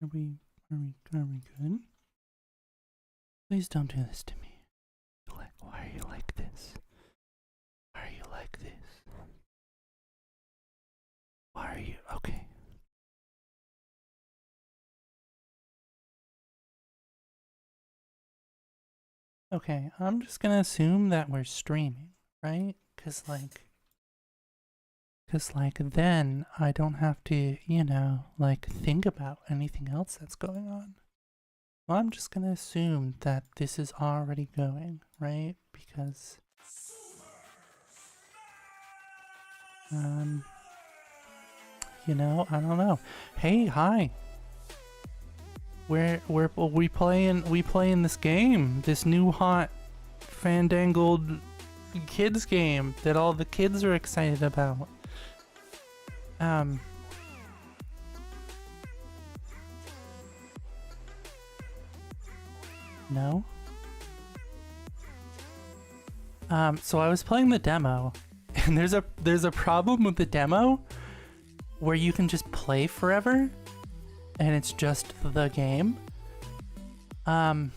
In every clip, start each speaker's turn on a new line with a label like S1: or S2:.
S1: Are we good? Please don't do this to me. Why are you like this? Why are you like this? Why are you okay? Okay, I'm just gonna assume that we're streaming, right? Cause then I don't have to, you know, like think about anything else that's going on. Well, I'm just gonna assume that this is already going, right? Because you know, I don't know. Hey, hi. We playing this game, this new hot fandangled kids game that all the kids are excited about. No. So I was playing the demo, and there's a problem with the demo where you can just play forever, and it's just the game. And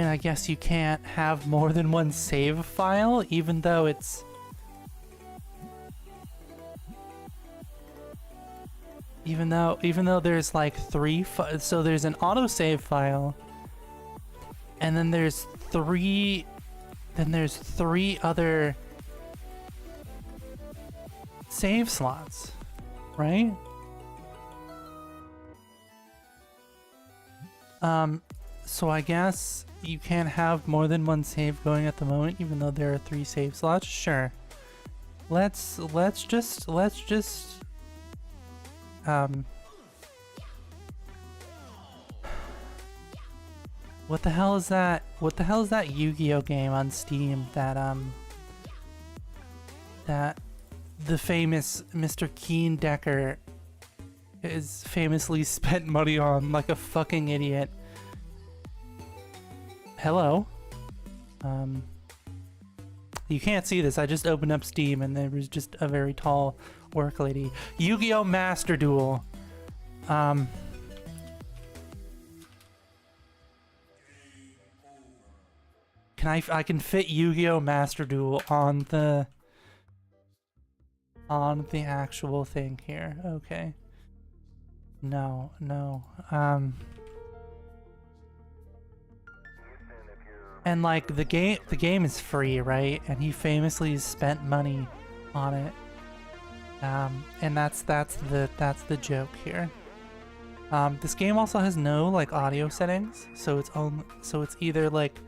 S1: I guess you can't have more than one save file, even though it's... Even though there's like so there's an autosave file, and then there's three other save slots, right? So I guess you can't have more than one save going at the moment, even though there are 3 save slots. Sure. Let's just what the hell is that? What the hell is that Yu-Gi-Oh game on Steam that that the famous Mr. Keen Decker is famously spent money on like a fucking idiot? Hello. You can't see this. I just opened up Steam and there was just a very tall orc lady. Yu-Gi-Oh! Master Duel. I can fit Yu-Gi-Oh! Master Duel on the actual thing here. Okay. No. And like the game is free, right? And he famously spent money on it. And that's the joke here. This game also has no like audio settings, so it's either like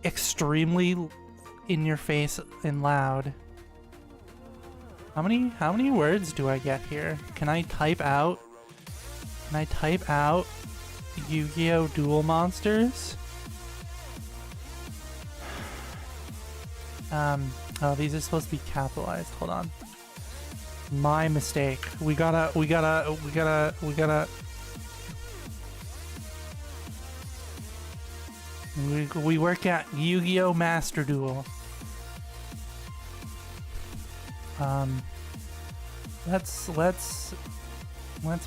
S1: extremely in your face and loud. How many words do I get here? Can I type out Yu-Gi-Oh! Duel Monsters? Oh, these are supposed to be capitalized. Hold on. My mistake. We gotta we work at Yu-Gi-Oh! Master Duel. Let's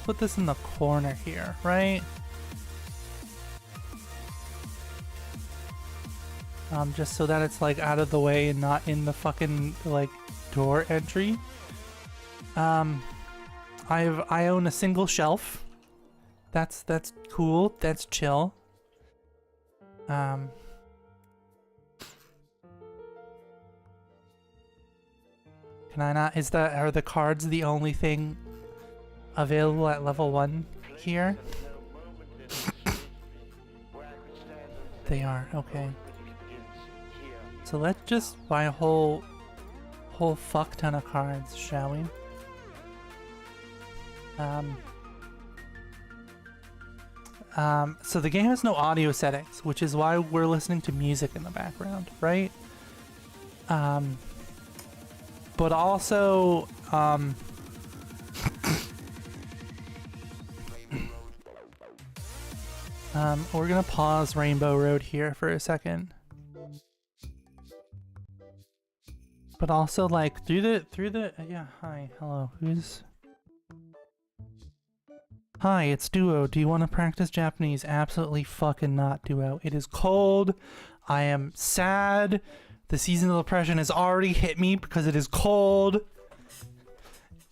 S1: put this in the corner here, right? Just so that it's like out of the way and not in the fucking like door entry. I own a single shelf. That's cool. That's chill. Can I not? Are the cards the only thing available at level 1 here? They are, okay. So let's just buy a whole fuck ton of cards, shall we? So the game has no audio settings, which is why we're listening to music in the background, right? But also, we're gonna pause Rainbow Road here for a second. But also like through the yeah, hi, hello, who's... Hi, it's Duo. Do you want to practice Japanese? Absolutely fucking not, Duo. It is cold. I am sad. The seasonal depression has already hit me because it is cold.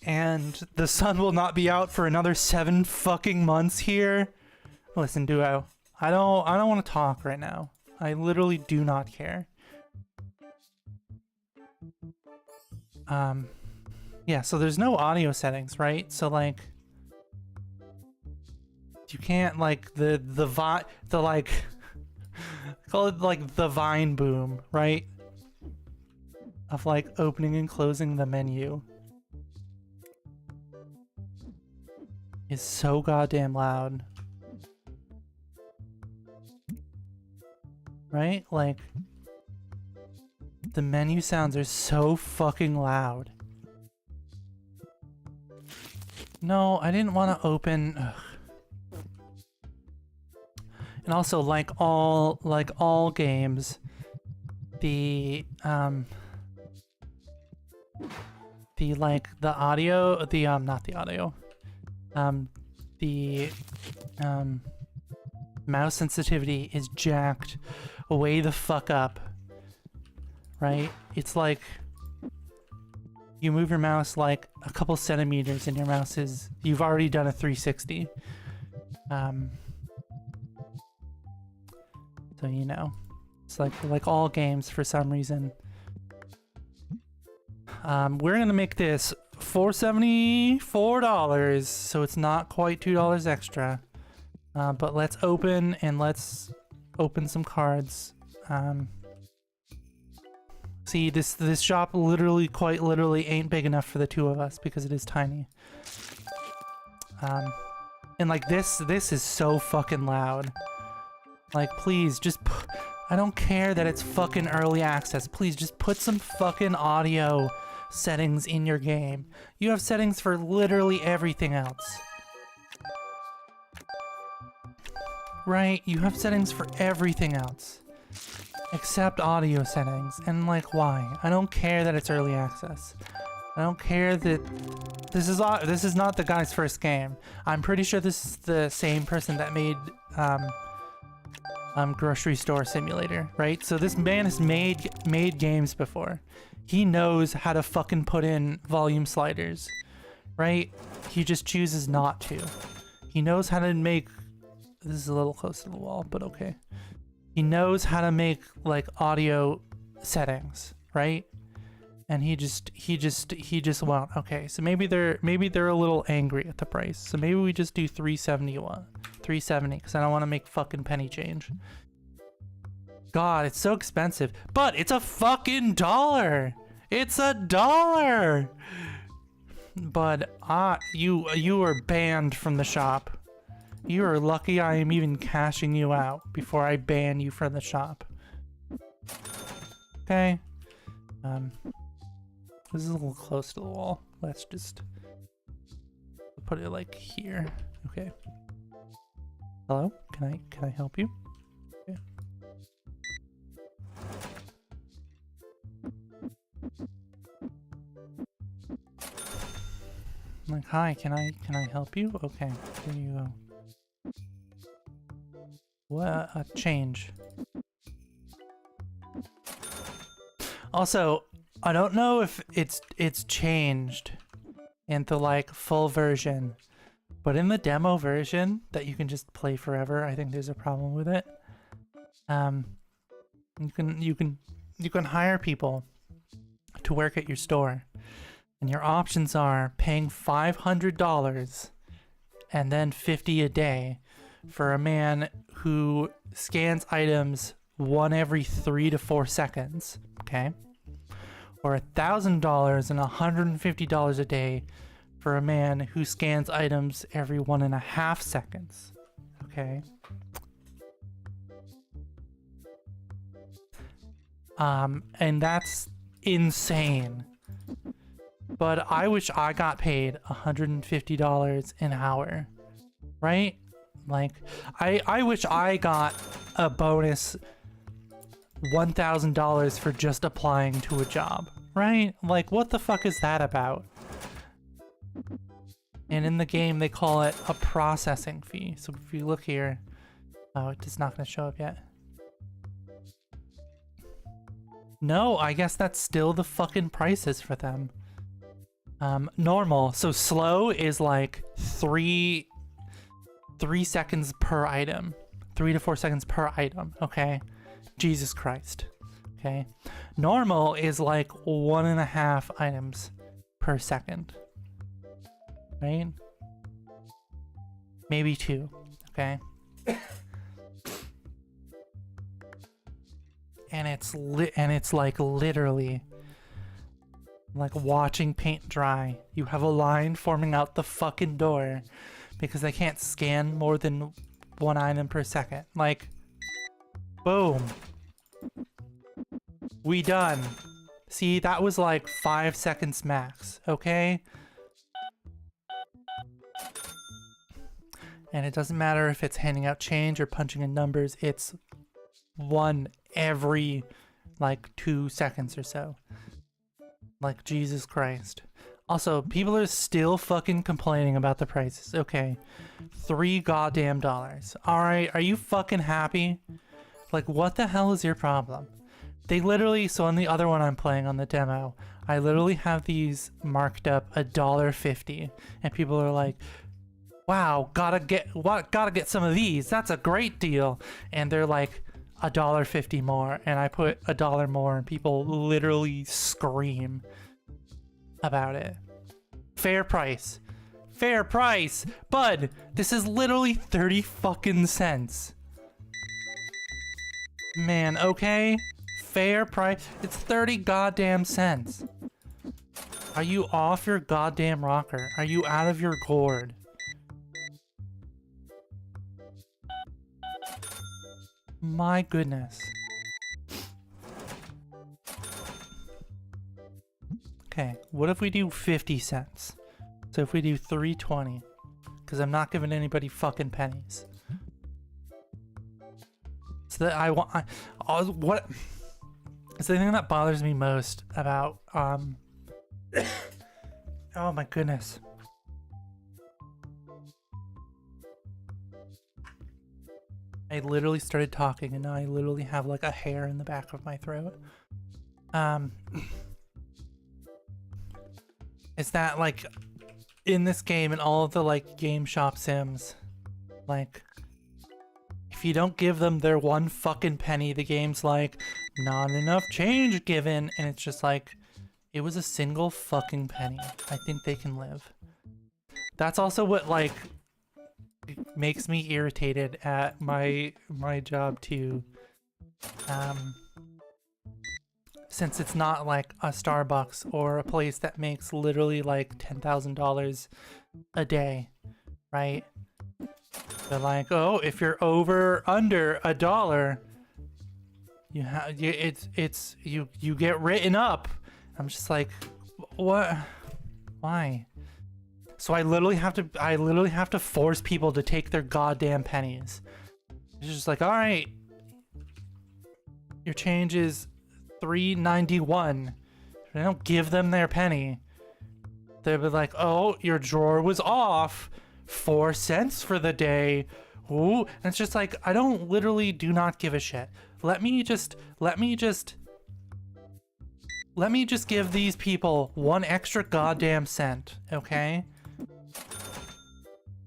S1: And the sun will not be out for another 7 fucking months here. Listen, Duo. I don't want to talk right now. I literally do not care. Yeah, so there's no audio settings, right? So like you can't like the like call it like the Vine boom, right? Of like opening and closing the menu is so goddamn loud. Right? Like the menu sounds are so fucking loud. No, I didn't want to open. Ugh. And also, like all games, the audio, not the audio, the mouse sensitivity is jacked way the fuck up, right? It's like you move your mouse like a couple centimeters and your mouse is, you've already done a 360. So you know, it's like all games for some reason. We're gonna make this $4.74, so it's not quite $2 extra. But let's open some cards. See, this shop literally, quite literally, ain't big enough for the two of us because it is tiny. And like this is so fucking loud. Like, please, just I don't care that it's fucking early access. Please, just put some fucking audio settings in your game. You have settings for literally everything else. Right? You have settings for everything else. Except audio settings. And, like, why? I don't care that it's early access. I don't care that... This is not the guy's first game. I'm pretty sure this is the same person that made, Grocery Store Simulator, right? So this man has made games before. He knows how to fucking put in volume sliders, right? He just chooses not to. He knows how to make... This is a little close to the wall, but okay. He knows how to make like audio settings, right? And he just won't. Okay, so maybe they're a little angry at the price. So maybe we just do $370 because I don't want to make fucking penny change. God, it's so expensive, but it's a fucking $1. It's $1. But you are banned from the shop. You are lucky I am even cashing you out before I ban you from the shop. Okay. This is a little close to the wall. Let's just put it like here. Okay. Hello? Can I help you? Okay. I'm like, hi, can I help you? Okay, here you go. What a change. Also, I don't know if it's changed in the like full version, but in the demo version that you can just play forever, I think there's a problem with it. You can hire people to work at your store, and your options are paying $500 and then $50 a day for a man who scans items one every 3 to 4 seconds, okay? Or $1,000 and $150 a day for a man who scans items every 1.5 seconds, okay? And that's insane. But I wish I got paid $150 an hour, right? Like, I wish I got a bonus $1,000 for just applying to a job, right? Like, what the fuck is that about? And in the game, they call it a processing fee. So if you look here, oh, it's not going to show up yet. No, I guess that's still the fucking prices for them. Normal. So slow is like 3 seconds per item. 3 to 4 seconds per item, okay? Jesus Christ. Okay. Normal is like 1.5 items per second. Right? Maybe 2, okay? And it's like literally like watching paint dry. You have a line forming out the fucking door because they can't scan more than 1 item per second. Like, boom. We done. See, that was like 5 seconds max, okay? And it doesn't matter if it's handing out change or punching in numbers, it's 1 every like 2 seconds or so. Like, Jesus Christ. Also, people are still fucking complaining about the prices. Okay. $3 goddamn. Alright, are you fucking happy? Like, what the hell is your problem? They literally, so on the other one I'm playing on the demo, I literally have these marked up $1.50, and people are like, wow, gotta get some of these. That's a great deal. And they're like $1.50 more, and I put $1 more, and people literally scream about it. Fair price. Fair price. Bud, this is literally 30 fucking cents. Man, okay? Fair price. It's 30 goddamn cents. Are you off your goddamn rocker? Are you out of your gourd? My goodness. Okay, what if we do 50 cents? So if we do 3.20, because I'm not giving anybody fucking pennies. So that what is the thing that bothers me most about oh my goodness. I literally started talking and now I literally have like a hair in the back of my throat. Is that like in this game and all of the like game shop sims, like if you don't give them their 1 fucking penny, the game's like, not enough change given, and it's just like, it was a single fucking penny. I think they can live. That's also what like makes me irritated at my job too. Since it's not like a Starbucks or a place that makes literally like $10,000 a day, right? They're like, oh, if you're under $1, you get written up. I'm just like, what? Why? So I literally have to force people to take their goddamn pennies. It's just like, all right, your change is $3.91. If I don't give them their penny, they'll be like, oh, your drawer was off 4 cents for the day. Ooh, and it's just like, I do not give a shit. Let me just give these people 1 extra goddamn cent, okay?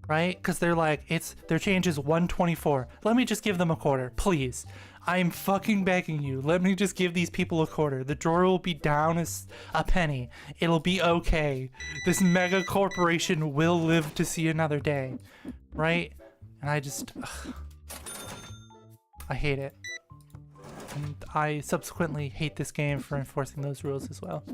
S1: Right? Because they're like, their change is $1.24. Let me just give them a quarter, please. I'm fucking begging you. Let me just give these people a quarter. The drawer will be down as a penny. It'll be okay. This mega corporation will live to see another day. Right? And I just... ugh. I hate it. And I subsequently hate this game for enforcing those rules as well.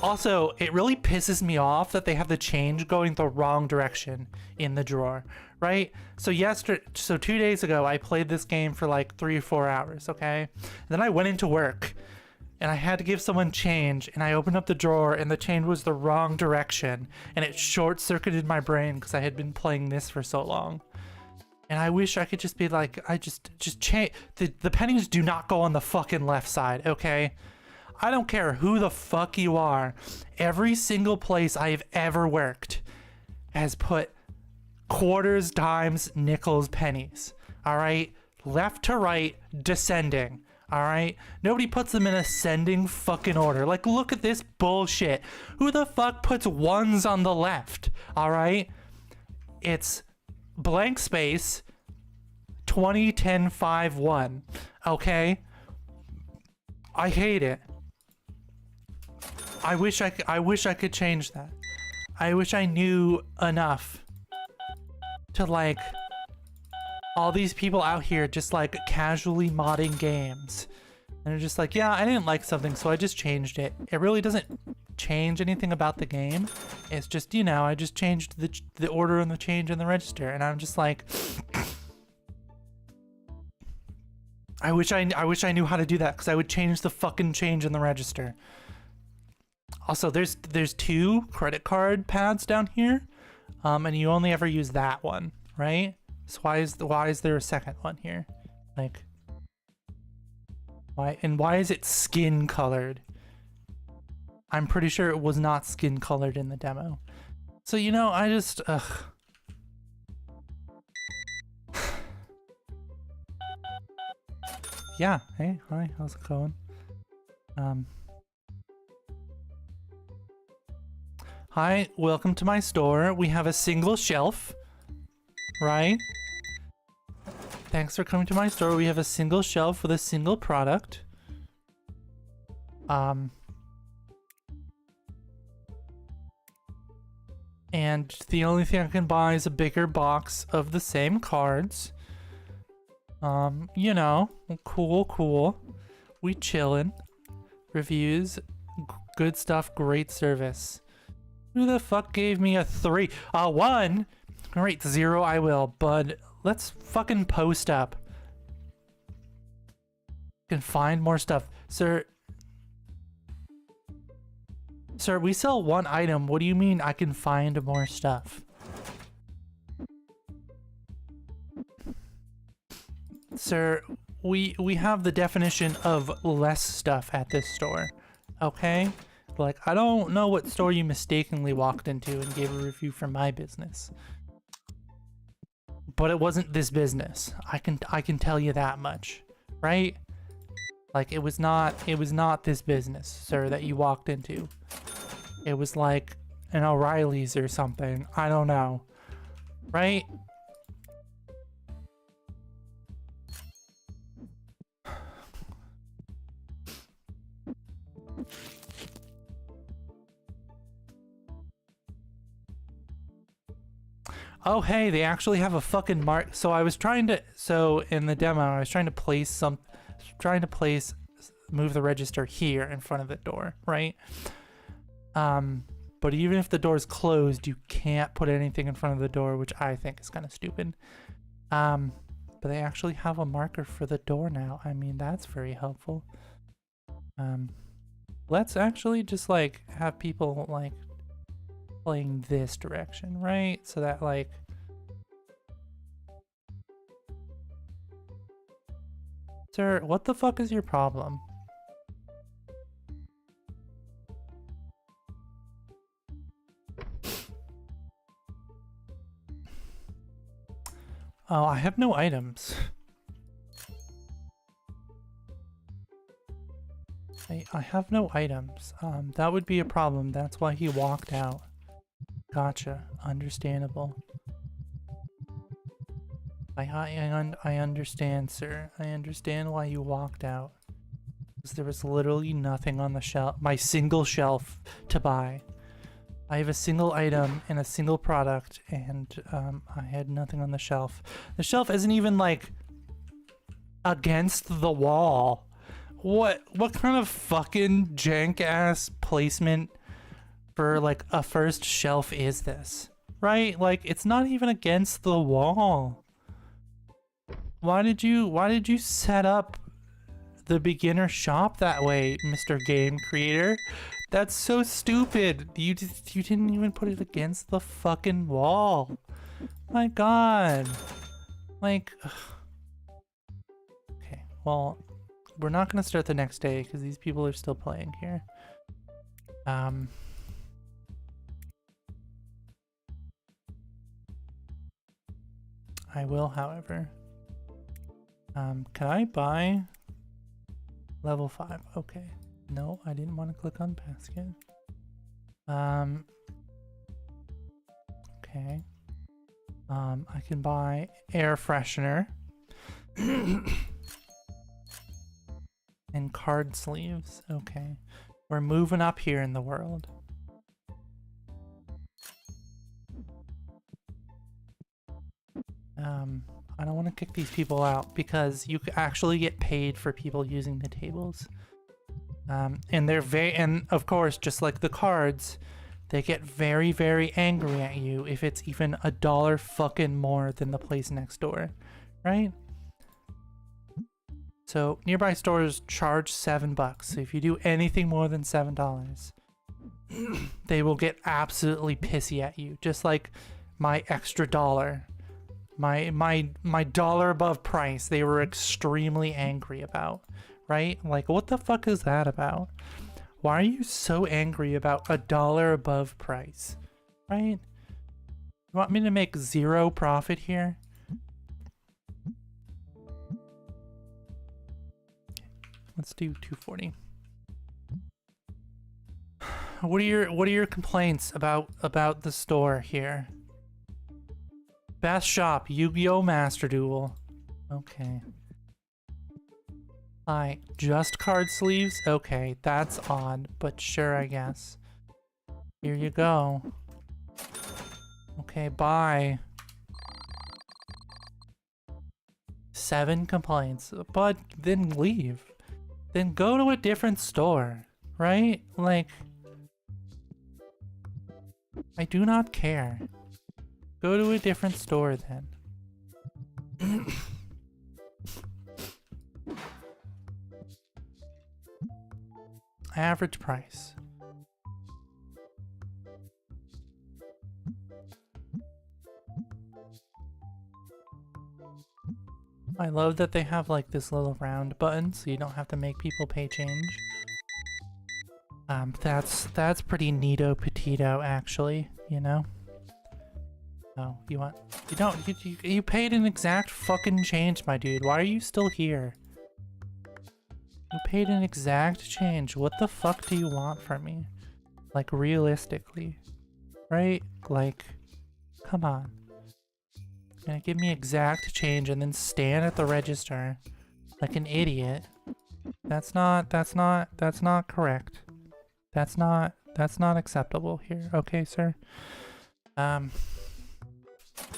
S1: Also, it really pisses me off that they have the change going the wrong direction in the drawer, right? So 2 days ago, I played this game for like 3 or 4 hours, okay? And then I went into work and I had to give someone change, and I opened up the drawer and the change was the wrong direction, and it short-circuited my brain because I had been playing this for so long. And I wish I could just be like, just change. The pennies do not go on the fucking left side, okay? I don't care who the fuck you are. Every single place I've ever worked has put quarters, dimes, nickels, pennies. All right? Left to right, descending. All right? Nobody puts them in ascending fucking order. Like, look at this bullshit. Who the fuck puts ones on the left? All right? It's blank space 20, 10, 5, 1. Okay? I hate it. I wish I could change that. I wish I knew enough to, like, all these people out here just like casually modding games. And they're just like, yeah, I didn't like something, so I just changed it. It really doesn't change anything about the game. It's just, you know, I just changed the order and the change in the register. And I'm just like, I wish I knew how to do that, because I would change the fucking change in the register. Also, there's 2 credit card pads down here, and you only ever use that one, right? So why is there a second one here? Like, why is it skin colored? I'm pretty sure it was not skin colored in the demo. So, you know, I just yeah, hey, hi, how's it going? Hi, welcome to my store. We have a single shelf, right? Thanks for coming to my store. We have a single shelf with a single product. And the only thing I can buy is a bigger box of the same cards. You know, cool. We chillin'. Reviews, good stuff, great service. Who the fuck gave me a 3? A 1? Great, 0 I will, but let's fucking post up. Can find more stuff. Sir, we sell 1 item. What do you mean I can find more stuff? Sir, we have the definition of less stuff at this store, okay? Like, I don't know what store you mistakenly walked into and gave a review for my business. But it wasn't this business. I can tell you that much, right? Like, it was not this business, sir, that you walked into. It was like an O'Reilly's or something. I don't know. Right? Oh, hey, they actually have a fucking mark. So I was trying to, in the demo, I was trying to move the register here in front of the door, right? But even if the door's closed, you can't put anything in front of the door, which I think is kind of stupid. But they actually have a marker for the door now. I mean, that's very helpful. Let's actually just, like, have people, like, playing this direction, right? So that, like, sir, what the fuck is your problem? Oh, I have no items. I have no items. That would be a problem. That's why he walked out. Gotcha. Understandable. I understand, sir. I understand why you walked out. Because there was literally nothing on the shelf, my single shelf, to buy. I have a single item and a single product, and I had nothing on the shelf. The shelf isn't even, like, against the wall. What kind of fucking jank-ass placement for, like, a first shelf is this? Right? Like, it's not even against the wall. Why did you set up the beginner shop that way, Mr. Game Creator? That's so stupid. You didn't even put it against the fucking wall. My god. Like, ugh. Okay, well, we're not gonna start the next day because these people are still playing here. I will, however. Can I buy level 5? Okay. No, I didn't want to click on basket. Okay. I can buy air freshener. And card sleeves. Okay. We're moving up here in the world. I don't want to kick these people out because you actually get paid for people using the tables. And they're and of course, just like the cards, they get very, very angry at you if it's even $1 fucking more than the place next door, right? So nearby stores charge $7. So if you do anything more than $7, they will get absolutely pissy at you. Just like my extra dollar. My dollar above price, they were extremely angry about, right? Like, what the fuck is that about? Why are you so angry about $1 above price, right? You want me to make 0 profit here? Let's do 240. What are your complaints about the store here? Best shop, Yu-Gi-Oh! Master Duel. Okay. Hi, just card sleeves? Okay, that's odd, but sure, I guess. Here you go. Okay, bye. 7 complaints, but then leave. Then go to a different store, right? Like, I do not care. Go to a different store then. Average price. I love that they have like this little round button so you don't have to make people pay change. That's pretty neato petito actually, you know? Oh, you paid an exact fucking change, my dude. Why are you still here? You paid an exact change. What the fuck do you want from me? Like, realistically. Right? Like, come on. You're gonna give me exact change and then stand at the register like an idiot. That's not correct. That's not acceptable here. Okay, sir?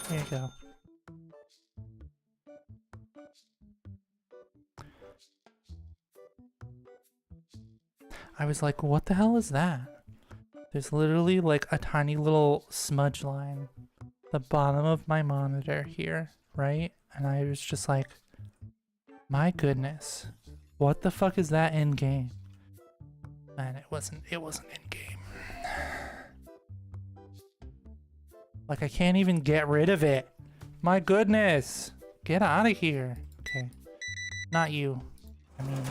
S1: There you go. I was like, what the hell is that? There's literally like a tiny little smudge line at the bottom of my monitor here, right? And I was just like, my goodness, what the fuck is that in game? And it wasn't in game. Like, I can't even get rid of it. My goodness. Get out of here. Okay. Not you. I mean,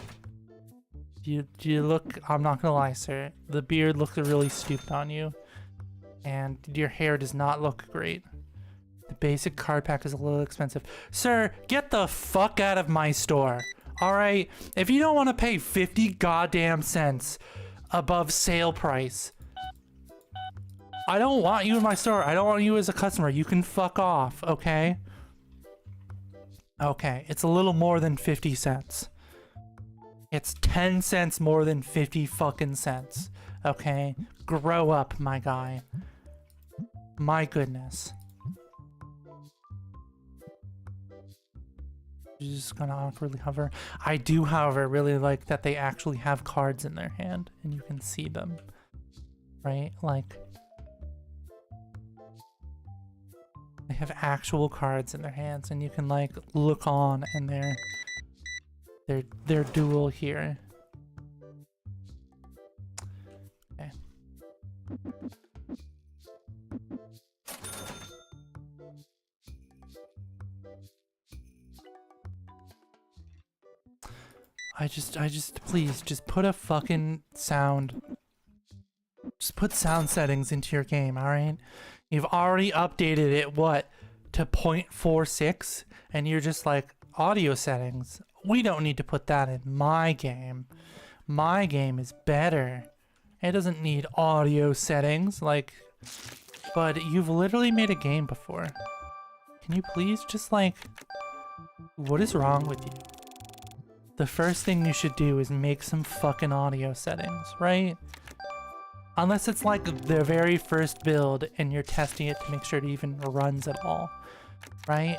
S1: you look, I'm not gonna lie, sir. The beard looks really stooped on you. And your hair does not look great. The basic card pack is a little expensive. Sir, get the fuck out of my store. Alright? If you don't want to pay 50 goddamn cents above sale price, I don't want you in my store. I don't want you as a customer. You can fuck off, okay? Okay, it's a little more than 50 cents. It's 10 cents more than 50 fucking cents, okay? Grow up, my guy. My goodness. You're just gonna awkwardly hover. I do, however, really like that they actually have cards in their hand and you can see them, right? Like, they have actual cards in their hands and you can like look on and they're dual here. Okay. please, just put a fucking sound. Just put sound settings into your game, alright? You've already updated it, what, to 0.46? And you're just like, audio settings? We don't need to put that in my game. My game is better. It doesn't need audio settings, like... But you've literally made a game before. Can you please just, like... What is wrong with you? The first thing you should do is make some fucking audio settings, right? Unless it's like the very first build and you're testing it to make sure it even runs at all, right?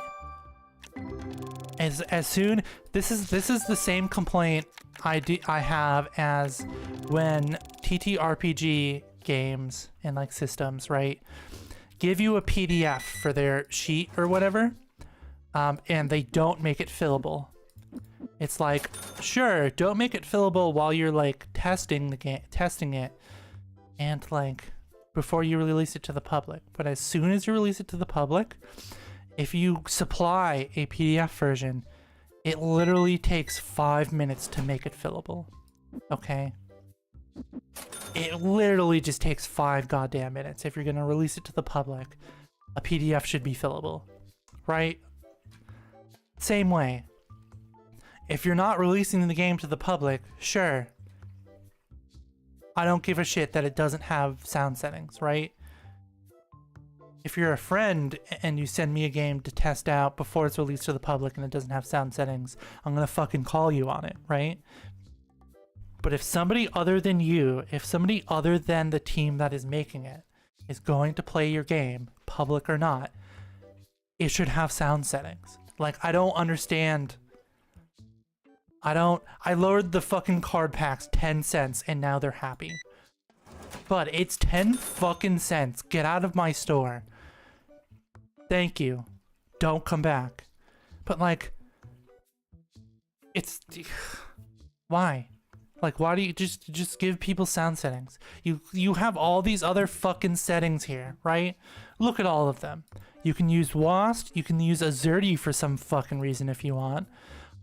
S1: As soon this is the same complaint I have as when TTRPG games and like systems, right, give you a PDF for their sheet or whatever, and they don't make it fillable. It's like, sure, don't make it fillable while you're like testing it, and like before you release it to the public. But as soon as you release it to the public, if you supply a PDF version, it literally takes 5 minutes to make it fillable. Okay? It literally just takes 5 goddamn minutes. If you're gonna release it to the public, a PDF should be fillable. Right? Same way. If you're not releasing the game to the public, sure. I don't give a shit that it doesn't have sound settings, right? If you're a friend and you send me a game to test out before it's released to the public and it doesn't have sound settings, I'm gonna fucking call you on it, right? But if somebody other than you, if somebody other than the team that is making it is going to play your game, public or not, it should have sound settings. Like, I don't understand. I lowered the fucking card packs 10 cents and now they're happy. But it's 10 fucking cents. Get out of my store. Thank you. Don't come back. But like, it's... Why? Like, why do you just give people sound settings? You have all these other fucking settings here, right? Look at all of them. You can use WASD, you can use Azerty for some fucking reason if you want.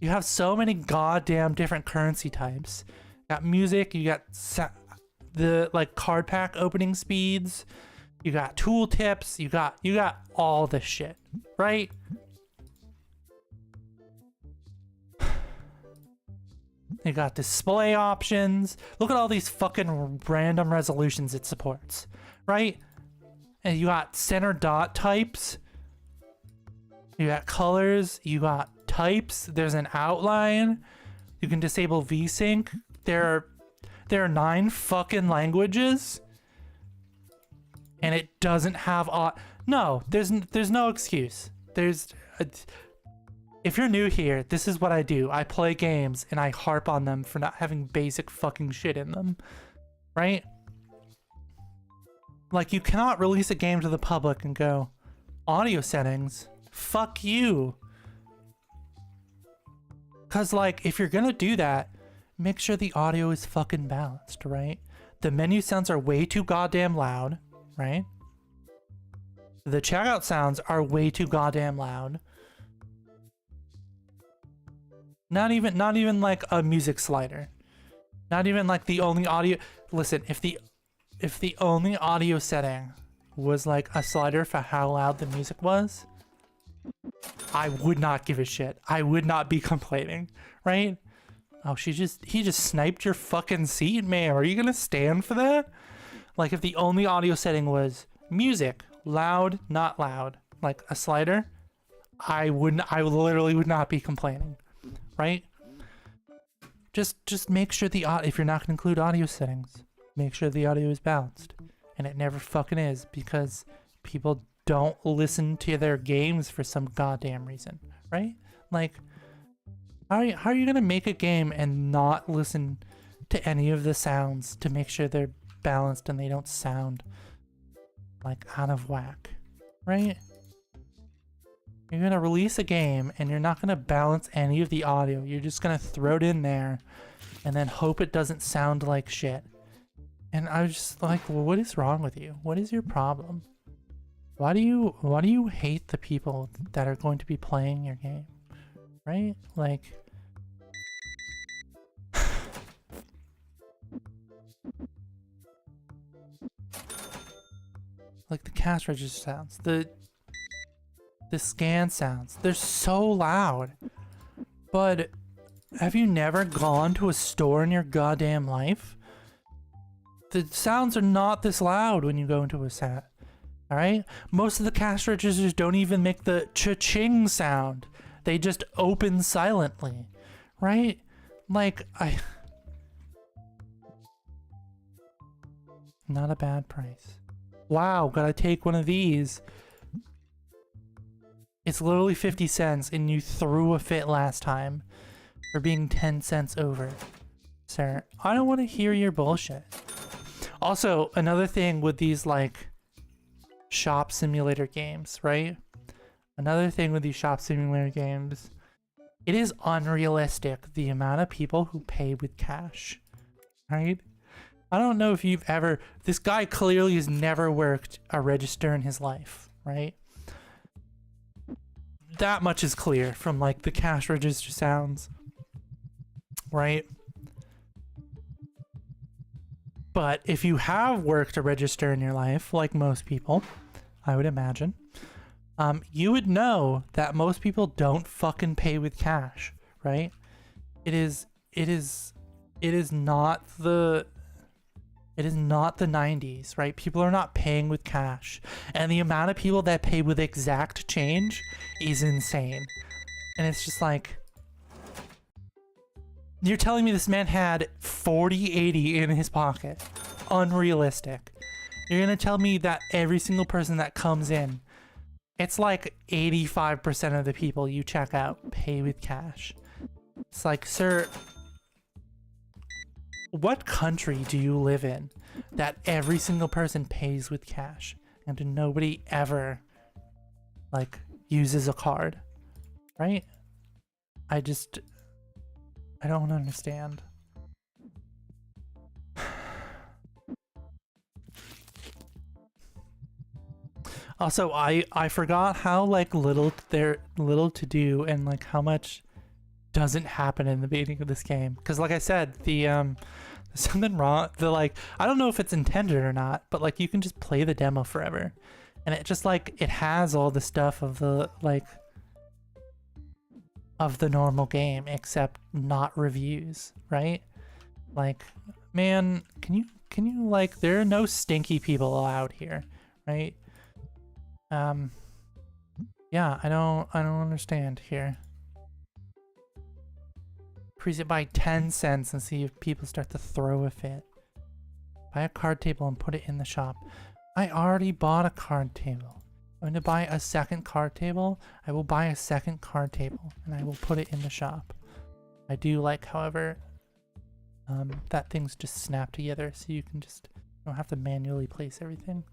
S1: You have so many goddamn different currency types. You got music, you got the like card pack opening speeds, you got tool tips, you got all this shit, right? You got display options. Look at all these fucking random resolutions it supports, right? And you got center dot types. You got colors, you got types, there's an outline. You can disable VSync. There are 9 fucking languages. And it doesn't have no, there's no excuse. If you're new here, this is what I do. I play games and I harp on them for not having basic fucking shit in them. Right? Like, you cannot release a game to the public and go, audio settings? Fuck you. Cause like, if you're gonna do that, make sure the audio is fucking balanced, right? The menu sounds are way too goddamn loud, right? The checkout sounds are way too goddamn loud. Not even like a music slider. Not even like the only audio. Listen, if the only audio setting was like a slider for how loud the music was, I would not give a shit. I would not be complaining, right? Oh, he just sniped your fucking seat, man. Are you gonna stand for that? Like, if the only audio setting was music, loud, not loud, like a slider, I literally would not be complaining, right? Just make sure if you're not gonna include audio settings, make sure the audio is balanced. And it never fucking is, because people don't listen to their games for some goddamn reason, right? Like, how are you gonna make a game and not listen to any of the sounds to make sure they're balanced and they don't sound like out of whack, right? You're gonna release a game and you're not gonna balance any of the audio. You're just gonna throw it in there and then hope it doesn't sound like shit. And I was just like, well, what is wrong with you? What is your problem? Why do you hate the people that are going to be playing your game? Right? Like, Like the cash register sounds, the scan sounds, they're so loud. But have you never gone to a store in your goddamn life? The sounds are not this loud when you go into a set. Alright? Most of the cash registers don't even make the cha-ching sound. They just open silently. Right? Like, not a bad price. Wow, gotta take one of these. It's literally 50 cents and you threw a fit last time for being 10 cents over. Sir, I don't want to hear your bullshit. Also, another thing with these like shop simulator games, right? Another thing with these shop simulator games, it is unrealistic the amount of people who pay with cash, right? I don't know if you've ever, this guy clearly has never worked a register in his life, right? That much is clear from like the cash register sounds, right? But if you have worked a register in your life, like most people, I would imagine, you would know that most people don't fucking pay with cash, right? It is not the 90s, right? People are not paying with cash. And the amount of people that pay with exact change is insane. And it's just like, you're telling me this man had 40/80 in his pocket. Unrealistic. You're gonna tell me that every single person that comes in, it's like 85% of the people you check out pay with cash. It's like, sir, what country do you live in that every single person pays with cash and nobody ever like uses a card, right? I don't understand. Also, I forgot how like little to do and like how much doesn't happen in the beginning of this game. Because like I said, there's something wrong. I don't know if it's intended or not, but like you can just play the demo forever. And it just like, it has all the stuff of the normal game, except not reviews, right? Like, man, can you like, there are no stinky people allowed here, right? Yeah, I don't understand here. Increase it by 10 cents and see if people start to throw a fit. Buy a card table and put it in the shop. I already bought a card table. I'm going to buy a second card table. I will buy a second card table and I will put it in the shop. I do like, however, that things just snap together so you don't have to manually place everything.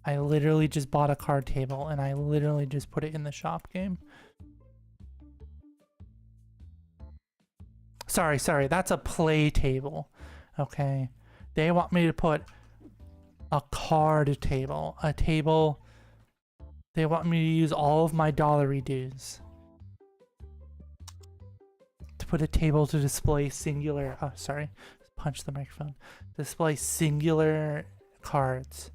S1: I literally just bought a card table and I literally just put it in the shop game. Sorry, that's a play table. Okay. They want me to put a card table. A table. They want me to use all of my dollary dues to put a table to display singular. Oh, sorry. Punch the microphone. Display singular cards.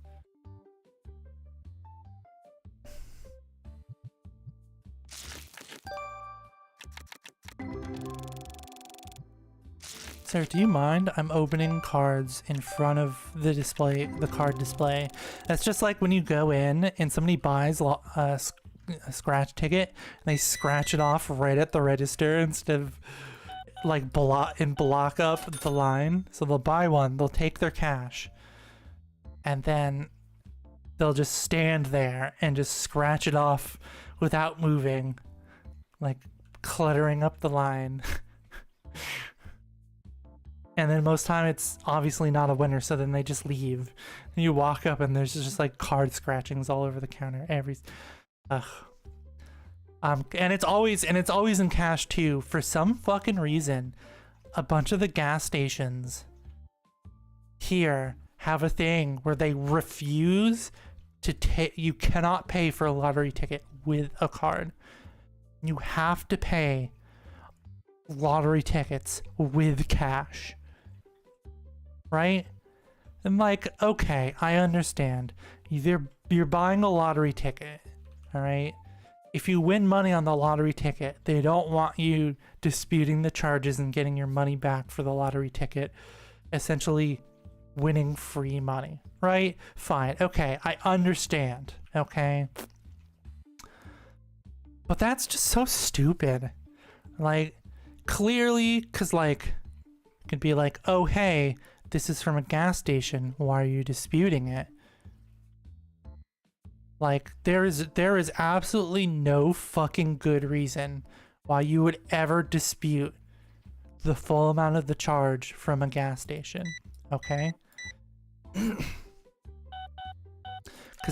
S1: Sir, do you mind? I'm opening cards in front of the display, the card display. That's just like when you go in and somebody buys a scratch ticket and they scratch it off right at the register instead of like block up the line. So they'll buy one, they'll take their cash, and then they'll just stand there and just scratch it off without moving, like cluttering up the line. And then most time it's obviously not a winner, so then they just leave. And you walk up and there's just like card scratchings all over the counter. And it's always in cash too. For some fucking reason, a bunch of the gas stations here have a thing where they refuse to take, you cannot pay for a lottery ticket with a card. You have to pay lottery tickets with cash. right? And like, okay, I understand. You're buying a lottery ticket, all right? If you win money on the lottery ticket, they don't want you disputing the charges and getting your money back for the lottery ticket, essentially winning free money, right? Fine, okay, I understand, okay? But that's just so stupid. Like, clearly, because, like, it could be like, oh, hey, this is from a gas station. Why are you disputing it? Like, there is absolutely no fucking good reason why you would ever dispute the full amount of the charge from a gas station, okay? Because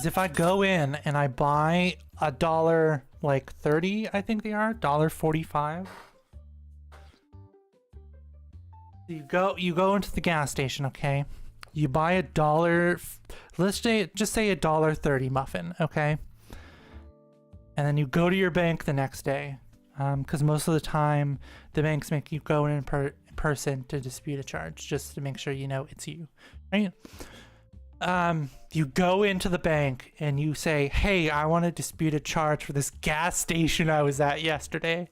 S1: if I go in and I buy a dollar, like 30, I think they are, $1.45. You go into the gas station, okay? You buy a dollar, let's just say $1.30 muffin, okay? And then you go to your bank the next day, because most of the time the banks make you go in person to dispute a charge, just to make sure you know it's you, right? You go into the bank and you say, hey, I want to dispute a charge for this gas station I was at yesterday.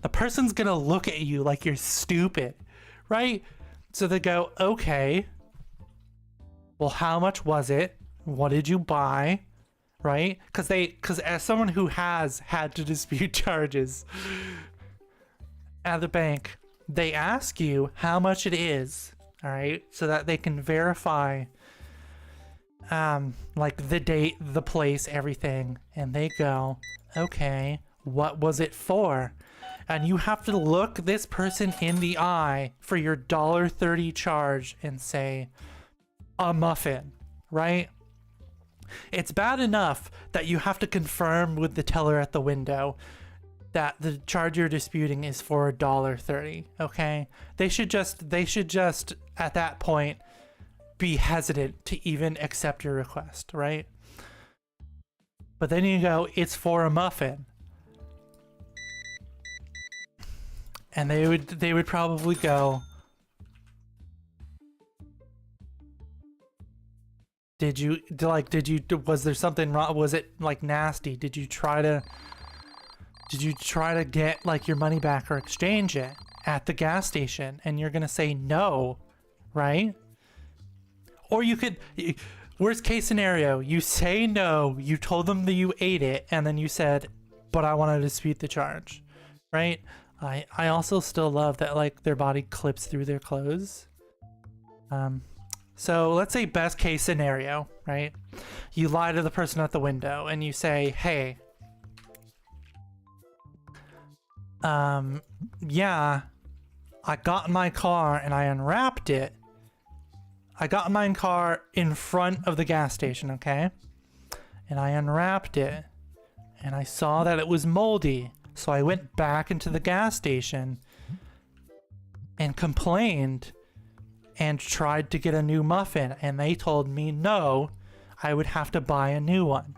S1: The person's gonna look at you like you're stupid, right? So they go, okay, well, how much was it? What did you buy? Right? Because as someone who has had to dispute charges at the bank, they ask you how much it is, all right? So that they can verify like the date, the place, everything. And they go, okay, what was it for? And you have to look this person in the eye for your $1.30 charge and say, a muffin, right? It's bad enough that you have to confirm with the teller at the window that the charge you're disputing is for $1.30, okay? They should just at that point be hesitant to even accept your request, right? But then you go, it's for a muffin. And they would probably go, was there something wrong? Was it like nasty? Did you try to get like your money back or exchange it at the gas station? And you're gonna say no, right? Or you could, worst case scenario, you say no, you told them that you ate it, and then you said, but I want to dispute the charge, right? I also still love that like their body clips through their clothes. So let's say best case scenario, right? You lie to the person at the window and you say, hey, yeah, I got in my car and I unwrapped it. I got in my car in front of the gas station, okay? And I unwrapped it and I saw that it was moldy. So I went back into the gas station and complained and tried to get a new muffin, and they told me no, I would have to buy a new one.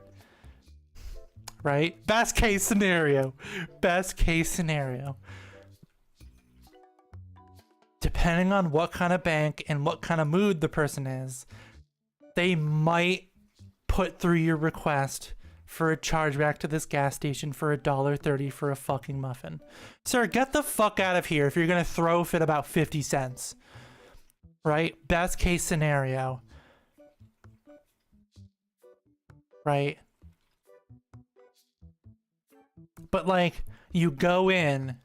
S1: Right? Best case scenario. Best case scenario. Depending on what kind of bank and what kind of mood the person is, they might put through your request for a charge back to this gas station for $1.30 for a fucking muffin. Sir, get the fuck out of here if you're gonna throw a fit about 50 cents. Right? Best case scenario. Right? But like, you go in.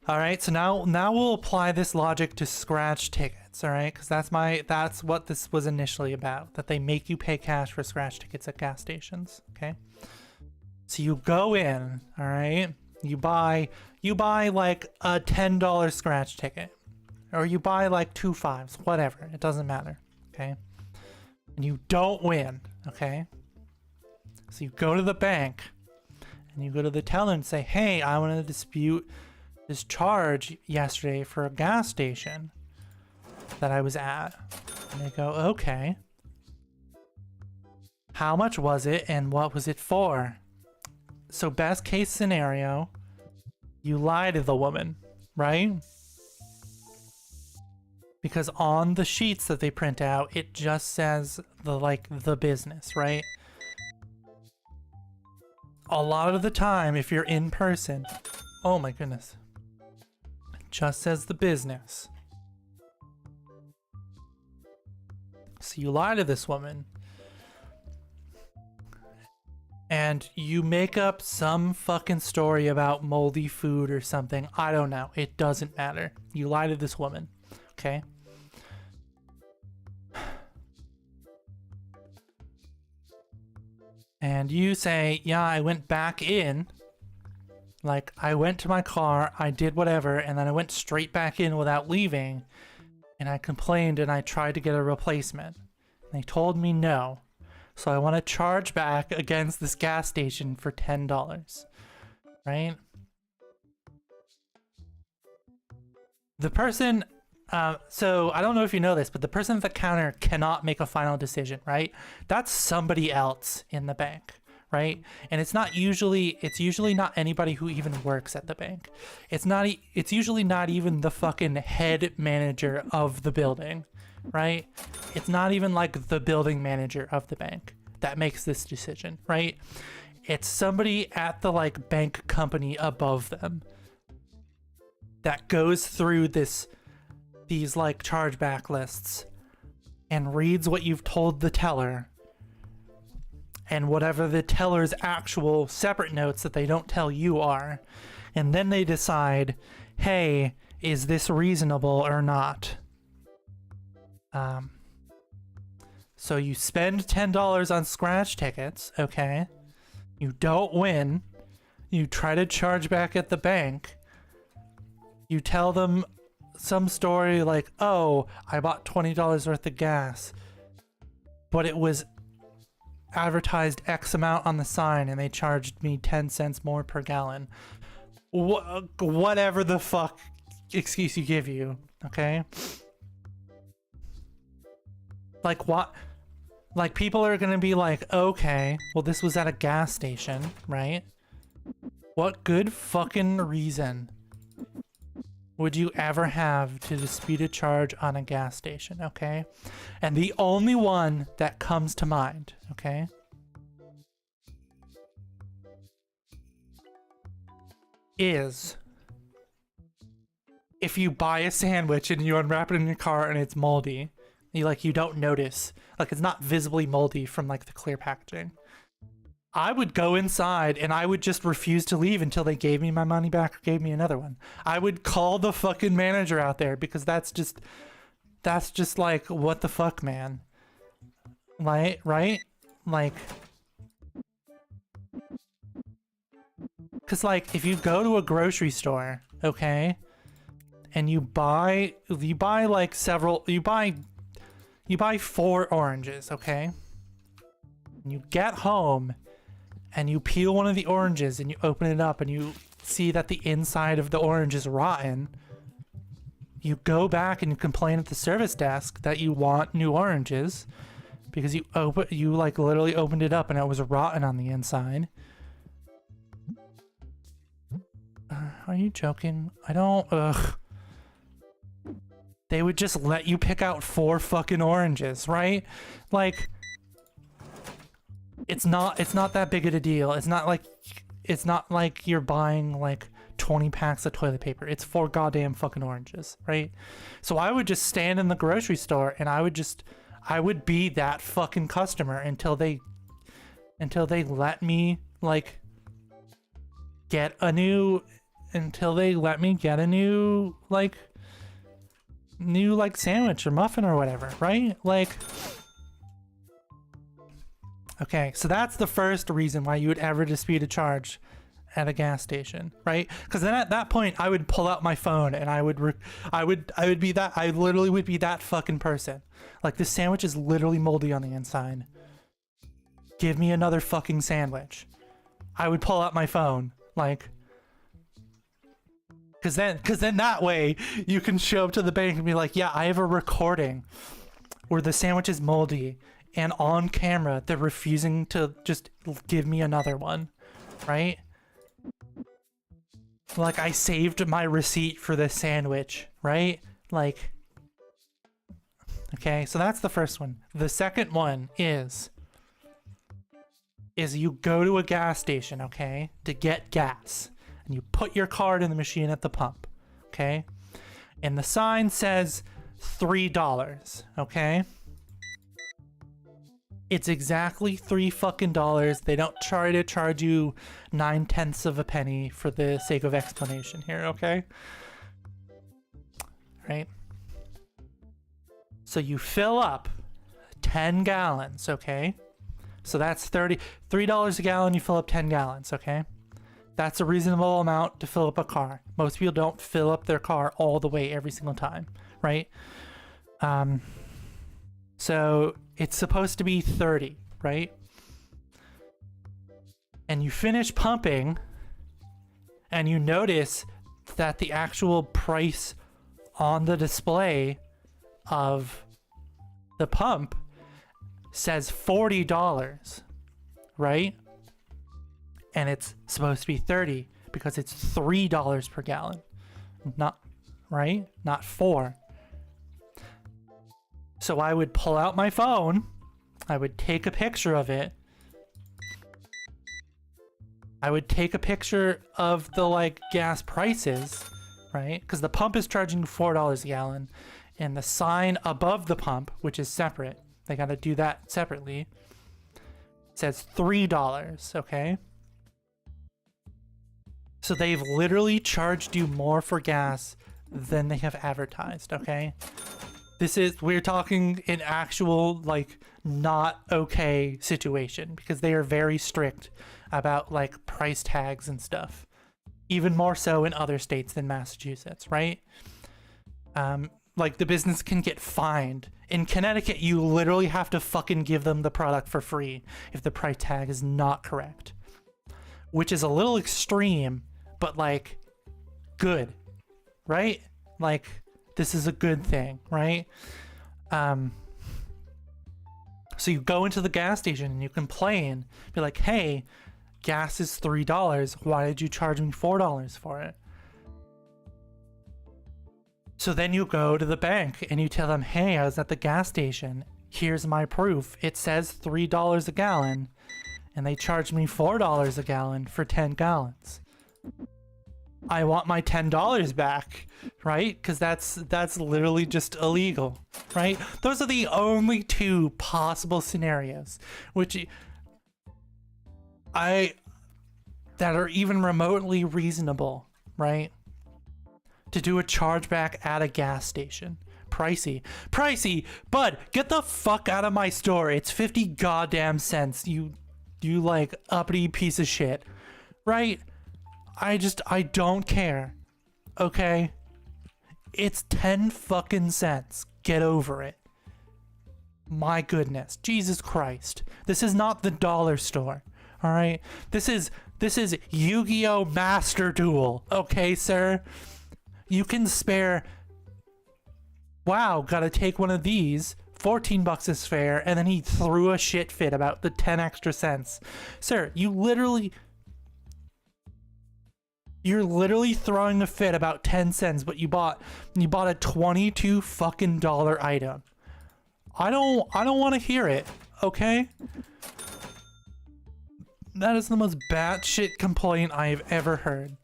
S1: Alright, so now we'll apply this logic to scratch tickets, alright? Because that's what this was initially about. That they make you pay cash for scratch tickets at gas stations, okay? So you go in, alright? You buy like a $10 scratch ticket. Or you buy like 2 5s, whatever, it doesn't matter, okay? And you don't win, okay? So you go to the bank and you go to the teller and say, hey, I want to dispute this charge yesterday for a gas station that I was at. And they go, okay. How much was it and what was it for? So best case scenario, you lie to the woman, right? Because on the sheets that they print out, it just says the business, right? A lot of the time, if you're in person, oh my goodness, it just says the business. So you lie to this woman, and you make up some fucking story about moldy food or something. I don't know. It doesn't matter. You lie to this woman, okay? And you say, yeah, I went back in. Like, I went to my car, I did whatever, and then I went straight back in without leaving. And I complained and I tried to get a replacement. And they told me no. So I want to charge back against this gas station for $10. Right? The person... so I don't know if you know this, but the person at the counter cannot make a final decision, right? That's somebody else in the bank, right? And it's usually not anybody who even works at the bank. It's usually not even the fucking head manager of the building, right? It's not even like the building manager of the bank that makes this decision, right? It's somebody at the like bank company above them that goes through these like chargeback lists and reads what you've told the teller and whatever the teller's actual separate notes that they don't tell you are, and then they decide, hey, is this reasonable or not? So you spend $10 on scratch tickets, okay? You don't win. You try to charge back at the bank. You tell them some story like, oh, I bought $20 worth of gas, but it was advertised X amount on the sign and they charged me 10 cents more per gallon. Whatever the fuck excuse you give you, okay? Like what? Like people are gonna be like, okay, well this was at a gas station, right? What good fucking reason would you ever have to dispute a charge on a gas station, okay? And the only one that comes to mind, okay, is if you buy a sandwich and you unwrap it in your car and it's moldy, you don't notice, like it's not visibly moldy from like the clear packaging. I would go inside and I would just refuse to leave until they gave me my money back or gave me another one. I would call the fucking manager out there because that's just like, what the fuck, man? Like, right? Like, cause like if you go to a grocery store, okay, and you buy 4 oranges, okay? And you get home and you peel one of the oranges and you open it up and you see that the inside of the orange is rotten. You go back and you complain at the service desk that you want new oranges because you like literally opened it up and it was rotten on the inside. Are you joking? I don't, ugh. They would just let you pick out 4 fucking oranges, right? Like, it's not that big of a deal. It's not like you're buying like 20 packs of toilet paper. It's 4 goddamn fucking oranges, right? So I would just stand in the grocery store and I would be that fucking customer until they let me like get a new sandwich or muffin or whatever, right? Like, okay, so that's the first reason why you would ever dispute a charge at a gas station, right? Because then at that point, I would pull out my phone and I literally would be that fucking person. Like, this sandwich is literally moldy on the inside. Give me another fucking sandwich. I would pull out my phone, like, because then that way you can show up to the bank and be like, yeah, I have a recording where the sandwich is moldy and on camera they're refusing to just give me another one, right? Like, I saved my receipt for this sandwich, right? Like, Okay, so that's the first one. The second one is you go to a gas station, okay, to get gas. And you put your card in the machine at the pump, okay? And the sign says $3, okay? It's exactly $3 fucking dollars. They don't try to charge you 9/10 of a penny for the sake of explanation here, okay? Right? So you fill up 10 gallons, okay? So that's $3 a gallon, you fill up 10 gallons, okay? That's a reasonable amount to fill up a car. Most people don't fill up their car all the way every single time, right? So it's supposed to be 30, right? And you finish pumping and you notice that the actual price on the display of the pump says $40, right? And it's supposed to be 30 because it's $3 per gallon. Not, right? Not 4. So I would pull out my phone, I would take a picture of it. I would take a picture of the like gas prices, right? Because the pump is charging $4 a gallon and the sign above the pump, which is separate, they got to do that separately, says $3, okay? So they've literally charged you more for gas than they have advertised, okay? We're talking an actual, like, not okay situation because they are very strict about, like, price tags and stuff. Even more so in other states than Massachusetts, right? Like, the business can get fined. In Connecticut, you literally have to fucking give them the product for free if the price tag is not correct. Which is a little extreme, but, like, good, right? Like, this is a good thing, right? So you go into the gas station and you complain, be like, hey, gas is $3. Why did you charge me $4 for it? So then you go to the bank and you tell them, hey, I was at the gas station. Here's my proof. It says $3 a gallon and they charged me $4 a gallon for 10 gallons. I want my $10 back, right? Because that's literally just illegal, right? Those are the only two possible scenarios that are even remotely reasonable, right? To do a chargeback at a gas station. Pricey, bud, get the fuck out of my store. It's 50 goddamn cents. You like uppity piece of shit, right? I don't care, okay? It's 10 fucking cents. Get over it. My goodness, Jesus Christ. This is not the dollar store, all right? This is Yu-Gi-Oh! Master Duel, okay, sir? You can spare, wow, gotta take one of these. 14 bucks is fair, and then he threw a shit fit about the 10 extra cents. Sir, you're literally throwing a fit about 10 cents, but you bought a 22 fucking dollar item. I don't want to hear it, okay? That is the most batshit complaint I've ever heard.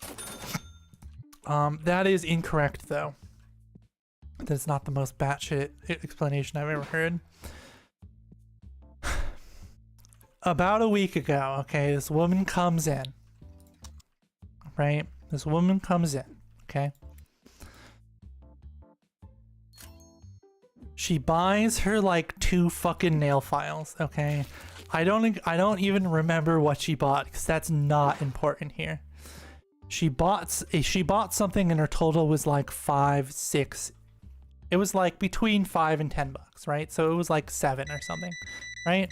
S1: That is incorrect though. That's not the most batshit explanation I've ever heard. About a week ago, okay, this woman comes in. Right? This woman comes in, okay? She buys her like 2 fucking nail files, okay? I don't even remember what she bought because that's not important here. She bought something and her total was like 5, 6. It was like between 5 and 10 bucks, right? So it was like 7 or something, right?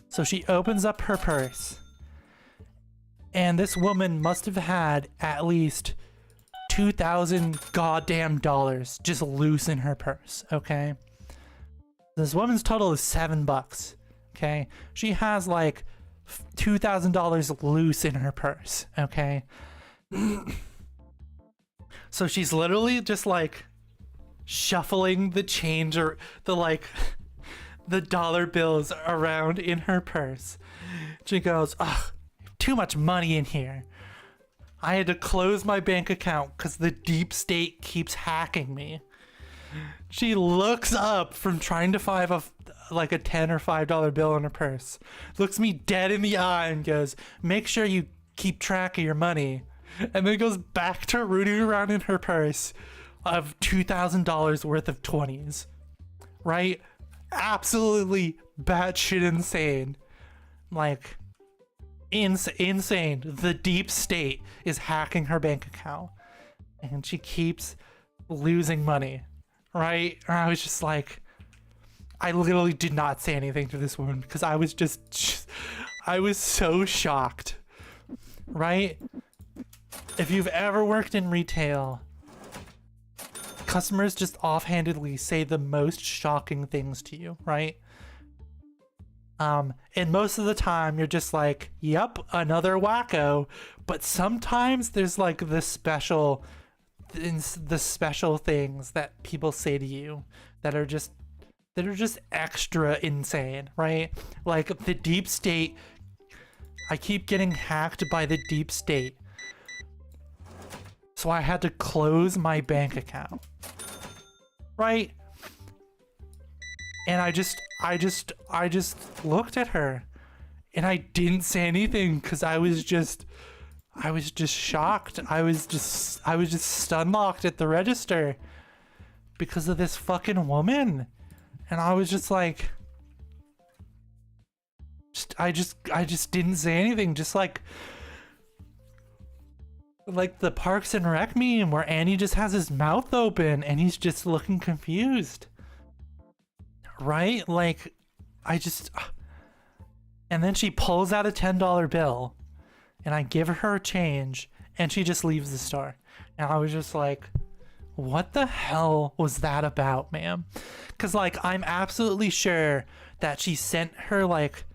S1: So she opens up her purse. And this woman must have had at least 2,000 goddamn dollars just loose in her purse, okay? This woman's total is 7 bucks, okay? She has like $2,000 loose in her purse, okay? So she's literally just like shuffling the change or the like the dollar bills around in her purse. She goes, ugh, too much money in here. I had to close my bank account because the deep state keeps hacking me. She looks up from trying to find like a $10 or $5 bill in her purse, looks me dead in the eye and goes, make sure you keep track of your money. And then goes back to rooting around in her purse of $2,000 worth of 20s. Right? Absolutely batshit insane. Like, insane. The deep state is hacking her bank account. And she keeps losing money. Right? And I was just like, I literally did not say anything to this woman because I was I was so shocked. Right? If you've ever worked in retail, customers just offhandedly say the most shocking things to you, right? And most of the time you're just like, yep, another wacko. But sometimes there's like the special things that people say to you that are just extra insane, right? Like the deep state. I keep getting hacked by the deep state. So I had to close my bank account. Right? And I just looked at her and I didn't say anything because I was just shocked. I was just stun locked at the register because of this fucking woman. And I was just like, I just didn't say anything. Just like the Parks and Rec meme where Andy just has his mouth open and he's just looking confused. Right? Like, and then she pulls out a $10 bill and I give her change and she just leaves the store. And I was just like, what the hell was that about, ma'am? Because, like, I'm absolutely sure that she sent her, like,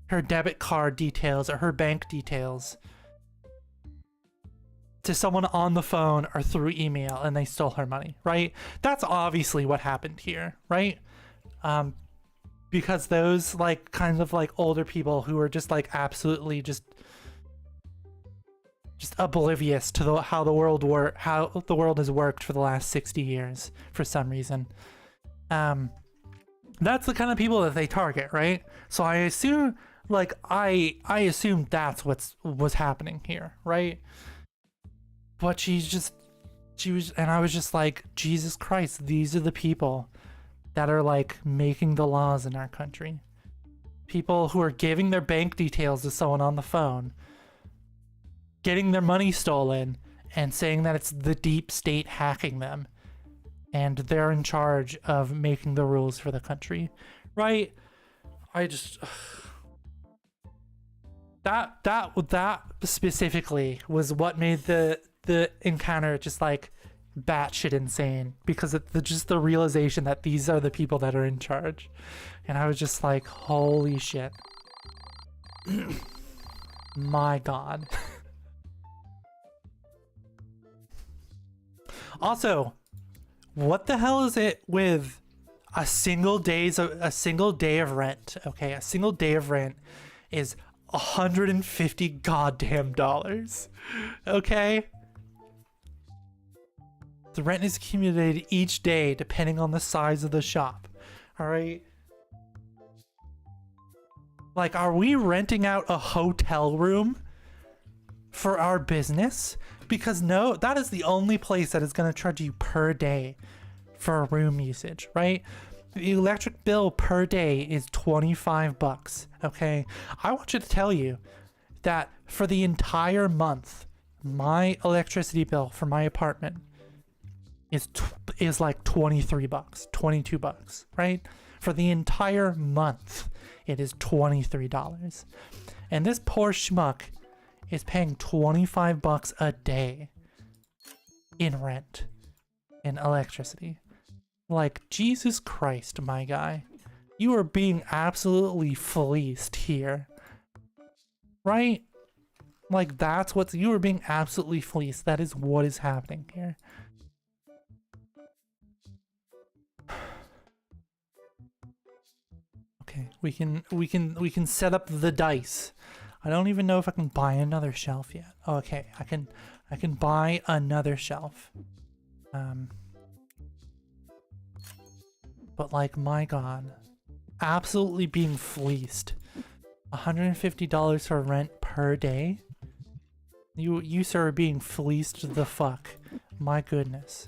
S1: her debit card details or her bank details to someone on the phone or through email and they stole her money, right? That's obviously what happened here, right? Because those like kind of like older people who are just like absolutely just oblivious to how the world has worked for the last 60 years for some reason. That's the kind of people that they target, right? So I assume I assume that's was happening here, right? But she was, and I was just like, Jesus Christ, these are the people that are like making the laws in our country. People who are giving their bank details to someone on the phone, getting their money stolen, and saying that it's the deep state hacking them. And they're in charge of making the rules for the country, right? That specifically was what made the encounter just like batshit insane, because of just the realization that these are the people that are in charge. And I was just like, holy shit. My God. Also, what the hell is it with a single day of rent? Okay, a single day of rent is $150 goddamn dollars. Okay? The rent is accumulated each day depending on the size of the shop. All right? Like, are we renting out a hotel room for our business? Because no, that is the only place that is going to charge you per day for room usage, right? The electric bill per day is $25, okay? I want you to tell you that for the entire month, my electricity bill for my apartment is like $23, $22, right? For the entire month, it is $23. And this poor schmuck is paying $25 a day in rent, in electricity. Like, Jesus Christ, my guy. You are being absolutely fleeced here. Right? Like, you are being absolutely fleeced. That is what is happening here. Okay, we can set up the dice. I don't even know if I can buy another shelf yet. Oh, okay, I can buy another shelf. But like, my God, absolutely being fleeced. $150 for rent per day. You sir are being fleeced the fuck. My goodness.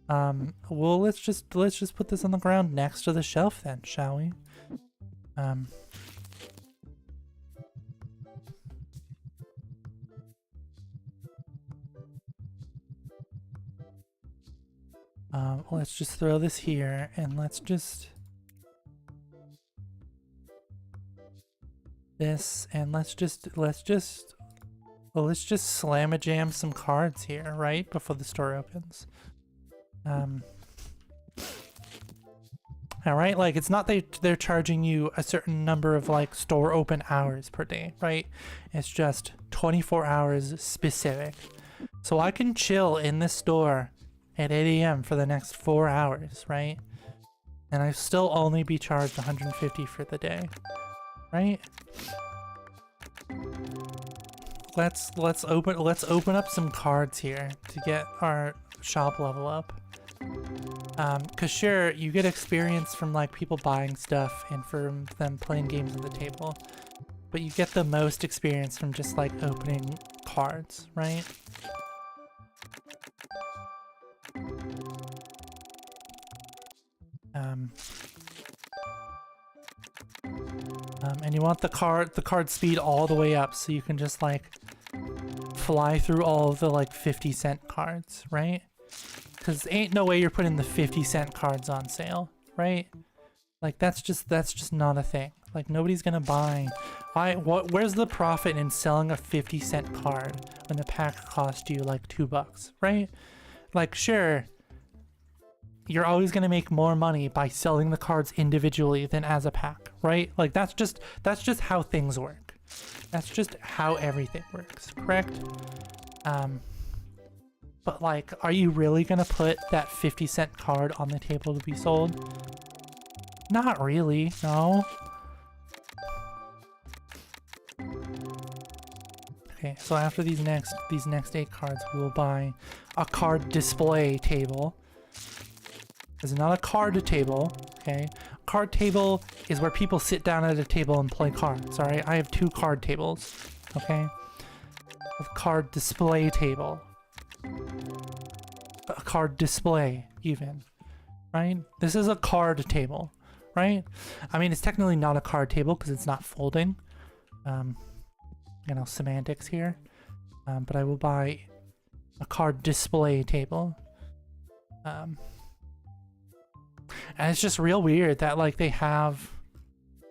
S1: Well, let's just put this on the ground next to the shelf then, shall we? Let's just throw this here and let's just this and let's just slam a jam some cards here, right? Before the store opens. Alright, like it's not that they're charging you a certain number of like store open hours per day, right? It's just 24 hours specific. So I can chill in this store at 8 a.m. for the next 4 hours, right? And I still only be charged 150 for the day, right? Let's open up some cards here to get our shop level up. Cause sure, you get experience from like people buying stuff and from them playing games at the table, but you get the most experience from just like opening cards, right? And you want the card speed all the way up so you can just like fly through all of the like 50-cent cards, right? Because ain't no way you're putting the 50-cent cards on sale, right? Like that's just not a thing. Like nobody's gonna buy. Where's the profit in selling a 50-cent card when the pack cost you like $2, right? Like sure, you're always gonna make more money by selling the cards individually than as a pack, right? Like that's just how things work. That's just how everything works, correct? But like, are you really gonna put that 50-cent card on the table to be sold? Not really, no. Okay, so after these next 8 cards, we will buy a card display table. This is not a card table, okay? A card table is where people sit down at a table and play cards, alright? I have 2 card tables, okay? A card display table. A card display, even, right? This is a card table, right? I mean, it's technically not a card table because it's not folding. You know, semantics here. But I will buy a card display table. And it's just real weird that like they have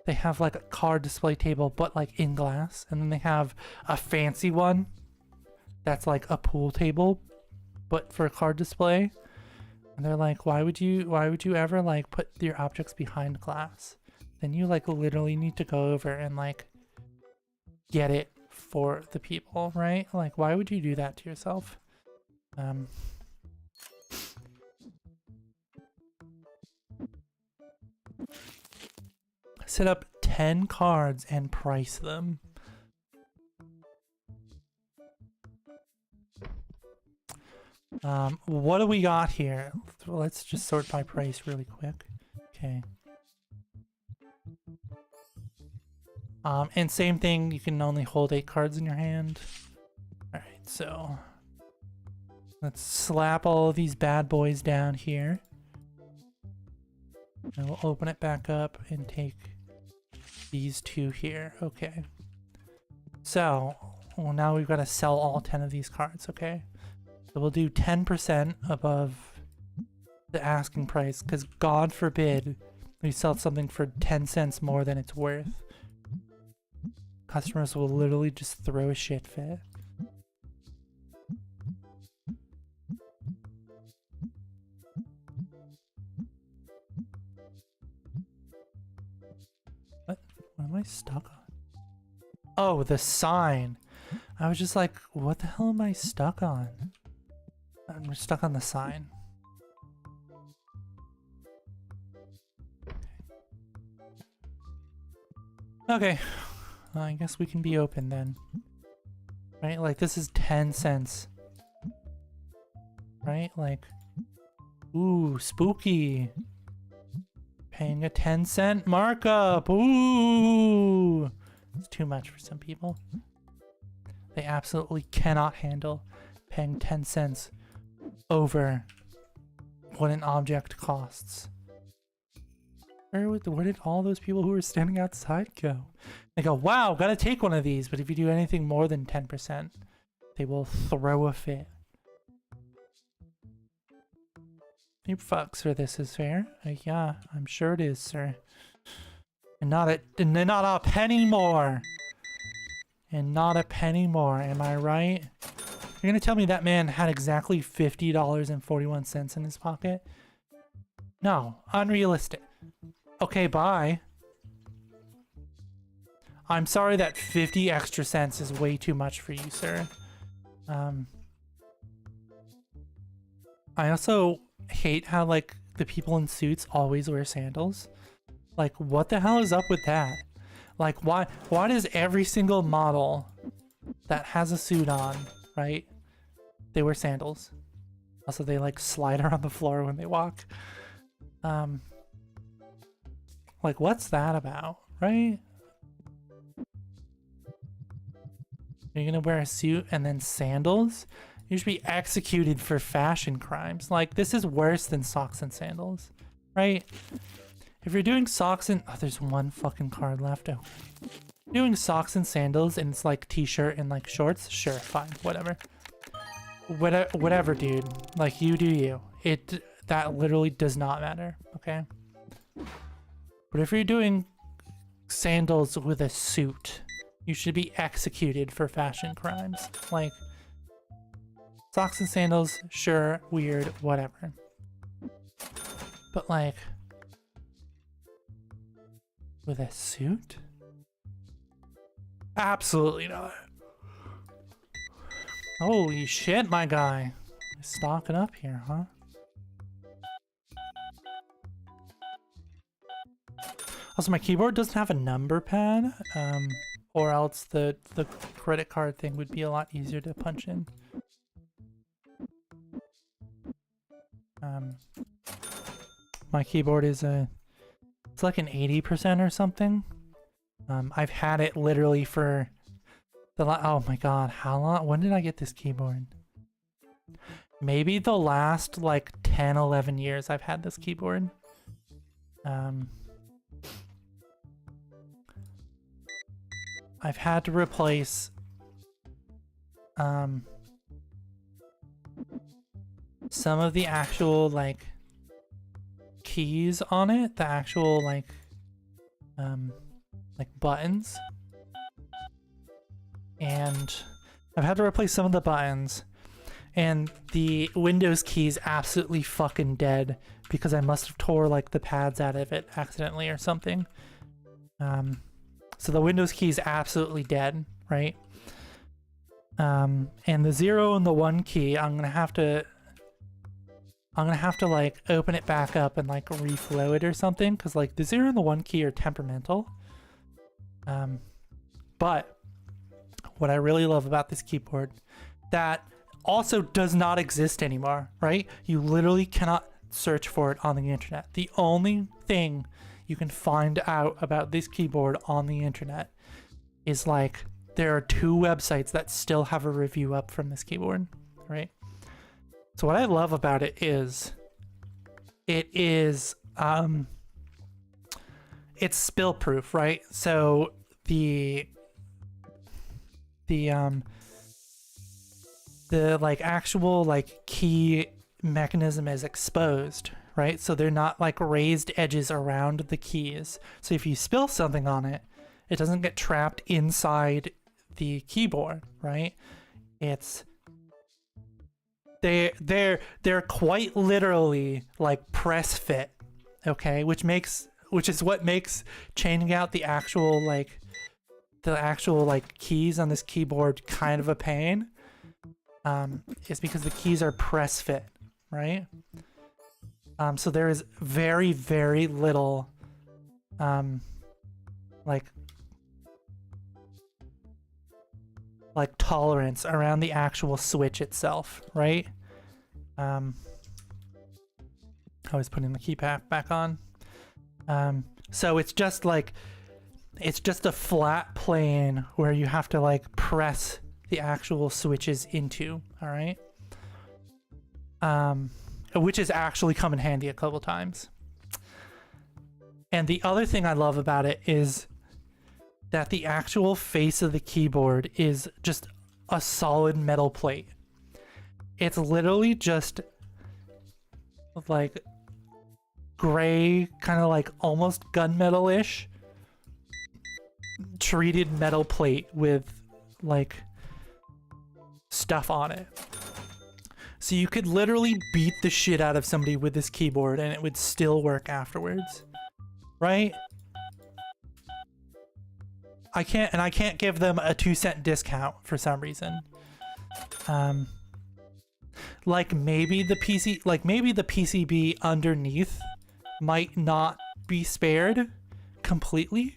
S1: like a card display table but like in glass, and then they have a fancy one that's like a pool table but for a card display, and they're like, why would you ever like put your objects behind glass? Then you like literally need to go over and like get it for the people, right? Like why would you do that to yourself? Set up 10 cards and price them. What do we got here? Let's just sort by price really quick. Okay. And same thing, you can only hold 8 cards in your hand. Alright, so let's slap all of these bad boys down here. And we'll open it back up and take these 2 here. Okay. So, well, now we've got to sell all 10 of these cards, okay? So we'll do 10% above the asking price, because God forbid we sell something for 10 cents more than it's worth. Customers will literally just throw a shit fit. What am I stuck on? Oh, the sign. I was just like, what the hell am I stuck on? We're stuck on the sign. Okay, I guess we can be open then. Right, like this is 10 cents. Right, like, ooh, spooky. Paying a 10-cent markup, ooh. It's too much for some people. They absolutely cannot handle paying 10 cents over what an object costs. Where did all those people who were standing outside go? They go, wow, gotta take one of these, but if you do anything more than 10%, they will throw a fit. $3 for this is fair. Yeah, I'm sure it is, sir. And not a penny more. And not a penny more, am I right? You're gonna tell me that man had exactly $50.41 in his pocket? No, unrealistic. Okay, bye. I'm sorry that 50 extra cents is way too much for you, sir. I also hate how, like, the people in suits always wear sandals. Like, what the hell is up with that? Like, why does every single model that has a suit on, right? They wear sandals. Also, they, like, slide around the floor when they walk. Like, what's that about, right? You're gonna wear a suit and then sandals? You should be executed for fashion crimes. Like, this is worse than socks and sandals, right? If you're doing socks and... Oh, there's one fucking card left. Oh. Doing socks and sandals and it's like t-shirt and like shorts, sure, fine, whatever. Whatever, dude. Like, you do you. That literally does not matter, okay? But if you're doing sandals with a suit, you should be executed for fashion crimes. Like, socks and sandals, sure, weird, whatever. But like, with a suit? Absolutely not. Holy shit, my guy. Stocking up here, huh? Also, my keyboard doesn't have a number pad, or else the credit card thing would be a lot easier to punch in. My keyboard is it's like an 80% or something. I've had it literally for oh my god, how long? When did I get this keyboard? Maybe the last like 10, 11 years I've had this keyboard. I've had to replace some of the actual like keys on it, the actual like buttons, and I've had to replace some of the buttons, and the Windows key is absolutely fucking dead because I must have tore like the pads out of it accidentally or something. So the Windows key is absolutely dead, right? And the 0 and the 1 key, I'm gonna have to like open it back up and like reflow it or something, because like the 0 and the 1 key are temperamental. But what I really love about this keyboard that also does not exist anymore, right? You literally cannot search for it on the internet. The only thing you can find out about this keyboard on the internet is like there are 2 websites that still have a review up from this keyboard, right? So what I love about it is it's spill proof, right? So the like actual like key mechanism is exposed, right? So they're not like raised edges around the keys. So if you spill something on it, it doesn't get trapped inside the keyboard, right? They're quite literally like press fit, okay? Which is what makes changing out the actual keys on this keyboard kind of a pain. Is because the keys are press fit, right? So there is very, very little like like tolerance around the actual Switch itself, right? I was putting the keypad back on. So it's just like, it's just a flat plane where you have to like press the actual switches into, all right? Which has actually come in handy a couple times. And the other thing I love about it is that the actual face of the keyboard is just a solid metal plate. It's literally just like gray, kind of like almost gunmetal-ish treated metal plate with like stuff on it. So you could literally beat the shit out of somebody with this keyboard and it would still work afterwards, right? I can't give them a 2-cent discount for some reason. Like maybe the PCB underneath might not be spared completely.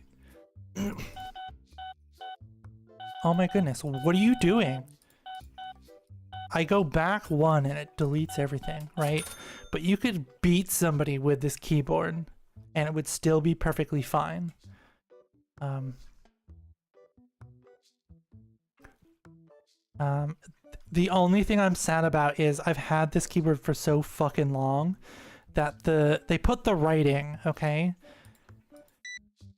S1: Oh my goodness, what are you doing? I go back 1 and it deletes everything, right? But you could beat somebody with this keyboard and it would still be perfectly fine. The only thing I'm sad about is I've had this keyboard for so fucking long that they put the writing, okay?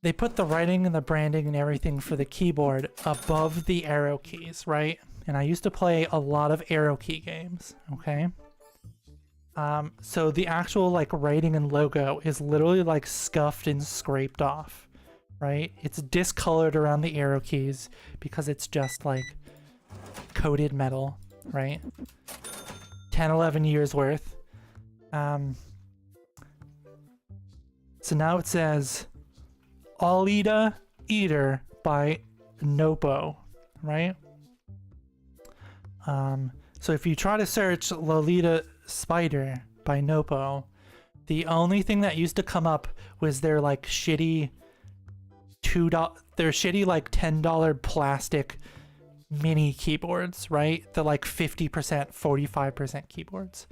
S1: They put the writing and the branding and everything for the keyboard above the arrow keys, right? And I used to play a lot of arrow key games, okay? So the actual like writing and logo is literally like scuffed and scraped off, right? It's discolored around the arrow keys because it's just like coated metal, right? 10, 11 years worth. So now it says Alita Eater by Nopo, right? So if you try to search Lolita Spider by Nopo, the only thing that used to come up was their like shitty like $10 plastic mini keyboards, right? The like 50%, 45% keyboards.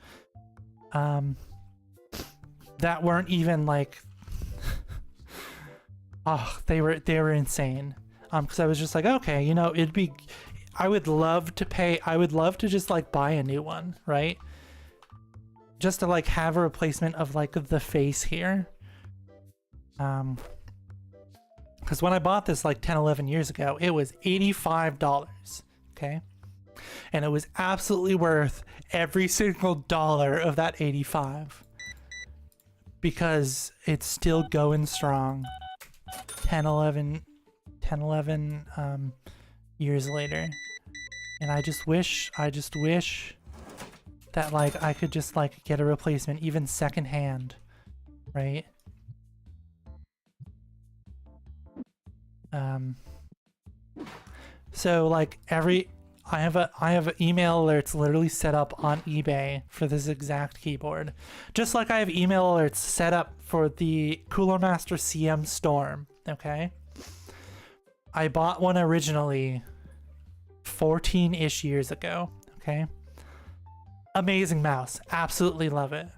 S1: That weren't even like oh, they were insane. Because I was just like, okay, you know, I would love to just like buy a new one, right? Just to like have a replacement of like the face here. Because when I bought this like 10, 11 years ago, it was $85, okay? And it was absolutely worth every single dollar of that 85 because it's still going strong 10, 11 years later. And I just wish that like I could just like get a replacement, even secondhand, right? So like I have email alerts literally set up on eBay for this exact keyboard. Just like I have email alerts set up for the Cooler Master CM Storm, okay? I bought one originally 14-ish years ago, okay? Amazing mouse, absolutely love it.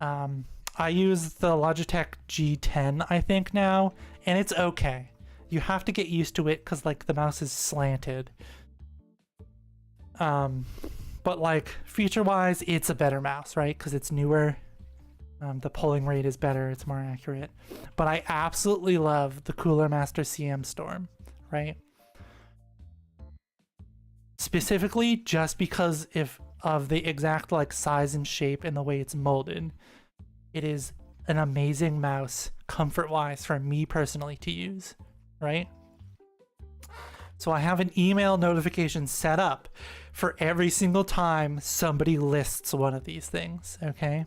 S1: I use the Logitech G10, I think now, and it's okay. You have to get used to it because like the mouse is slanted. But like feature-wise, it's a better mouse, right? Because it's newer. The polling rate is better, it's more accurate. But I absolutely love the Cooler Master CM Storm, right? Specifically just because of the exact like size and shape and the way it's molded. It is an amazing mouse, comfort-wise, for me personally to use, right? So I have an email notification set up for every single time somebody lists one of these things, okay?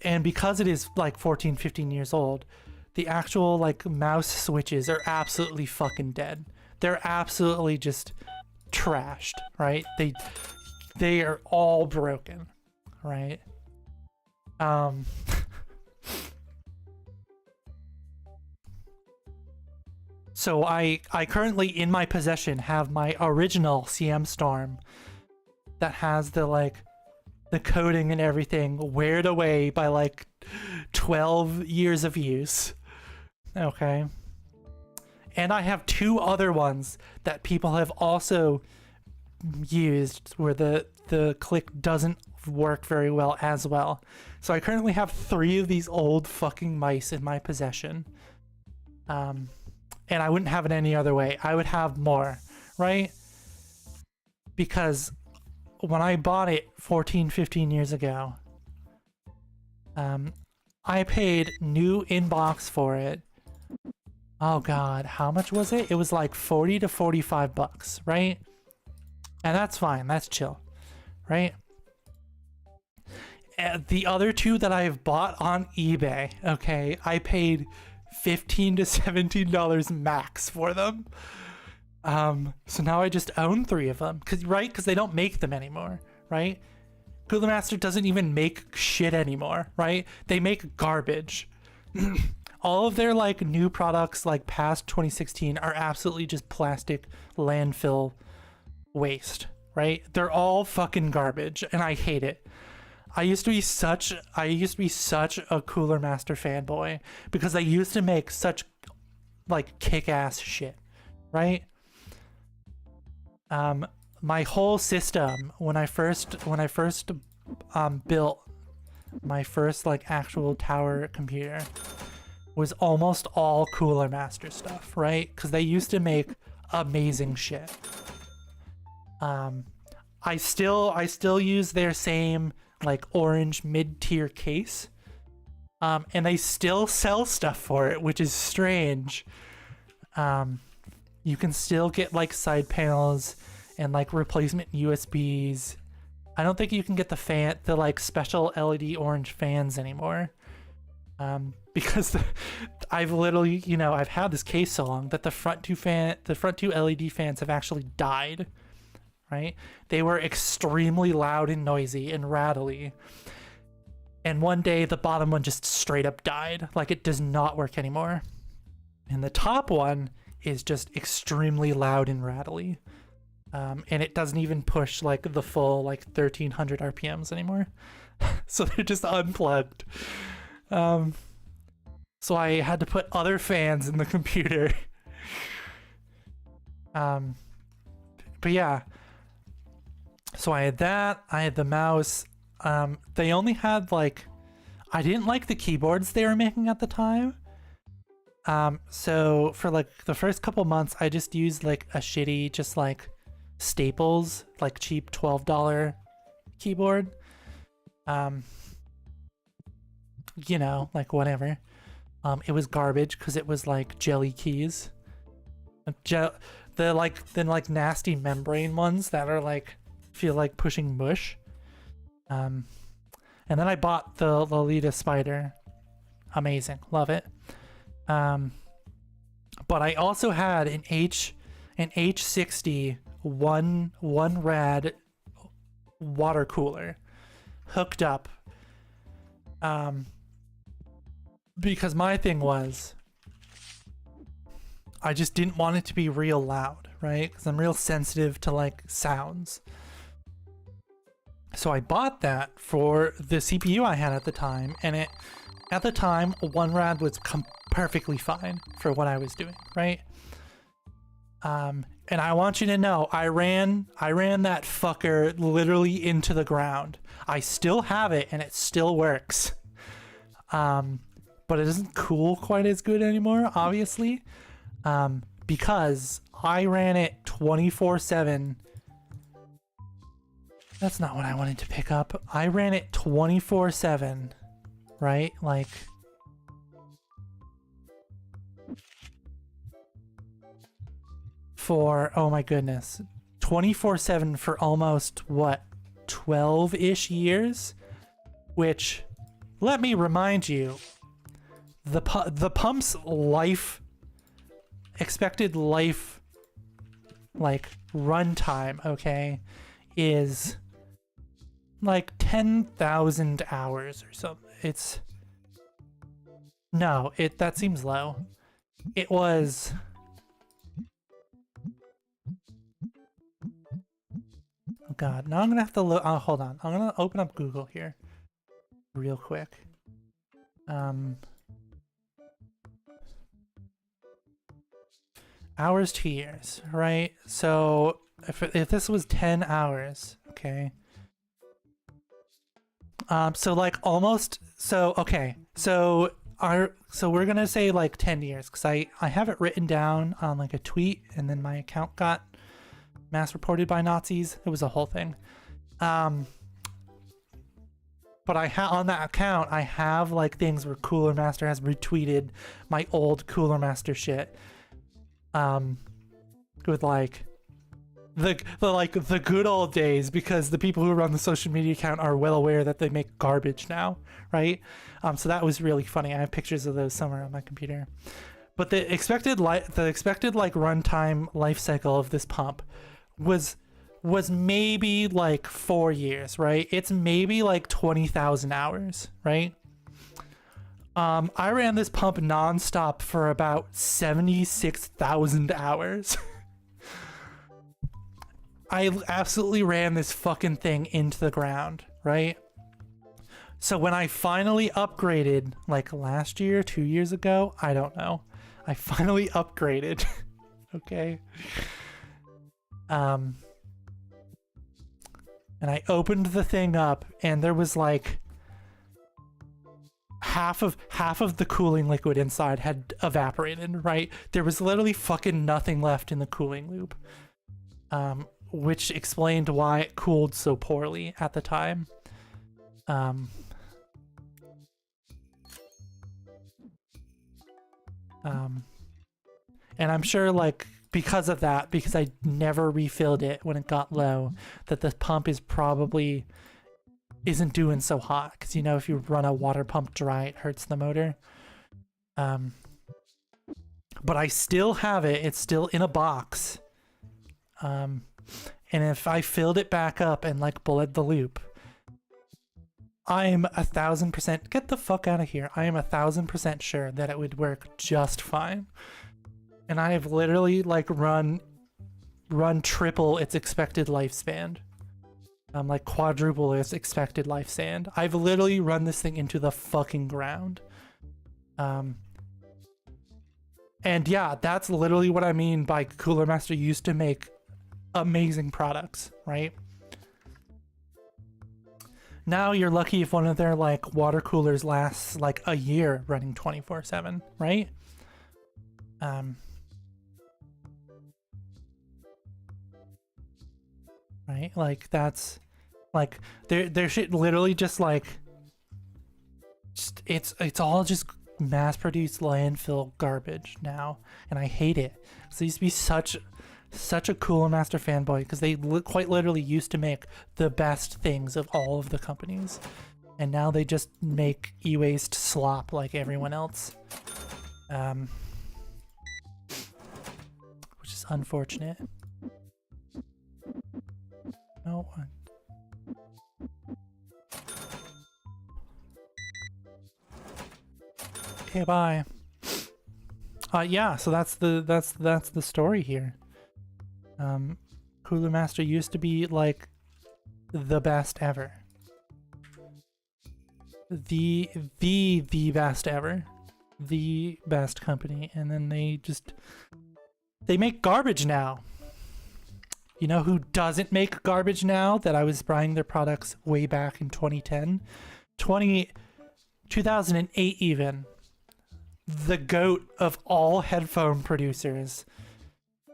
S1: And because it is like 14, 15 years old, the actual like mouse switches are absolutely fucking dead. They're absolutely just trashed, right? They are all broken, right? So I currently in my possession have my original CM Storm that has the coating and everything weared away by like 12 years of use. Okay. And I have two other ones that people have also used where the click doesn't work very well as well. So I currently have 3 of these old fucking mice in my possession. And I wouldn't have it any other way. I would have more, right? Because when I bought it 14, 15 years ago, I paid new inbox for it. Oh god, how much was it? It was like 40 to 45 bucks, right? And that's fine, that's chill, right? The other 2 that I have bought on eBay, okay, I paid $15 to $17 max for them. So now I just own 3 of them, because they don't make them anymore, right? Cooler Master doesn't even make shit anymore, right? They make garbage. All of their like new products like past 2016 are absolutely just plastic landfill waste, right? They're all fucking garbage and I hate it. I used to be such a Cooler Master fanboy because they used to make such like kick-ass shit, right? My whole system when I first built my first like actual tower computer was almost all Cooler Master stuff, right? Because they used to make amazing shit. I still use their same like orange mid-tier case, and they still sell stuff for it, which is strange. You can still get like side panels and like replacement USBs. I don't think you can get the like special LED orange fans anymore. Because I've literally, I've had this case so long that the front two LED fans have actually died, right? They were extremely loud and noisy and rattly. And one day the bottom one just straight up died. Like it does not work anymore. And the top one is just extremely loud and rattly. And it doesn't even push like the full like 1300 RPMs anymore. So they're just unplugged. So I had to put other fans in the computer. But yeah. So I had that, I had the mouse. They only had like, I didn't like the keyboards they were making at the time. So for like the first couple months, I just used like a shitty, just like Staples, like cheap $12 keyboard. Like whatever. It was garbage because it was like jelly keys. The nasty membrane ones that are like feel like pushing mush. And then I bought the Lolita Spider. Amazing, love it. But I also had an H60 one rad water cooler hooked up. Because my thing was, I just didn't want it to be real loud, right? Because I'm real sensitive to like sounds. So I bought that for the CPU I had at the time, and at the time, one rad was perfectly fine for what I was doing, right? And I want you to know, I ran that fucker literally into the ground. I still have it, and it still works. But it isn't cool quite as good anymore, obviously, because I ran it 24/7. That's not what I wanted to pick up. I ran it 24/7, right? Like, for, oh my goodness, 24/7 for almost, what, 12-ish years? Which, let me remind you, the pump's expected life, like, runtime, okay, is like 10,000 hours or something. That seems low. It was Oh god, now I'm gonna have to look. Oh, hold on. I'm gonna open up Google here real quick. Hours to years, right? So if this was 10 hours, okay. So like almost, so okay. So we're gonna say like 10 years because I have it written down on like a tweet, and then my account got mass reported by Nazis. It was a whole thing. But on that account, I have like things where Cooler Master has retweeted my old Cooler Master shit. With like the good old days, because the people who run the social media account are well aware that they make garbage now, right? So that was really funny. I have pictures of those somewhere on my computer. But the expected like runtime life cycle of this pump was maybe like 4 years, right? It's maybe like 20,000 hours, right? I ran this pump nonstop for about 76,000 hours. I absolutely ran this fucking thing into the ground, right? So when I finally upgraded, like last year, 2 years ago, I don't know. I finally upgraded, okay? And I opened the thing up, and there was like half of the cooling liquid inside had evaporated, right? There was literally fucking nothing left in the cooling loop. Which explained why it cooled so poorly at the time. And I'm sure like because of that, because I never refilled it when it got low, that the pump is probably isn't doing so hot, because you know if you run a water pump dry, it hurts the motor. But I still have it. It's still in a box. And if I filled it back up and like bled the loop, I'm 1,000%, get the fuck out of here. I am 1,000% sure that it would work just fine. And I have literally like run triple its expected lifespan. Like quadruple its expected lifespan. I've literally run this thing into the fucking ground. And yeah, that's literally what I mean by Cooler Master used to make amazing products, right? Now you're lucky if one of their like water coolers lasts like a year running 24/7, right? Right? Like that's like their shit literally just like it's all just mass-produced landfill garbage now, and I hate it. So they used to be such a Cooler Master fanboy, because they quite literally used to make the best things of all of the companies, and now they just make e-waste slop like everyone else, which is unfortunate. No one. Okay, bye. Yeah, so that's the story here. Cooler Master used to be like the best ever. The best ever. The best company, and then they make garbage now. You know who doesn't make garbage now that I was buying their products way back in 2010? 2008 even. The GOAT of all headphone producers.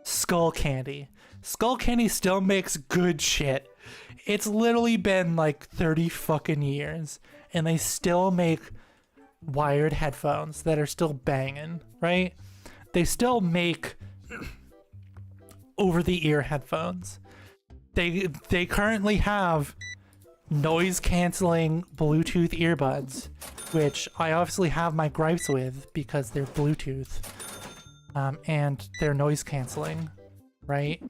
S1: Skull Candy. Skull Candy still makes good shit. It's literally been like 30 fucking years, and they still make wired headphones that are still banging, right? They still make over-the-ear headphones. They currently have noise-canceling Bluetooth earbuds, which I obviously have my gripes with because they're Bluetooth, and they're noise-canceling, right?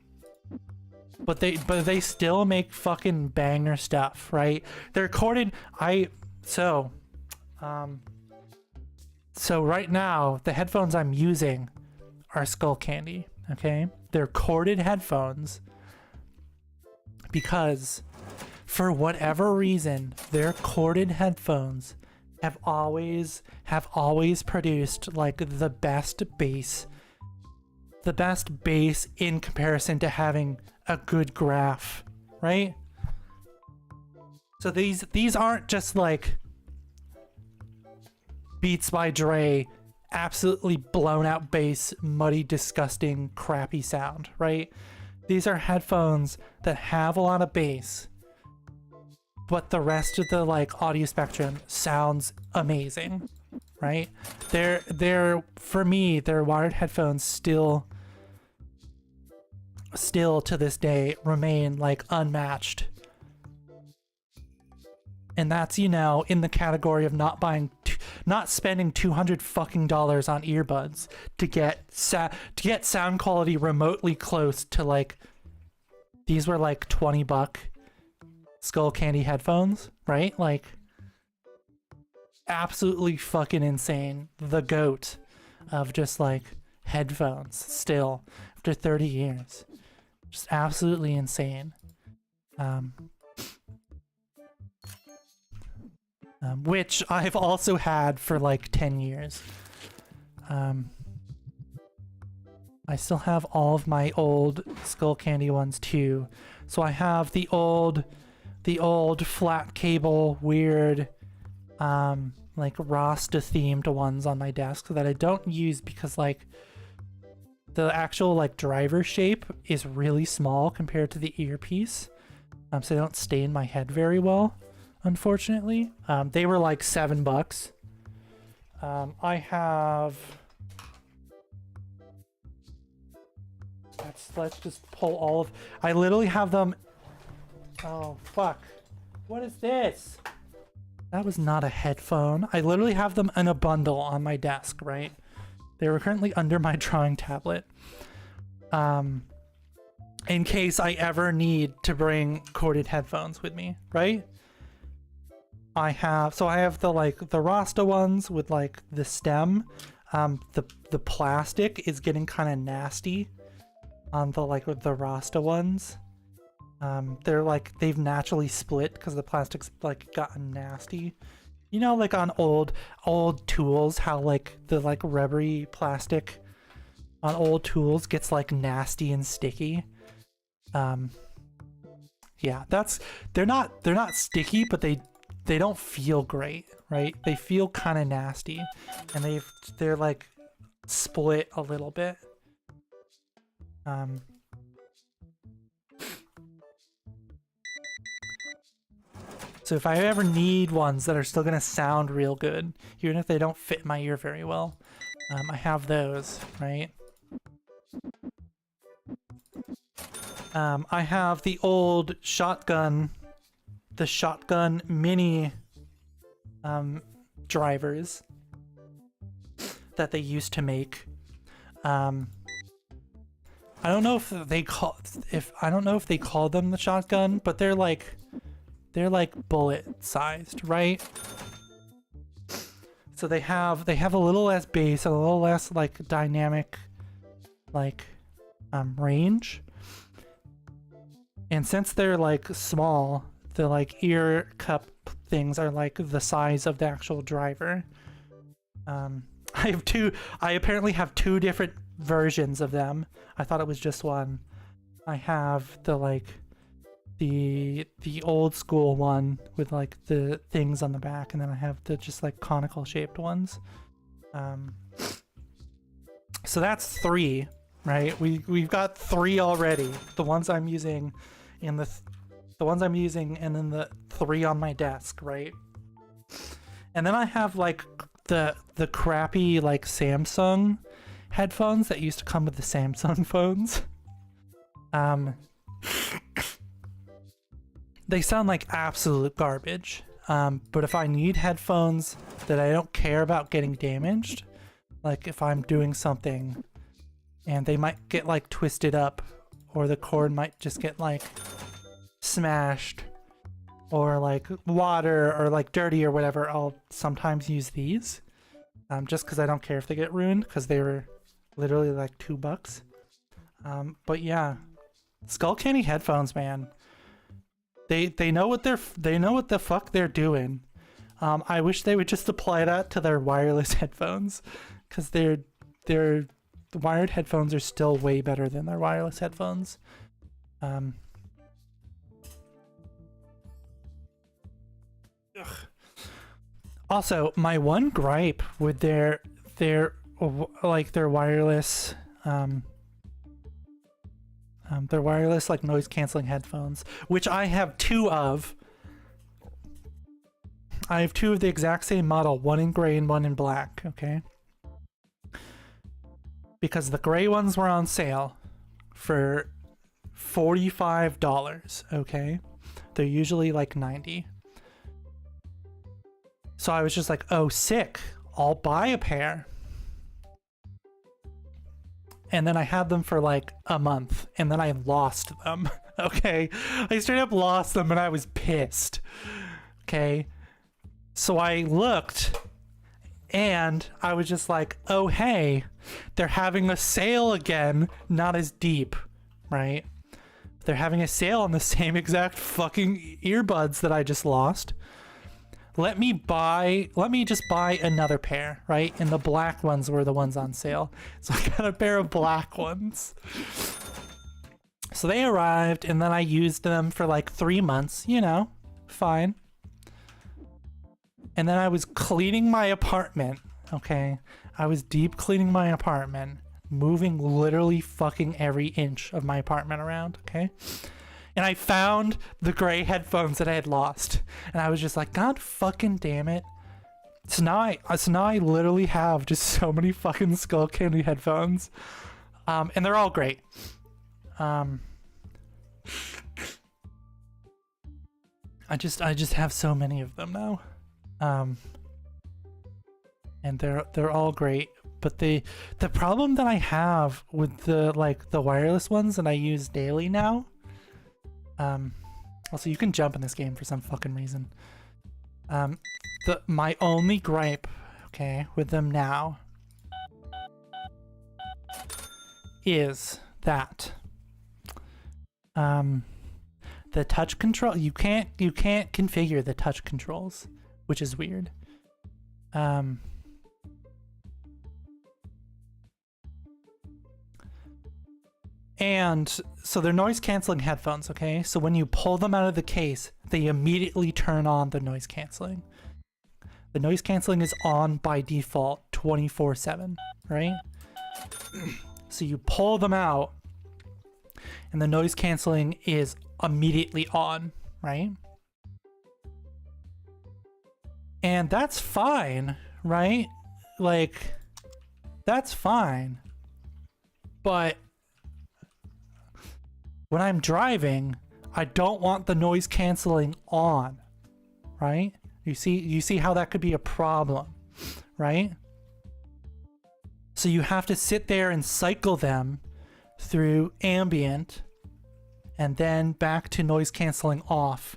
S1: But they still make fucking banger stuff, right? They're recorded. So right now the headphones I'm using are Skull Candy. Okay, they're corded headphones because for whatever reason, their corded headphones have always produced like the best bass in comparison to having a good graph, right? So these aren't just like Beats by Dre, absolutely blown out bass, muddy, disgusting, crappy sound, right? These are headphones that have a lot of bass, but the rest of the like audio spectrum sounds amazing, right? They're for me, their wired headphones still to this day remain like unmatched. And that's, you know, in the category of not spending $200 fucking dollars on earbuds to get sound quality remotely close to like, these were like $20 Skull Candy headphones, right? Like, absolutely fucking insane. The GOAT of just like headphones still after 30 years. Just absolutely insane. Which I've also had for like 10 years. I still have all of my old Skull Candy ones too. So I have the old flat cable, weird, like Rasta themed ones on my desk that I don't use because like the actual like driver shape is really small compared to the earpiece. So they don't stay in my head very well, unfortunately. They were like $7. I have, let's just pull all of, I literally have them. Oh fuck, what is this? That was not a headphone. I literally have them in a bundle on my desk, right? They were currently under my drawing tablet. In case I ever need to bring corded headphones with me, right? I have the like the Rasta ones with like the stem. The plastic is getting kind of nasty on the like with the Rasta ones. They're like, they've naturally split because the plastic's like gotten nasty. You know, like on old tools, how like the like rubbery plastic on old tools gets like nasty and sticky. Yeah, they're not sticky, but they don't feel great, right? They feel kind of nasty, and they're like split a little bit. So if I ever need ones that are still gonna sound real good, even if they don't fit my ear very well, I have those, right? I have the old shotgun mini drivers that they used to make. I don't know if they call them the shotgun, but they're like bullet sized, right? So they have a little less bass, a little less like dynamic like range. And since they're like small, the like ear cup things are like the size of the actual driver. I apparently have two different versions of them. I thought it was just one. I have the like the old school one with like the things on the back, and then I have the just like conical shaped ones. So that's 3, right? We've got 3 already. The ones I'm using and and then the 3 on my desk, right? And then I have like the crappy like Samsung headphones that used to come with the Samsung phones. They sound like absolute garbage. But if I need headphones that I don't care about getting damaged, like if I'm doing something and they might get like twisted up, or the cord might just get like smashed, or like water or like dirty or whatever, I'll sometimes use these. Just because I don't care if they get ruined, because they were literally like $2. But yeah, Skull Candy headphones, man. They know what they know what the fuck they're doing. I wish they would just apply that to their wireless headphones, because the wired headphones are still way better than their wireless headphones. Ugh. Also, my one gripe with their wireless their wireless like noise canceling headphones, which I have two of. I have two of the exact same model, one in gray and one in black, okay? Because the gray ones were on sale for $45, okay? They're usually like $90. So I was just like, oh, sick. I'll buy a pair. And then I had them for like a month, and then I lost them, okay? I straight up lost them, and I was pissed, okay? So I looked, and I was just like, oh, hey, they're having a sale again, not as deep, right? They're having a sale on the same exact fucking earbuds that I just lost. Let me just buy another pair, right? And the black ones were the ones on sale. So I got a pair of black ones. So they arrived, and then I used them for like 3 months, you know, fine. And then I was cleaning my apartment, okay? I was deep cleaning my apartment, moving literally fucking every inch of my apartment around, okay? And I found the gray headphones that I had lost. And I was just like, God fucking damn it. So now I literally have just so many fucking Skull Candy headphones. And they're all great. I just have so many of them now. And they're all great. But the problem that I have with the wireless ones that I use daily now, also you can jump in this game for some fucking reason. My only gripe, okay, with them now is that the touch control, you can't configure the touch controls, which is weird. And so they're noise canceling headphones, okay? So when you pull them out of the case, they immediately turn on the noise canceling. The noise canceling is on by default 24/7, right? So you pull them out and the noise canceling is immediately on, right? And that's fine, right? Like, that's fine. But when I'm driving, I don't want the noise canceling on, right? You see how that could be a problem, right? So you have to sit there and cycle them through ambient and then back to noise canceling off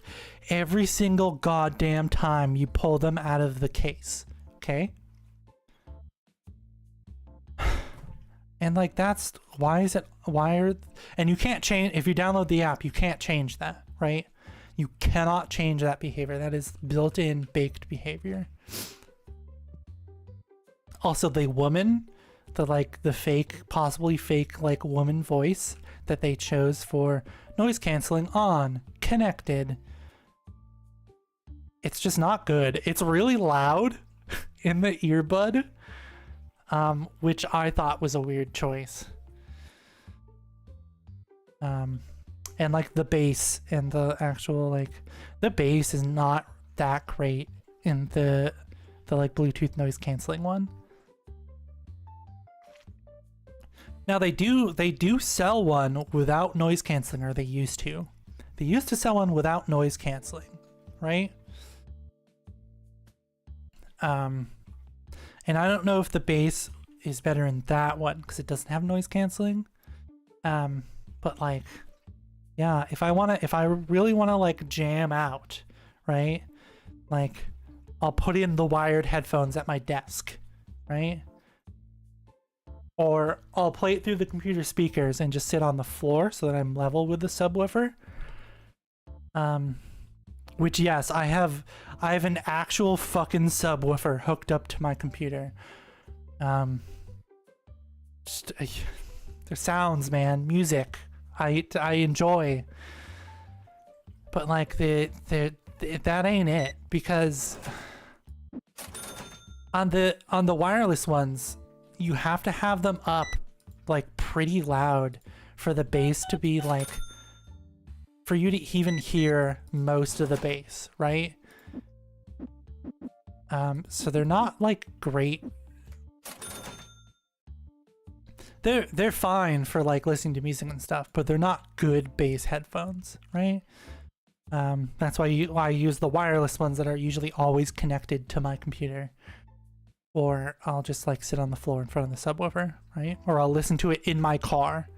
S1: every single goddamn time you pull them out of the case, okay? And like, that's why and you can't change, if you download the app, you can't change that, right? You cannot change that behavior. That is built-in baked behavior. Also, the woman, the fake, possibly fake like woman voice that they chose for noise canceling on, connected. It's just not good. It's really loud in the earbud. Which I thought was a weird choice. And like the bass and the actual the bass is not that great in the like Bluetooth noise canceling one. Now they do sell one without noise canceling, or they used to. They used to sell one without noise canceling, right? And I don't know if the bass is better in that one because it doesn't have noise canceling. But like, yeah, if I really want to like jam out, right? Like, I'll put in the wired headphones at my desk, right? Or I'll play it through the computer speakers and just sit on the floor so that I'm level with the subwoofer. Which, yes, I have an actual fucking subwoofer hooked up to my computer. Just, the sounds, man, music, I enjoy. But like that ain't it, because on the wireless ones, you have to have them up like pretty loud for the bass to be like, for you to even hear most of the bass, right? So they're not like great. They're fine for like listening to music and stuff, but they're not good bass headphones, right? That's why I use the wireless ones that are usually always connected to my computer. Or I'll just like sit on the floor in front of the subwoofer, right? Or I'll listen to it in my car,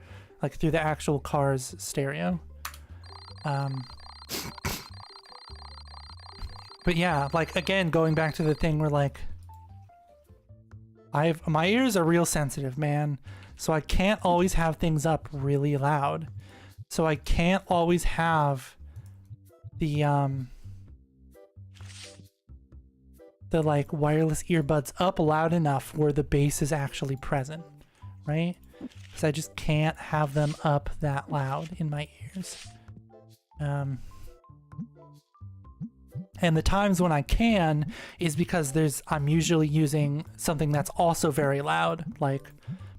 S1: like through the actual car's stereo. But yeah, like again, going back to the thing where like my ears are real sensitive, man. So I can't always have things up really loud. So I can't always have the like wireless earbuds up loud enough where the bass is actually present, right? Because I just can't have them up that loud in my ears. And the times when I can is because I'm usually using something that's also very loud, like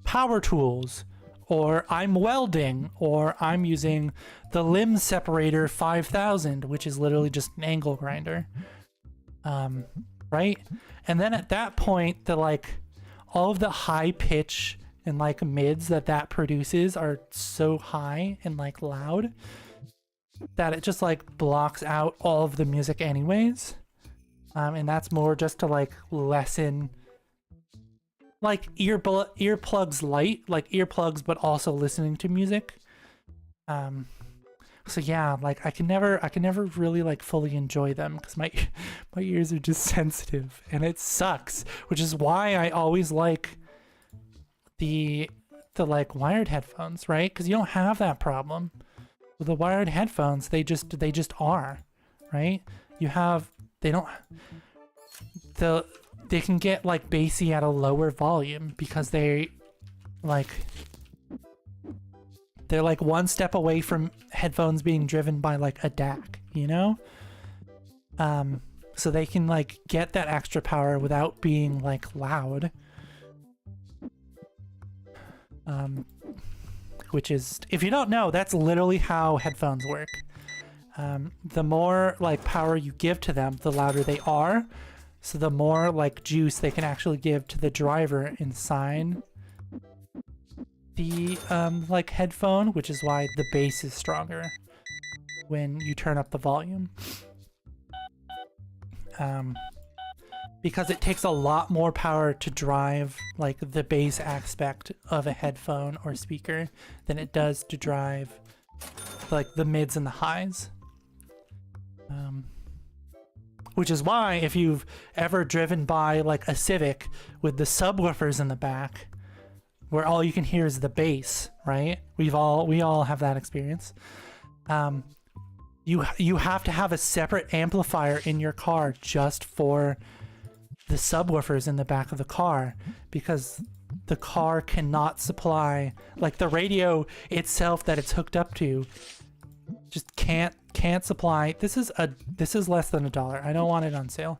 S1: power tools, or I'm welding, or I'm using the limb separator 5000, which is literally just an angle grinder. Right? And then at that point, all of the high pitch and like mids that produces are so high and like loud that it just like blocks out all of the music anyways. And that's more just to like lessen like earplugs light, like earplugs, but also listening to music. So yeah, like I can never really like fully enjoy them because my ears are just sensitive and it sucks, which is why I always like the like wired headphones, right? Because you don't have that problem with the wired headphones. They just are, right? They can get like bassy at a lower volume because they're like one step away from headphones being driven by like a DAC, you know? So they can like get that extra power without being like loud. Which is, if you don't know, that's literally how headphones work. The more like power you give to them, the louder they are. So the more like juice they can actually give to the driver inside the like headphone, which is why the bass is stronger when you turn up the volume. Because it takes a lot more power to drive like the bass aspect of a headphone or speaker than it does to drive like the mids and the highs. Which is why if you've ever driven by like a Civic with the subwoofers in the back, where all you can hear is the bass, right? We all have that experience. You have to have a separate amplifier in your car just for the subwoofers in the back of the car, because the car cannot supply, like the radio itself that it's hooked up to just can't supply. This is less than $1. I don't want it on sale.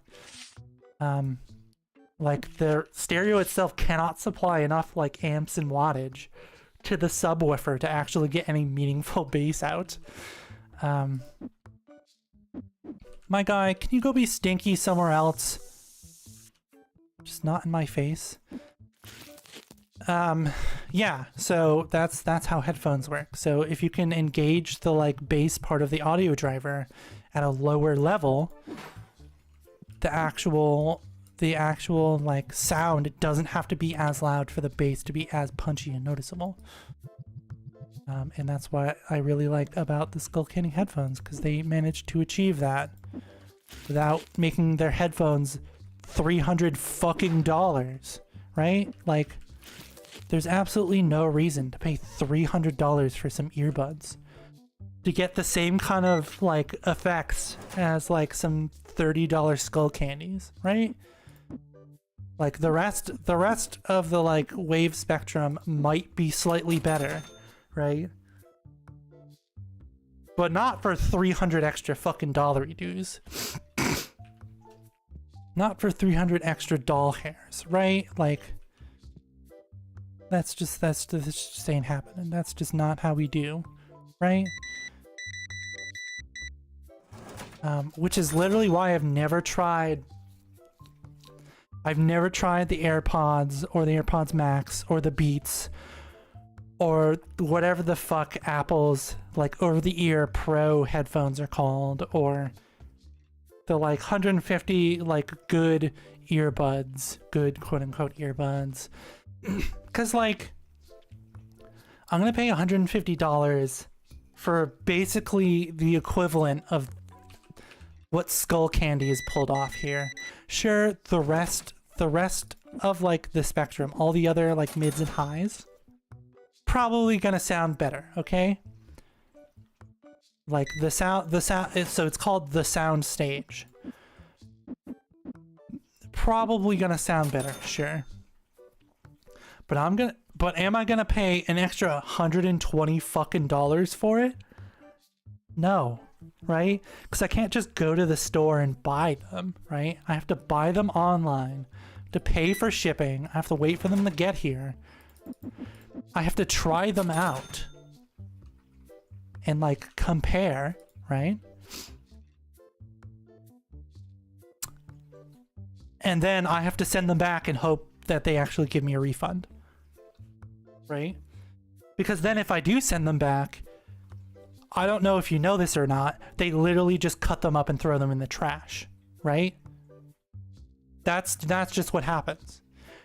S1: Like the stereo itself cannot supply enough like amps and wattage to the subwoofer to actually get any meaningful bass out. My guy, can you go be stinky somewhere else? Just not in my face. Yeah, so that's how headphones work. So if you can engage the like bass part of the audio driver at a lower level, the actual like sound, it doesn't have to be as loud for the bass to be as punchy and noticeable. And that's what I really like about the Skullcandy headphones, because they managed to achieve that without making their headphones $300 fucking dollars, right? Like, there's absolutely no reason to pay $300 for some earbuds. to get the same kind of like effects as like some $30 skull candies, right? Like the rest of the like wave spectrum might be slightly better, right? But not for 300 extra fucking dollary dues. Not for 300 extra doll hairs, right? Like that's just ain't happening. That's just not how we do, right? Which is literally why I've never tried the AirPods or the AirPods Max or the Beats or whatever the fuck Apple's like over-the-ear Pro headphones are called, or the like 150 like good earbuds, good quote-unquote earbuds. Because like I'm gonna pay $150 for basically the equivalent of what Skull Candy is pulled off here. Sure, the rest of like the spectrum, all the other like mids and highs, probably gonna sound better, okay? Like the sound, so it's called the sound stage. Probably gonna sound better, sure. But am I gonna pay an extra $120 fucking dollars for it? No. Right? Because I can't just go to the store and buy them, right? I have to buy them online, to pay for shipping, I have to wait for them to get here. I have to try them out and like compare, right? And then I have to send them back and hope that they actually give me a refund, right? Because then if I do send them back, I don't know if you know this or not, they literally just cut them up and throw them in the trash, right? That's just what happens.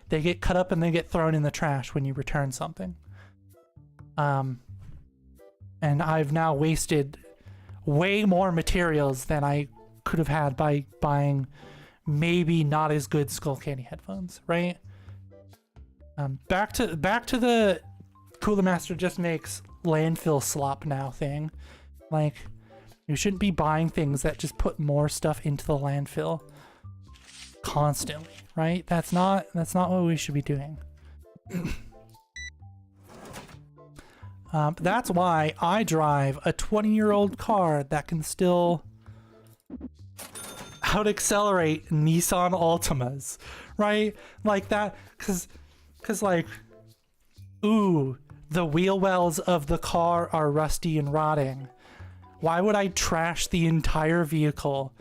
S1: They get cut up and they get thrown in the trash when you return something. And I've now wasted way more materials than I could have had by buying maybe not as good Skull Candy headphones, right? Back to the Cooler Master just makes landfill slop now thing. Like, you shouldn't be buying things that just put more stuff into the landfill constantly, right? That's not what we should be doing. That's why I drive a 20-year-old car that can still out-accelerate Nissan Altimas, right? Like that, cause like, ooh, the wheel wells of the car are rusty and rotting. Why would I trash the entire vehicle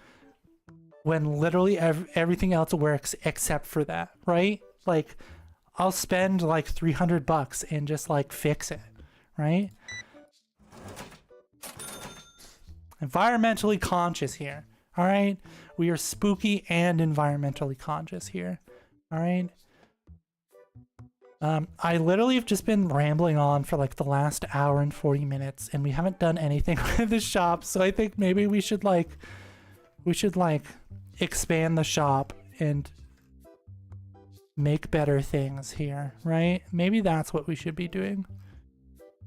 S1: when literally everything else works except for that, right? Like, I'll spend like $300 and just like fix it, right? Environmentally conscious here, all right? We are spooky and environmentally conscious here, all right? I literally have just been rambling on for like the last hour and 40 minutes and we haven't done anything with the shop, so I think maybe we should expand the shop and make better things here, right? Maybe that's what we should be doing.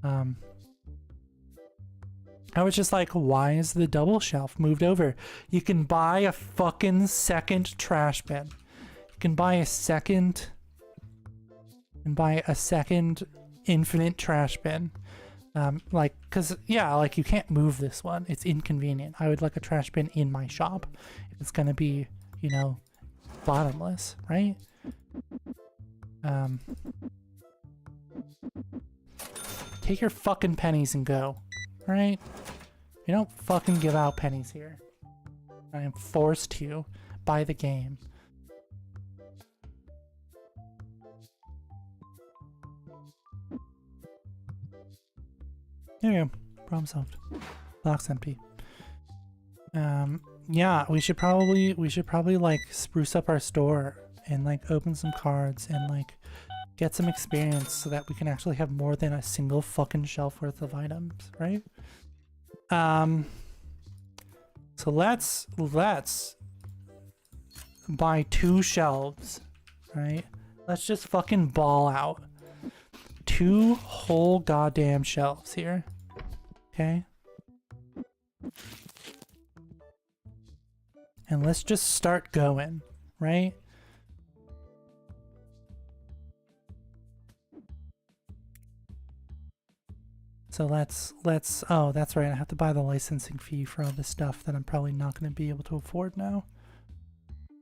S1: I was just like, why is the double shelf moved over? You can buy a fucking second trash bin. You can buy a second infinite trash bin. Like, cause yeah, like you can't move this one. It's inconvenient. I would like a trash bin in my shop. It's gonna be, you know, bottomless, right? Take your fucking pennies and go, right? You don't fucking give out pennies here. I am forced to by the game. There you go. Problem solved. Box empty. Yeah, we should probably like spruce up our store and like open some cards and like get some experience so that we can actually have more than a single fucking shelf worth of items, right? So let's buy 2 shelves, right? Let's just fucking ball out. 2 whole goddamn shelves here. Okay? And let's just start going, right? So let's, oh, that's right. I have to buy the licensing fee for all this stuff that I'm probably not going to be able to afford now.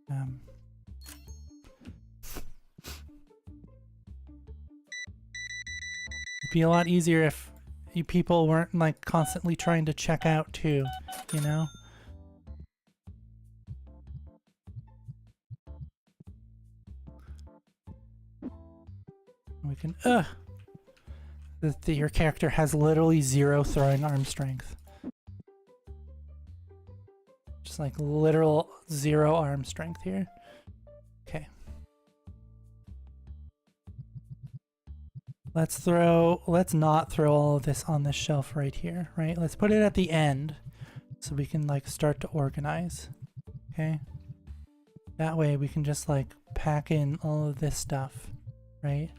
S1: It'd be a lot easier if you people weren't like constantly trying to check out too, you know? We can, your character has literally 0 throwing arm strength. Just like literal 0 arm strength here. Okay. Let's not throw all of this on this shelf right here, right? Let's put it at the end so we can like start to organize, okay? That way we can just like pack in all of this stuff, right?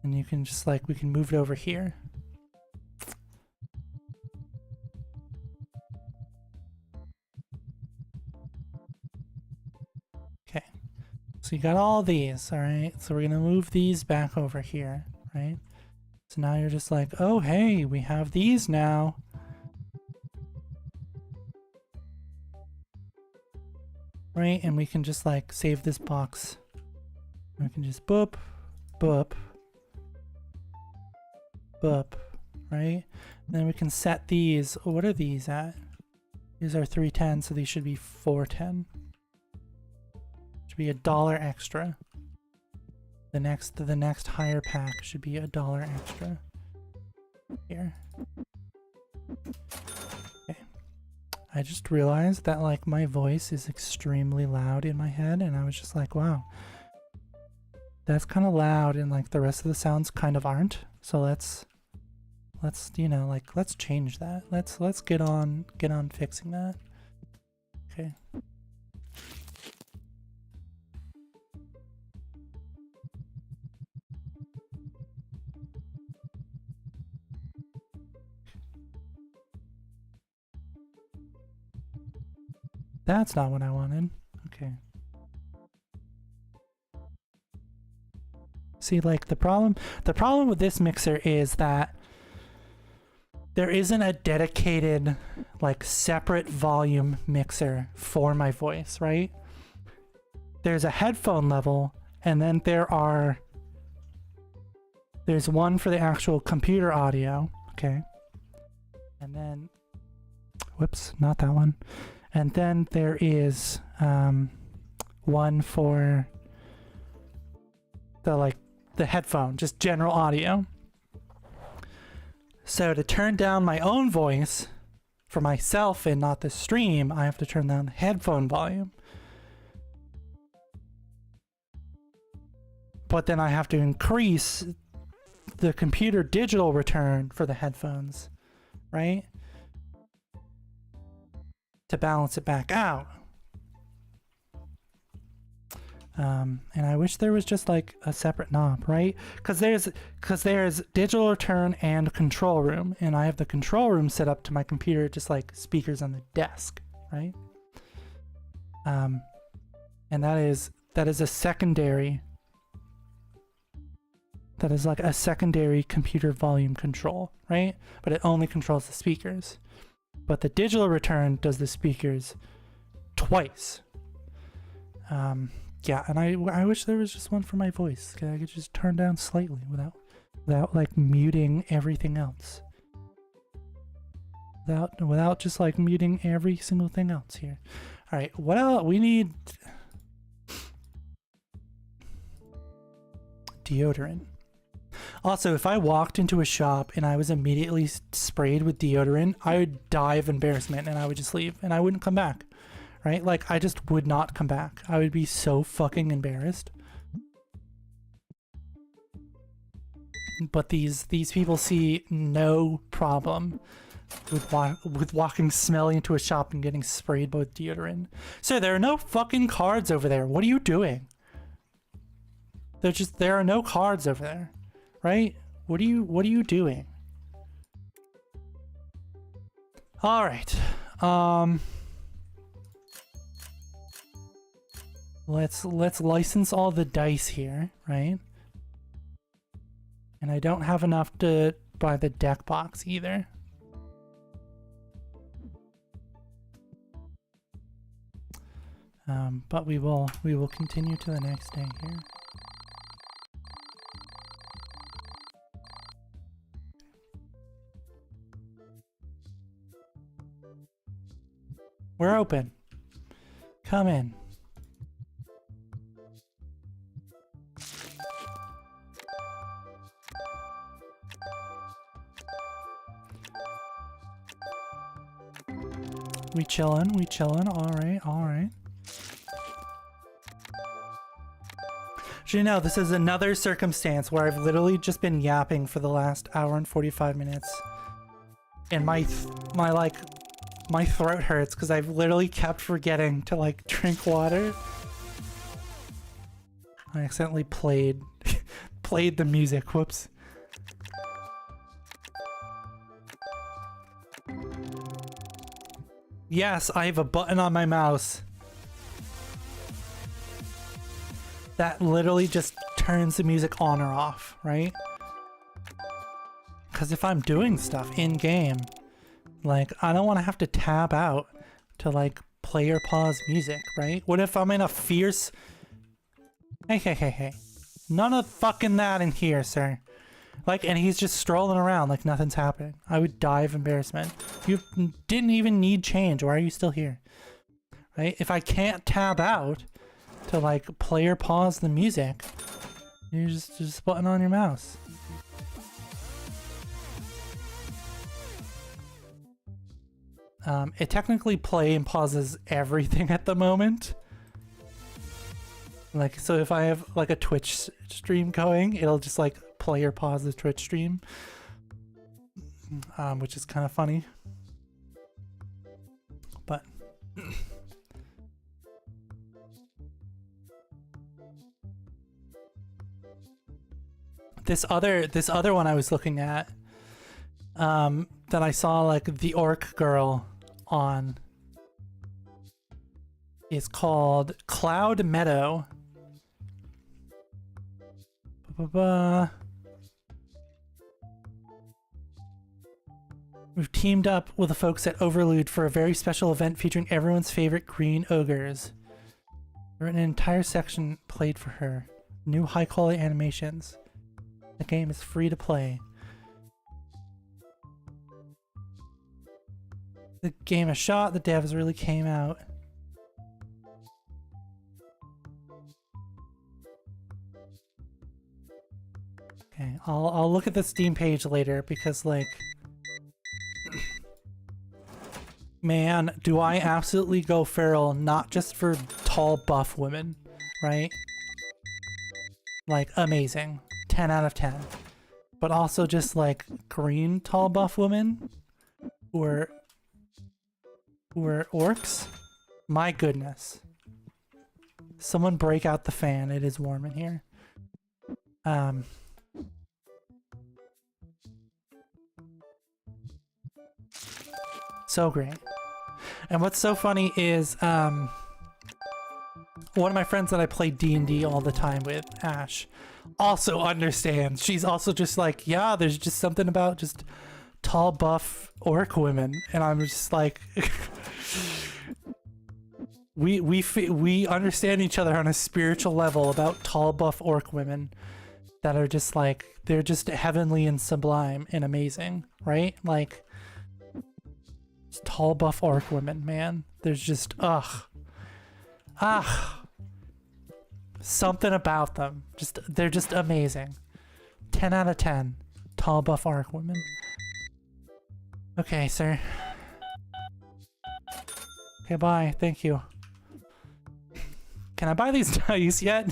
S1: And you can just like, we can move it over here. Okay, so you got all these, all right? So we're gonna move these back over here, right? So now you're just like, oh, hey, we have these now. Right, and we can just like save this box. We can just boop, boop, boop, right? And then we can set these. What are these at? These are 310, so these should be 410. Should be $1 extra. The next higher pack should be $1 extra. Here. Okay. I just realized that like my voice is extremely loud in my head, and I was just like, wow, that's kind of loud, and like the rest of the sounds kind of aren't. So let's you know, like let's change that. Let's get on fixing that. Okay. That's not what I wanted. Okay. See, like the problem with this mixer is that there isn't a dedicated, like, separate volume mixer for my voice, right? There's a headphone level, and then there's one for the actual computer audio, okay? And then, whoops, not that one. And then there is one for the headphone, just general audio. So to turn down my own voice for myself and not the stream, I have to turn down the headphone volume. But then I have to increase the computer digital return for the headphones, right? To balance it back out. And I wish there was just like a separate knob, right? Because there's digital return and control room, and I have the control room set up to my computer, just like speakers on the desk, right? And that is a secondary. That is like a secondary computer volume control, right? But it only controls the speakers. But the digital return does the speakers twice. Yeah, and I wish there was just one for my voice. I could just turn down slightly without like muting everything else. Without just like muting every single thing else here. All right, what else? We need deodorant. Also, if I walked into a shop and I was immediately sprayed with deodorant, I would die of embarrassment and I would just leave and I wouldn't come back. Right? Like, I just would not come back. I would be so fucking embarrassed. But these people see no problem with walking smelly into a shop and getting sprayed with deodorant. So there are no fucking cards over there. What are you doing? There are no cards over there. Right? What are you doing? All right. Let's license all the dice here, right? And I don't have enough to buy the deck box either. But we will continue to the next day here. We're open. Come in. We chillin', alright. You know, this is another circumstance where I've literally just been yapping for the last hour and 45 minutes. And my throat hurts because I've literally kept forgetting to like drink water. I accidentally played the music, whoops. Yes, I have a button on my mouse that literally just turns the music on or off, right? Because if I'm doing stuff in game, like, I don't want to have to tab out to like play or pause music, right? What if I'm in a fierce... Hey. None of fucking that in here, sir. Like, and he's just strolling around like nothing's happening. I would die of embarrassment. You didn't even need change. Why are you still here? Right? If I can't tab out to like play or pause the music, you're just button on your mouse. It technically play and pauses everything at the moment. Like, so if I have like a Twitch stream going, it'll just like play or pause the Twitch stream, which is kind of funny. But this other one I was looking at, that I saw like the orc girl on, is called Cloud Meadow. We've teamed up with the folks at Overload for a very special event featuring everyone's favorite green ogres. We've written an entire section played for her. New high quality animations. The game is free to play. The game a shot, the devs really came out. Okay, I'll look at the Steam page later because like, man, do I absolutely go feral, not just for tall buff women, right? Like, amazing. 10 out of 10. But also just like green tall buff women who are orcs. My goodness. Someone break out the fan. It is warm in here. So great. And what's so funny is one of my friends that I play D&D all the time with, Ash, also understands. She's also just like, yeah, there's just something about just tall buff orc women, and I'm just like we understand each other on a spiritual level about tall buff orc women that are just like, they're just heavenly and sublime and amazing, right? Like, tall buff orc women, man. There's just something about them. They're just amazing. 10 out of 10. Tall buff orc women. Okay, sir. Okay, bye. Thank you. Can I buy these dice yet?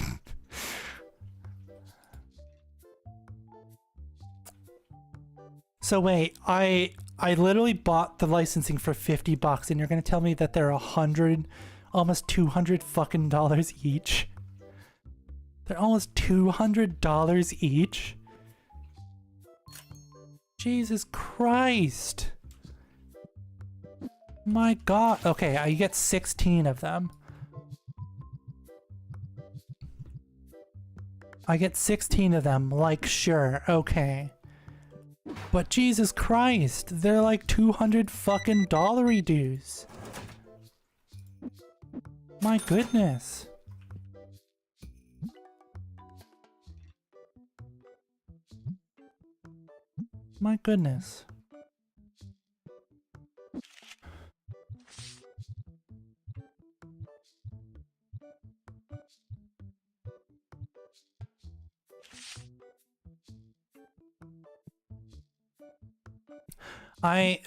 S1: So wait, I literally bought the licensing for $50 and you're gonna tell me that they're $100, almost $200 fucking dollars each? They're almost $200 each? Jesus Christ. My god. Okay, I get 16 of them. I get 16 of them, like, sure, okay. But Jesus Christ, they're like 200 fucking dollary dues. My goodness. My goodness.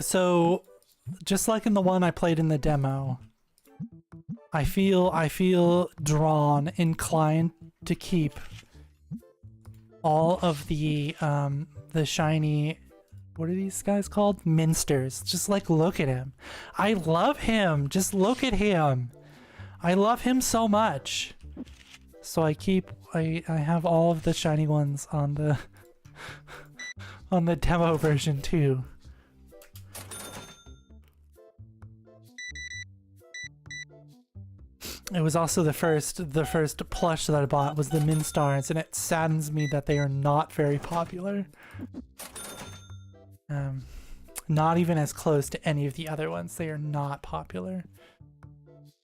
S1: So just like in the one I played in the demo, I feel drawn, inclined to keep all of the shiny, what are these guys called? Minsters. Just like, look at him. I love him. Just look at him. I love him so much. So I have all of the shiny ones on the on the demo version too. It was also the first plush that I bought was the Minstars, and it saddens me that they are not very popular. Not even as close to any of the other ones. They are not popular.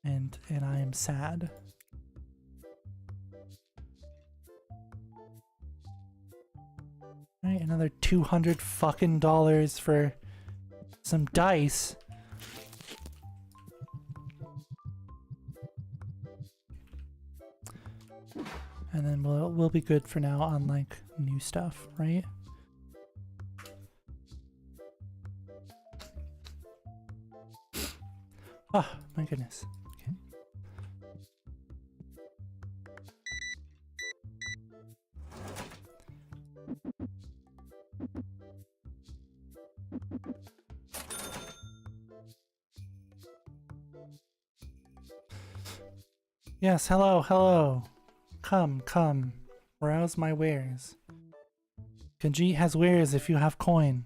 S1: And I am sad. Right, another $200 fucking dollars for some dice. And then we'll be good for now on like new stuff, right? Oh my goodness. Okay. Yes, hello, hello. Come, browse my wares. Kanji has wares if you have coin.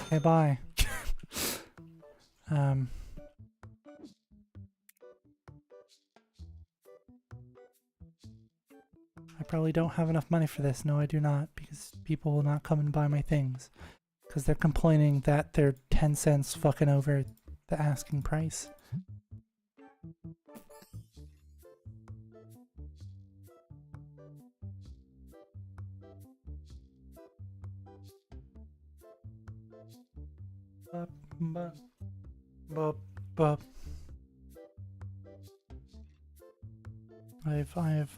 S1: Okay, bye. I probably don't have enough money for this. No, I do not, because people will not come and buy my things. Because they're complaining that they're 10 cents fucking over the asking price.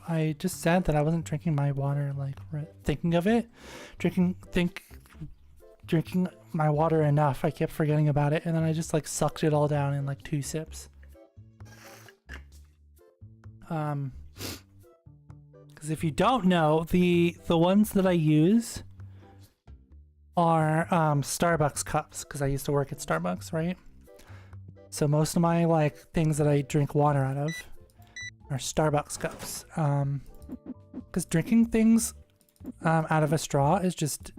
S1: I just said that I wasn't drinking my water, like, thinking of it. Drinking my water enough. I kept forgetting about it, and then I just, like, sucked it all down in, like, 2 sips. Because if you don't know, the ones that I use are Starbucks cups, because I used to work at Starbucks, right? So most of my like things that I drink water out of are Starbucks cups. Because drinking things out of a straw is just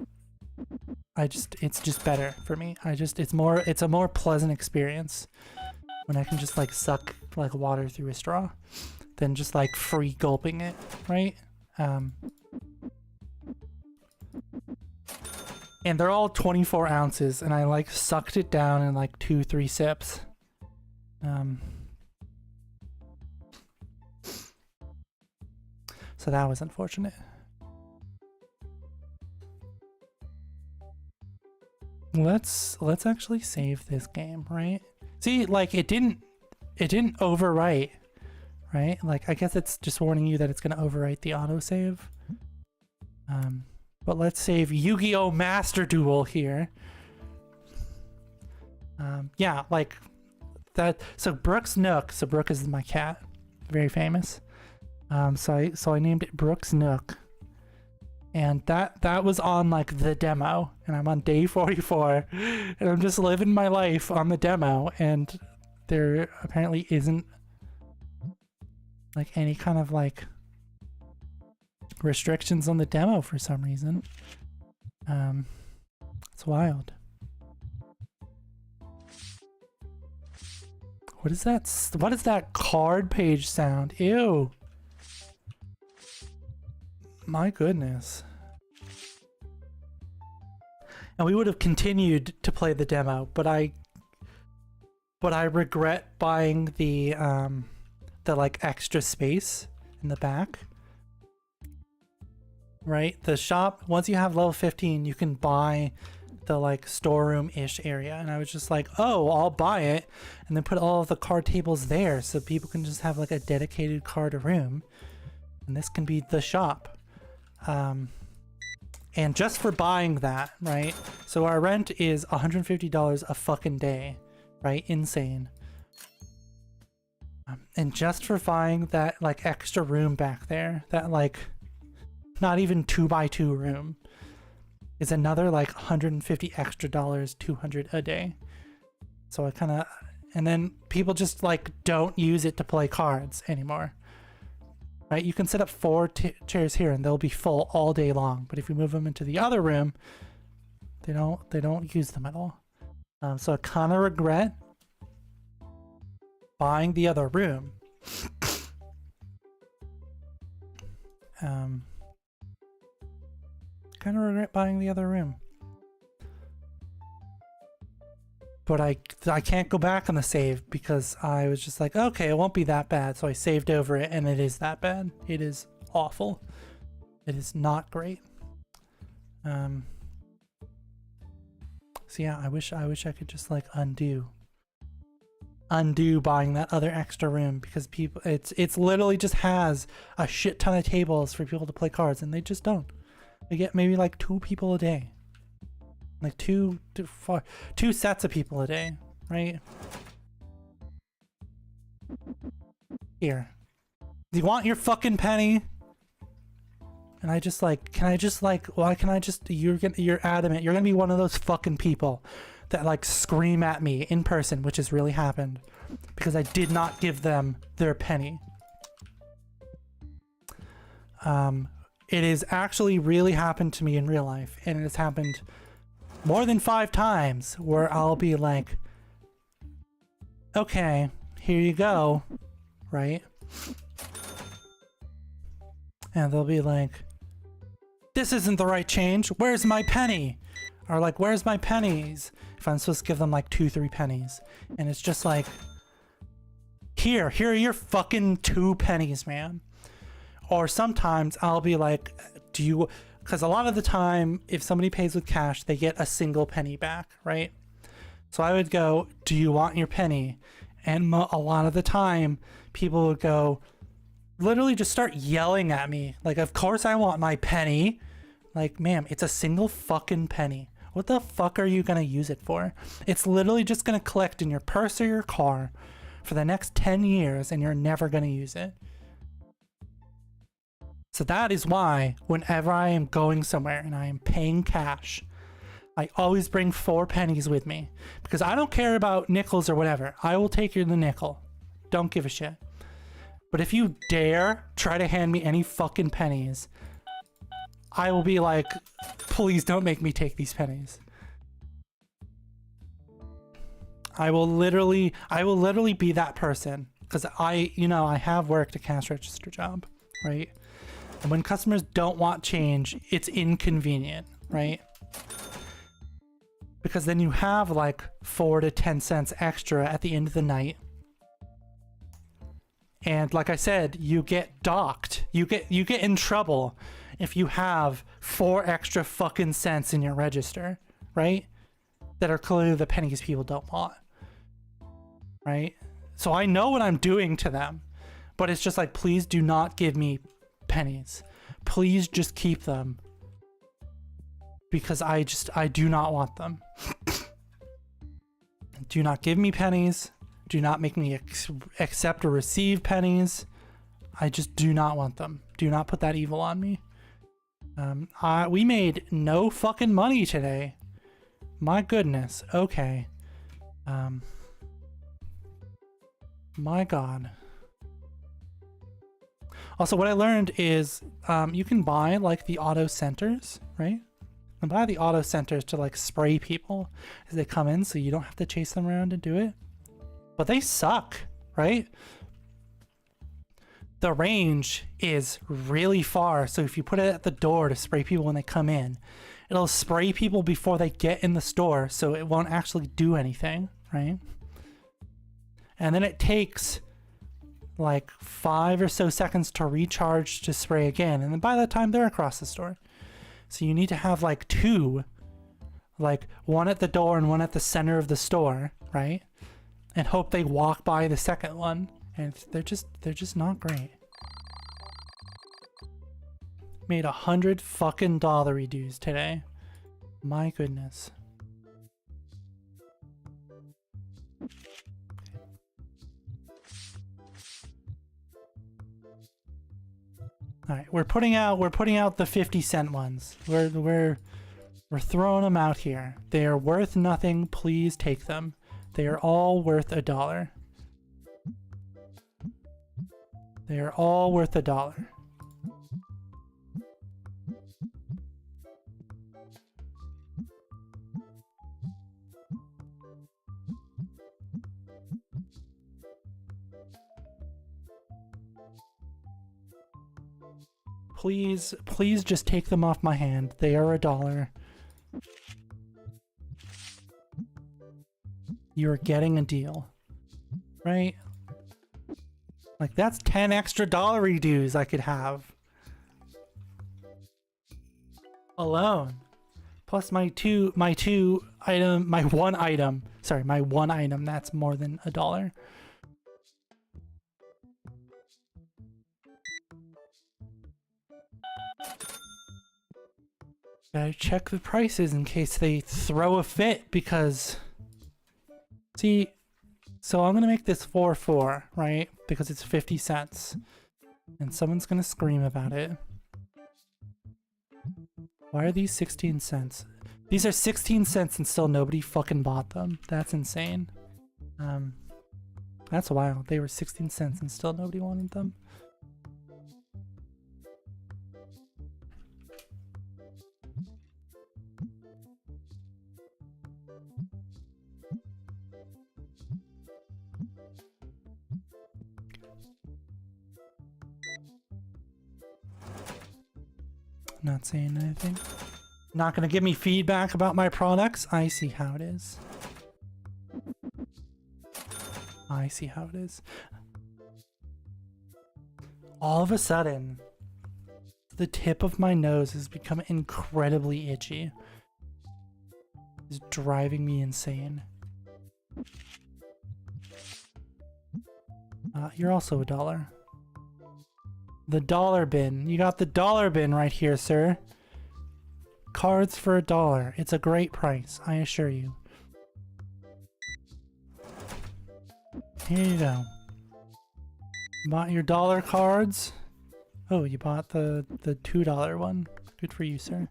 S1: it's just better for me. It's a more pleasant experience when I can just like suck like water through a straw than just like free gulping it, right? And they're all 24 ounces, and I like sucked it down in like 2-3 sips. So that was unfortunate. Let's actually save this game, right? See, like it didn't overwrite, right? Like I guess it's just warning you that it's gonna overwrite the autosave. But let's save Yu-Gi-Oh! Master Duel here. Yeah, like that. So Brooks Nook. So Brooke is my cat, very famous. So I named it Brooks Nook, and that was on like the demo, and I'm on day 44, and I'm just living my life on the demo, and there apparently isn't like any kind of like restrictions on the demo for some reason. It's wild. What is that? What is that card page sound? Ew. My goodness. And we would have continued to play the demo, but I regret buying the like extra space in the back. Right? The shop, once you have level 15, you can buy the like storeroom-ish area. And I was just like, oh, I'll buy it and then put all of the card tables there so people can just have like a dedicated card room. And this can be the shop. And just for buying that, right? So our rent is $150 a fucking day, right? Insane. And just for buying that like extra room back there, that like not even 2x2 room, is another like $150 extra, 200 a day. So I kind of, and then people just like don't use it to play cards anymore. Right, you can set up 4 chairs here and they'll be full all day long. But if you move them into the other room, they don't use them at all. So I kind of regret buying the other room. Kind of regret buying the other room. But I can't go back on the save because I was just like, okay, it won't be that bad. So I saved over it and it is that bad. It is awful. It is not great. So yeah, I wish I could just like undo buying that other extra room because people, it's literally just has a shit ton of tables for people to play cards and they just don't. They get maybe like 2 people a day. Like two sets of people a day, right? Here. Do you want your fucking penny? And I just like, can I just like, why can I just, you're adamant. You're gonna be one of those fucking people that like scream at me in person, which has really happened because I did not give them their penny. It has actually really happened to me in real life, and it has happened more than 5 times where I'll be like, okay, here you go, right? And they'll be like, this isn't the right change, where's my penny? Or like, where's my pennies? If I'm supposed to give them like 2-3 pennies. And it's just like, here are your fucking 2 pennies, man. Or sometimes I'll be like, because a lot of the time, if somebody pays with cash, they get a single penny back, right? So I would go, do you want your penny? And a lot of the time, people would go, literally just start yelling at me. Like, of course I want my penny. Like, ma'am, it's a single fucking penny. What the fuck are you going to use it for? It's literally just going to collect in your purse or your car for the next 10 years, and you're never going to use it. So that is why whenever I am going somewhere and I am paying cash, I always bring 4 pennies with me because I don't care about nickels or whatever. I will take the nickel. Don't give a shit. But if you dare try to hand me any fucking pennies, I will be like, please don't make me take these pennies. I will literally be that person because I have worked a cash register job, right? And when customers don't want change, it's inconvenient, right? Because then you have like 4 to 10 cents extra at the end of the night. And like I said, you get docked. You get in trouble if you have 4 extra fucking cents in your register, right? That are clearly the pennies people don't want, right? So I know what I'm doing to them, but it's just like, please do not give me pennies. Please just keep them because I do not want them. Do not give me pennies. Do not make me accept or receive pennies. I just do not want them. Do not put that evil on me. We made no fucking money today. My goodness. Okay. My God. Also, what I learned is you can buy like the auto centers, right? And buy the auto centers to like spray people as they come in so you don't have to chase them around and do it. but they suck, right? The range is really far, so if you put it at the door to spray people when they come in, it'll spray people before they get in the store, so it won't actually do anything, right? And then it takes like 5 or so seconds to recharge to spray again, and then by that time they're across the store. So you need to have like 2, like one at the door and one at the center of the store, right? And hope they walk by the second one, and they're just not great. Made $100 fucking dollary dues today. My goodness. All right, we're putting out the 50-cent ones. We're throwing them out here. They are worth nothing. Please take them. They are all worth $1. They are all worth $1. Please just take them off my hand. They are $1. You're getting a deal, right? Like that's 10 extra dollary dues I could have alone. Plus my one item, that's more than $1. Gotta check the prices in case they throw a fit, because see, so I'm gonna make this 4-4, right? Because it's 50 cents. And someone's gonna scream about it. Why are these 16 cents? These are 16 cents and still nobody fucking bought them. That's insane. That's wild. They were 16 cents and still nobody wanted them. Not saying anything. Not gonna give me feedback about my products. I see how it is. I see how it is. All of a sudden, the tip of my nose has become incredibly itchy. It's driving me insane. You're also $1. The dollar bin. You got the dollar bin right here, sir. Cards for $1. It's a great price, I assure you. Here you go. Bought your dollar cards. Oh, you bought the $2 one. Good for you, sir.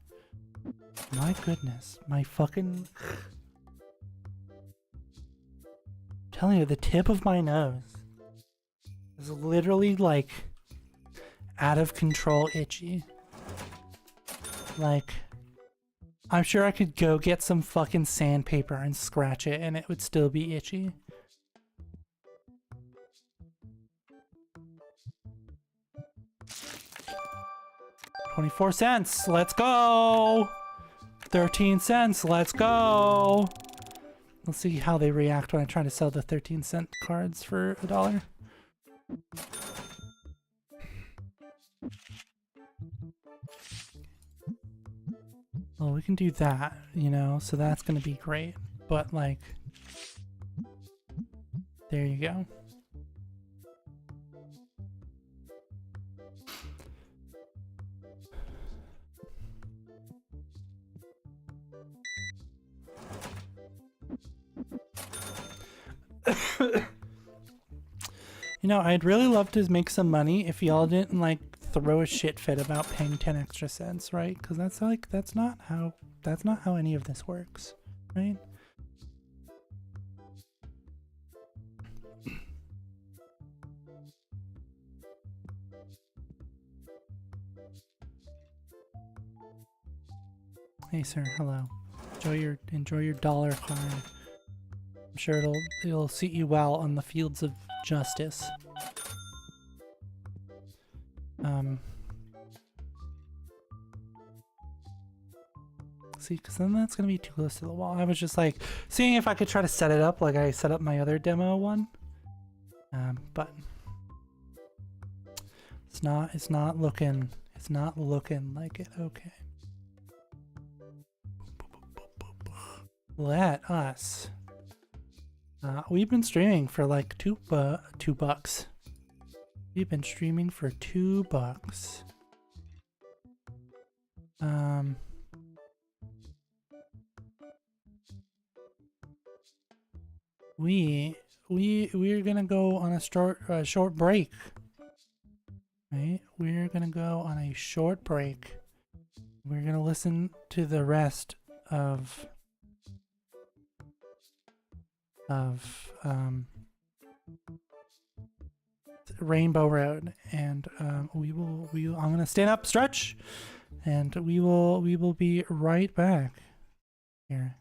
S1: My goodness. My fucking... I'm telling you, the tip of my nose is literally like out of control itchy. Like, I'm sure I could go get some fucking sandpaper and scratch it and it would still be itchy. $0.24, let's go! 13 cents, let's go! Let's see how they react when I try to sell the 13-cent cards for $1. Well, we can do that, you know, so that's gonna be great. But, like, there you go. You know, I'd really love to make some money if y'all didn't, like, throw a shit fit about paying 10 extra cents, right? Because that's like, that's not how any of this works, right? Hey sir, hello. Enjoy your dollar card. I'm sure it'll suit you well on the fields of justice. See, because then that's gonna be too close to the wall. I was just like seeing if I could try to set it up like I set up my other demo one. But it's not looking like it. Okay. Let us. We've been streaming for like $2. We've been streaming for $2. We're gonna go on a short break. Right? We're gonna go on a short break. We're gonna listen to the rest of Rainbow Road, and I'm gonna stand up, stretch, and we will be right back here.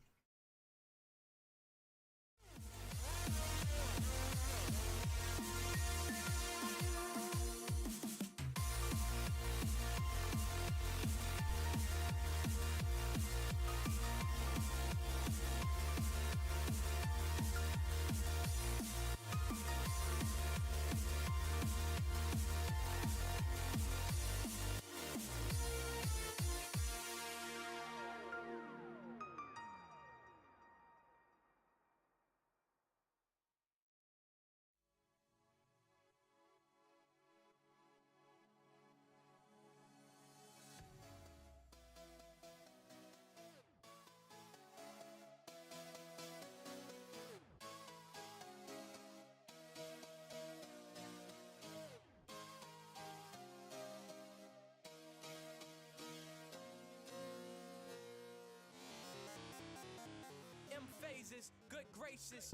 S2: Good gracious.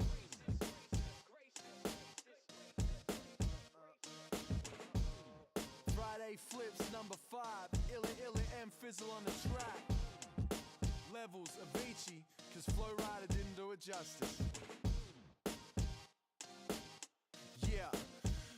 S2: Friday flips number 5. Illa M fizzle on the track. Levels Avicii, cause Flow Rider didn't do it justice. Yeah.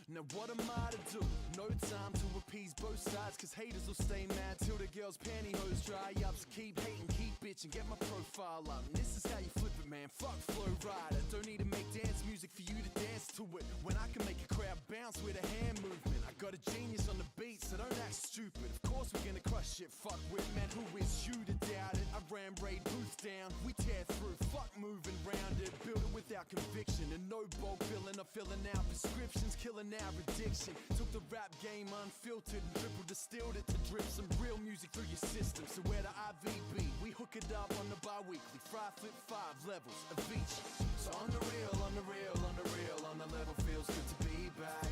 S2: Now what am I to do? No time to appease both sides, cause haters will stay mad till the girl's pantyhose dry up. So keep hating, keep bitching, get my profile up. And this is how you flip it, man. Fuck Flow Rider. Don't need to make dance music for you to dance to it, when I can make a crowd bounce with a hand movement. I got a genius on the beat, so don't act stupid. Of course we're gonna crush it, fuck with, man. Who is you to doubt it? I ram raid boots down, we tear through, fuck moving round it. Build it without conviction, and no bulk billing or filling out prescriptions, killing our addiction. Took the rap game unfiltered and triple distilled it to drip some real music through your system. So where the IVB, we hook it up on the bi-weekly. Fry flip 5 levels of each. So on the real, on the real, on the real, on the level, feels good to be back.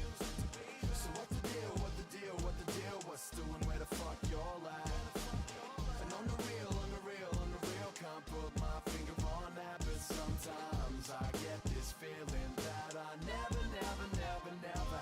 S2: So what the deal, what the deal, what the deal, what's doing, where the fuck y'all at? And on the real, on the real, on the real, can't put my finger on that, but sometimes I get this feeling that I never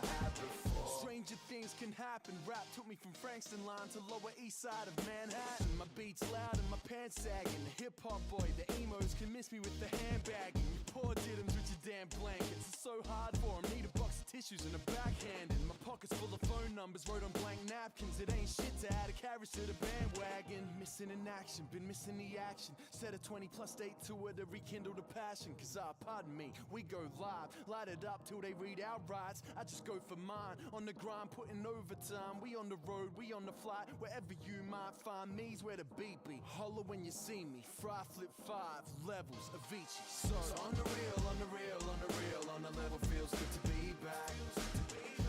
S2: had before. Stranger things can happen. Rap took me from Frankston line to Lower East Side of Manhattan. My beats loud and my pants sagging. The hip hop boy, the emos can miss me with the handbagging. You poor diddums with your damn blankets. It's so hard for 'em. Need a box of tissues and a backhand. And my pockets full of phone numbers wrote on blank napkins. It ain't shit to add a carriage to the bandwagon. Missing in action, been missing the action. Set a 20+ date tour to rekindle the passion. Cause pardon me, we go live. Light it up till they read our rights. I just go for mine. On the grind, putting overtime. We on the road, we on the flight. Wherever you might find me's where the beat be. Holler when you see me. Fry flip 5 levels of Avicii. So on the real, on the real, on the real, on the level, feels good to be back.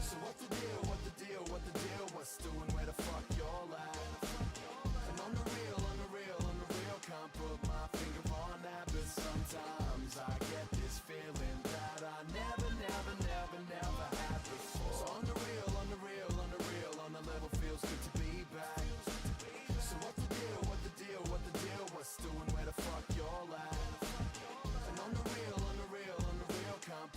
S2: So what the deal, what the deal, what the deal, what's doing, where the fuck y'all at? And on the real, on the real, on the real, can't put my finger on that, but sometimes I get this feeling that I never had before. So on the real, on the real, on the real, on the level, feels good to be back. So what the deal, what the deal, what the deal, what's doing, where the fuck y'all at? And on the real, on the real, on the real, can't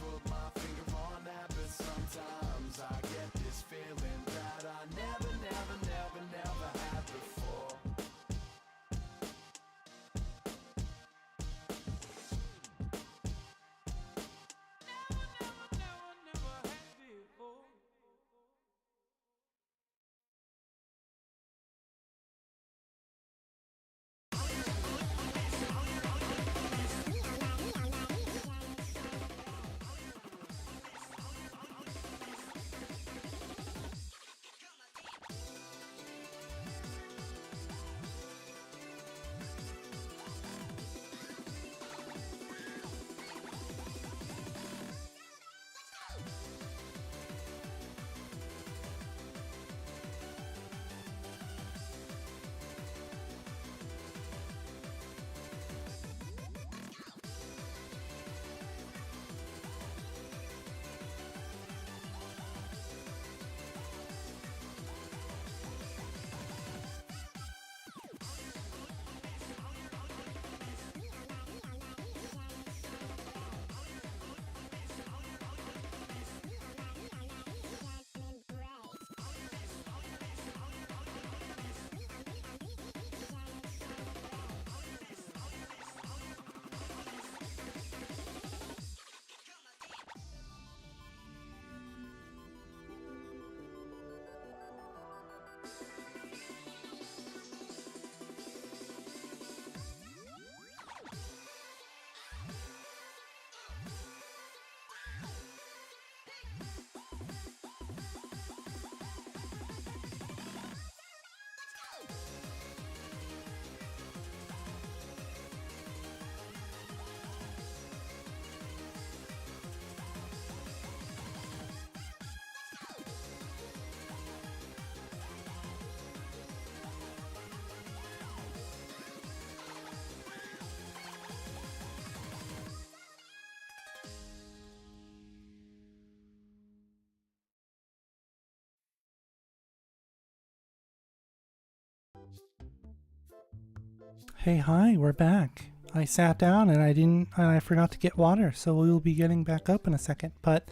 S1: Hey, hi, we're back. I sat down and I forgot to get water, so we will be getting back up in a second. But,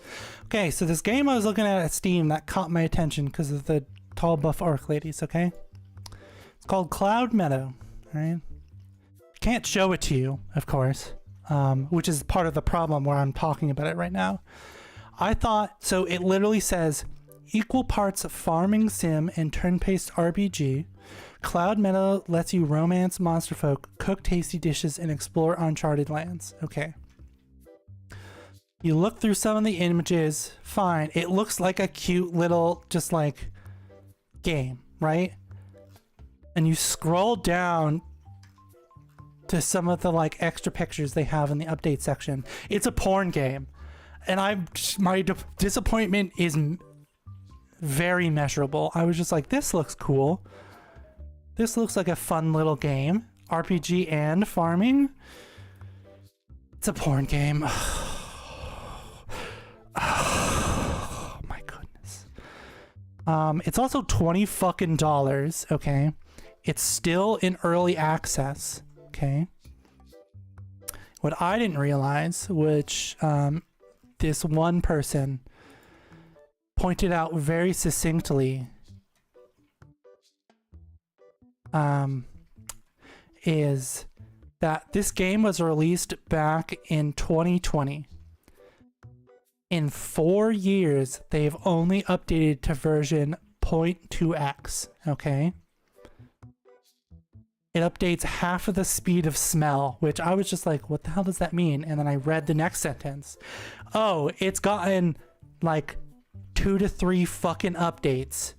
S1: okay, so this game I was looking at Steam that caught my attention because of the tall buff orc ladies, okay? It's called Cloud Meadow, alright? Can't show it to you, of course, which is part of the problem where I'm talking about it right now. I thought, so it literally says, equal parts farming sim and turn-based RPG. Cloud Meadow lets you romance monster folk, cook tasty dishes, and explore uncharted lands. Okay. You look through some of the images, fine. It looks like a cute little, just like, game, right? And you scroll down to some of the like extra pictures they have in the update section. It's a porn game. And my disappointment is very measurable. I was just like, this looks cool. This looks like a fun little game. RPG and farming. It's a porn game. Oh my goodness. It's also $20 fucking, okay? It's still in early access, okay? What I didn't realize, which this one person pointed out very succinctly, is that this game was released back in 2020. In 4 years, they've only updated to version 0.2x, okay? It updates half of the speed of smell, which I was just like, what the hell does that mean? And then I read the next sentence. Oh, it's gotten like 2 to 3 fucking updates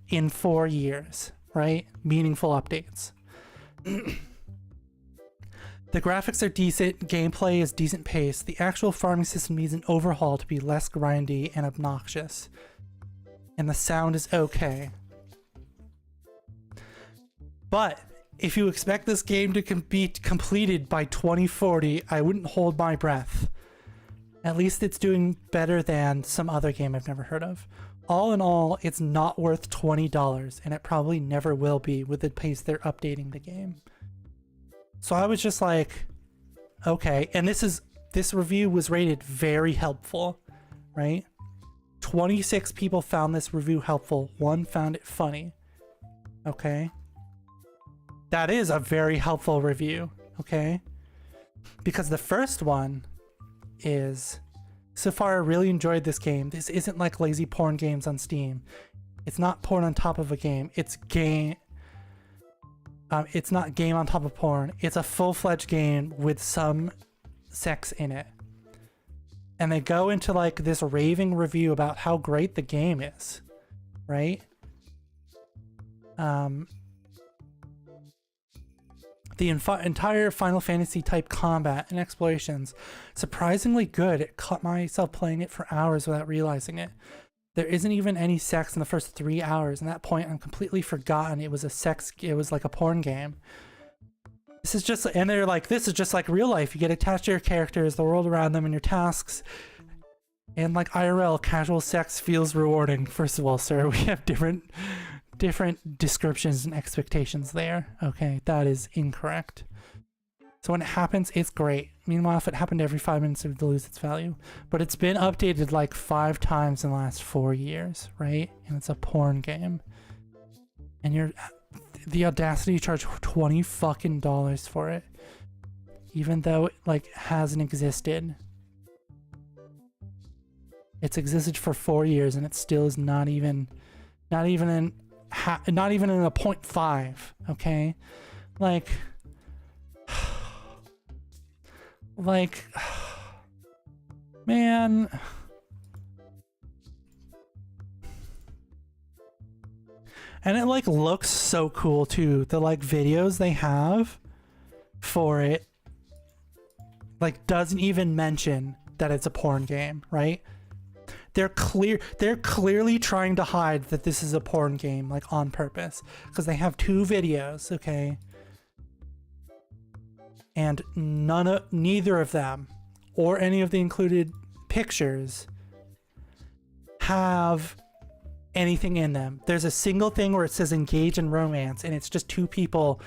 S1: in 4 years, right? Meaningful updates. The graphics are decent, gameplay is decent pace. The actual farming system needs an overhaul to be less grindy and obnoxious. And the sound is okay. But if you expect this game to be completed by 2040, I wouldn't hold my breath. At least it's doing better than some other game I've never heard of. All in all, it's not worth $20, and it probably never will be with the pace they're updating the game. So I was just like, okay. And this review was rated very helpful, right? 26 people found this review helpful. 1 found it funny. Okay. That is a very helpful review, okay? Because the first one is, so far I really enjoyed this game. This isn't like lazy porn games on Steam. It's not porn on top of a game. It's game. It's not game on top of porn. It's a full-fledged game with some sex in it. And they go into like this raving review about how great the game is, right? The entire Final Fantasy type combat and explorations, surprisingly good. It caught myself playing it for hours without realizing it. There isn't even any sex in the first 3 hours. And at that point, I'm completely forgotten it was like a porn game. This is just, and they're like, this is just like real life. You get attached to your characters, the world around them, and your tasks. And like IRL, casual sex feels rewarding. First of all, sir, we have different descriptions and expectations there. Okay, that is incorrect. So when it happens, it's great. Meanwhile, if it happened every 5 minutes, it would lose its value. But it's been updated like 5 times in the last 4 years, right? And it's a porn game. And you're the audacity to charge $20 fucking for it, even though it like hasn't existed. It's existed for 4 years, and it still is not even in a 0.5. Okay, like man, and it like looks so cool too. The like videos they have for it like doesn't even mention that it's a porn game, right? They're clearly trying to hide that this is a porn game, like on purpose, because they have 2 videos, okay? And neither of them, or any of the included pictures, have anything in them. There's a single thing where it says engage in romance, and it's just 2 people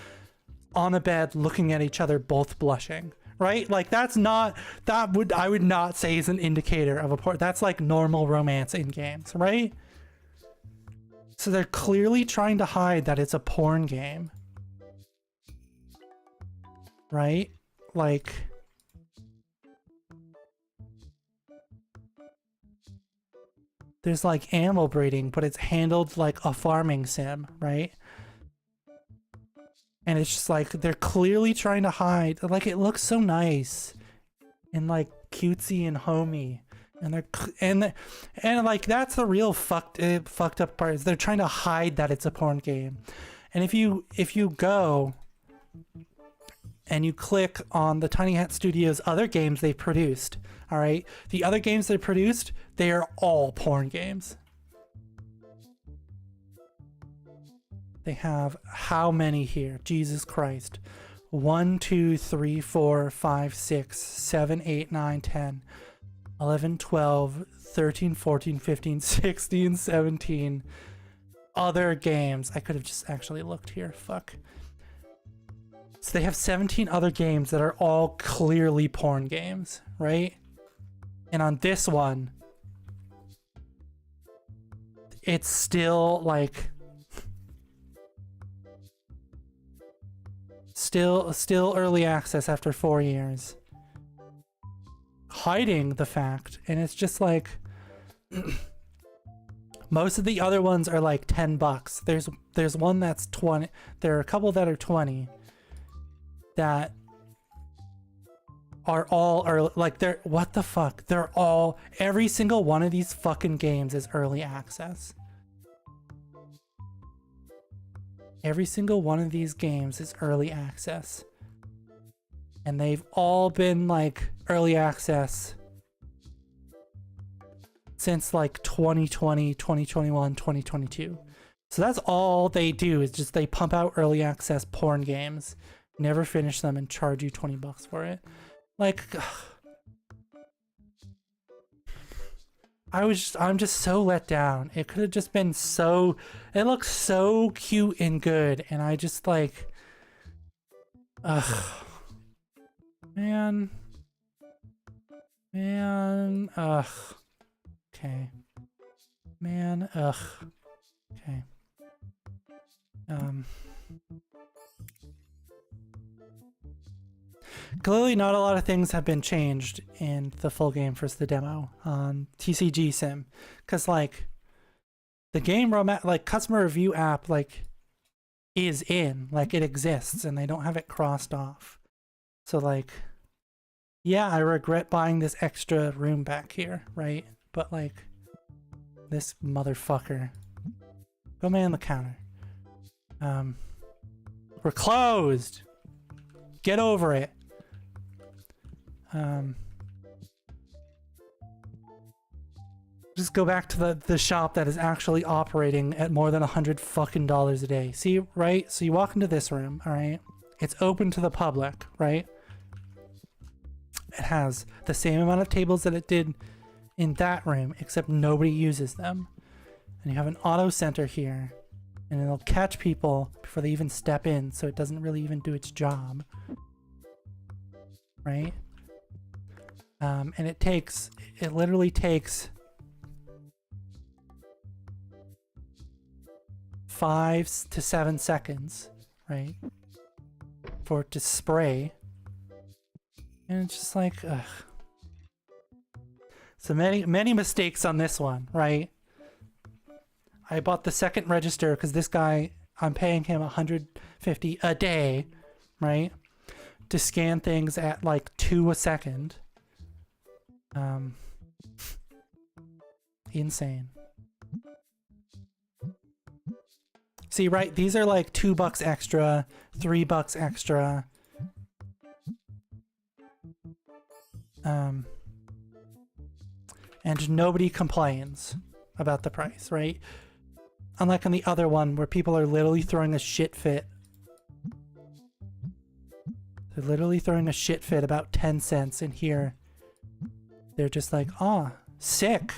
S1: on a bed looking at each other, both blushing, right? Like I would not say is an indicator of a porn. That's like normal romance in games, right? So they're clearly trying to hide that it's a porn game, right? Like, there's like animal breeding, but it's handled like a farming sim, right? And it's just like they're clearly trying to hide. Like, it looks so nice and like cutesy and homey, and like that's the real fucked up part, is they're trying to hide that it's a porn game. And if you go and you click on the Tiny Hat Studios other games they've produced, all right, the other games they produced, they are all porn games. They have how many here? Jesus Christ. 1, 2, 3, 4, 5, 6, 7, 8, 9, 10, 11, 12, 13, 14, 15, 16, 17 other games. I could have just actually looked here. Fuck. So they have 17 other games that are all clearly porn games, right? And on this one, it's still like still early access after 4 years, hiding the fact. And it's just like most of the other ones are like $10. There's one that's 20. There are a couple that are 20 that are all early. Like, they're, what the fuck, they're all, every single one of these fucking games is early access. Every single one of these games is early access. And they've all been like early access since like 2020, 2021, 2022. So that's all they do, is just they pump out early access porn games, never finish them, and charge you $20 for it. Like, I'm just so let down. It could have just been so, it looks so cute and good, and I just like, ugh. Man, ugh. Okay. Man, ugh. Okay. Clearly not a lot of things have been changed in the full game versus the demo on TCG Sim, because like the game like customer review app like is in, like it exists, and they don't have it crossed off. So like, yeah, I regret buying this extra room back here, right? But like, this motherfucker, go man the counter. We're closed. Get over it. Just go back to the shop that is actually operating at more than $100 a day. See, right? So you walk into this room, all right? It's open to the public, right? It has the same amount of tables that it did in that room, except nobody uses them. And you have an auto center here, and it'll catch people before they even step in, so it doesn't really even do its job, right? And it literally takes 5 to 7 seconds, right, for it to spray. And it's just like, ugh. So many mistakes on this one, right? I bought the second register because this guy, I'm paying him $150 a day, right, to scan things at like 2 a second. Insane. See, right, these are like $2 extra, $3 extra. And nobody complains about the price, right? Unlike on the other one where people are literally throwing a shit fit. They're literally throwing a shit fit about 10 cents, and here they're just like, oh, sick.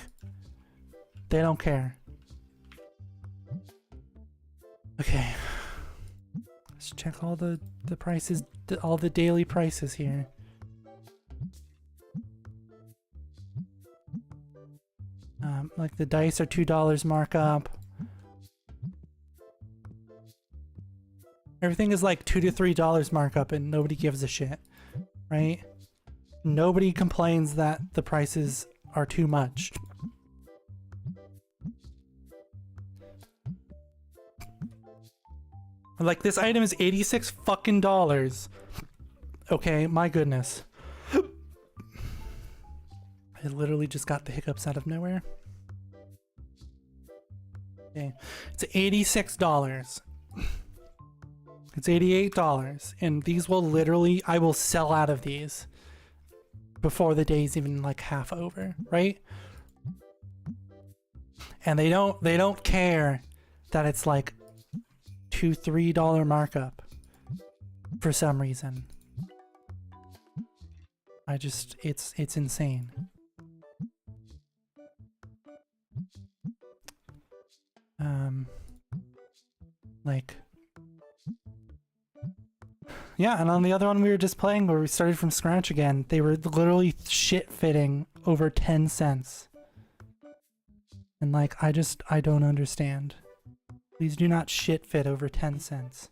S1: They don't care. Okay. Let's check all the prices, all the daily prices here. Like the dice are $2 markup. Everything is like $2 to $3 markup and nobody gives a shit, right? Nobody complains that the prices are too much. Like this item is 86 fucking dollars. Okay, my goodness. I literally just got the hiccups out of nowhere. Okay, it's $86. It's $88, and these will literally, I will sell out of these before the day's even like half over, right? And they don't care that it's like $2, $3 markup for some reason. It's insane. Like, yeah, and on the other one we were just playing where we started from scratch again, they were literally shit fitting over 10 cents. And like, I don't understand. Please do not shit fit over 10 cents.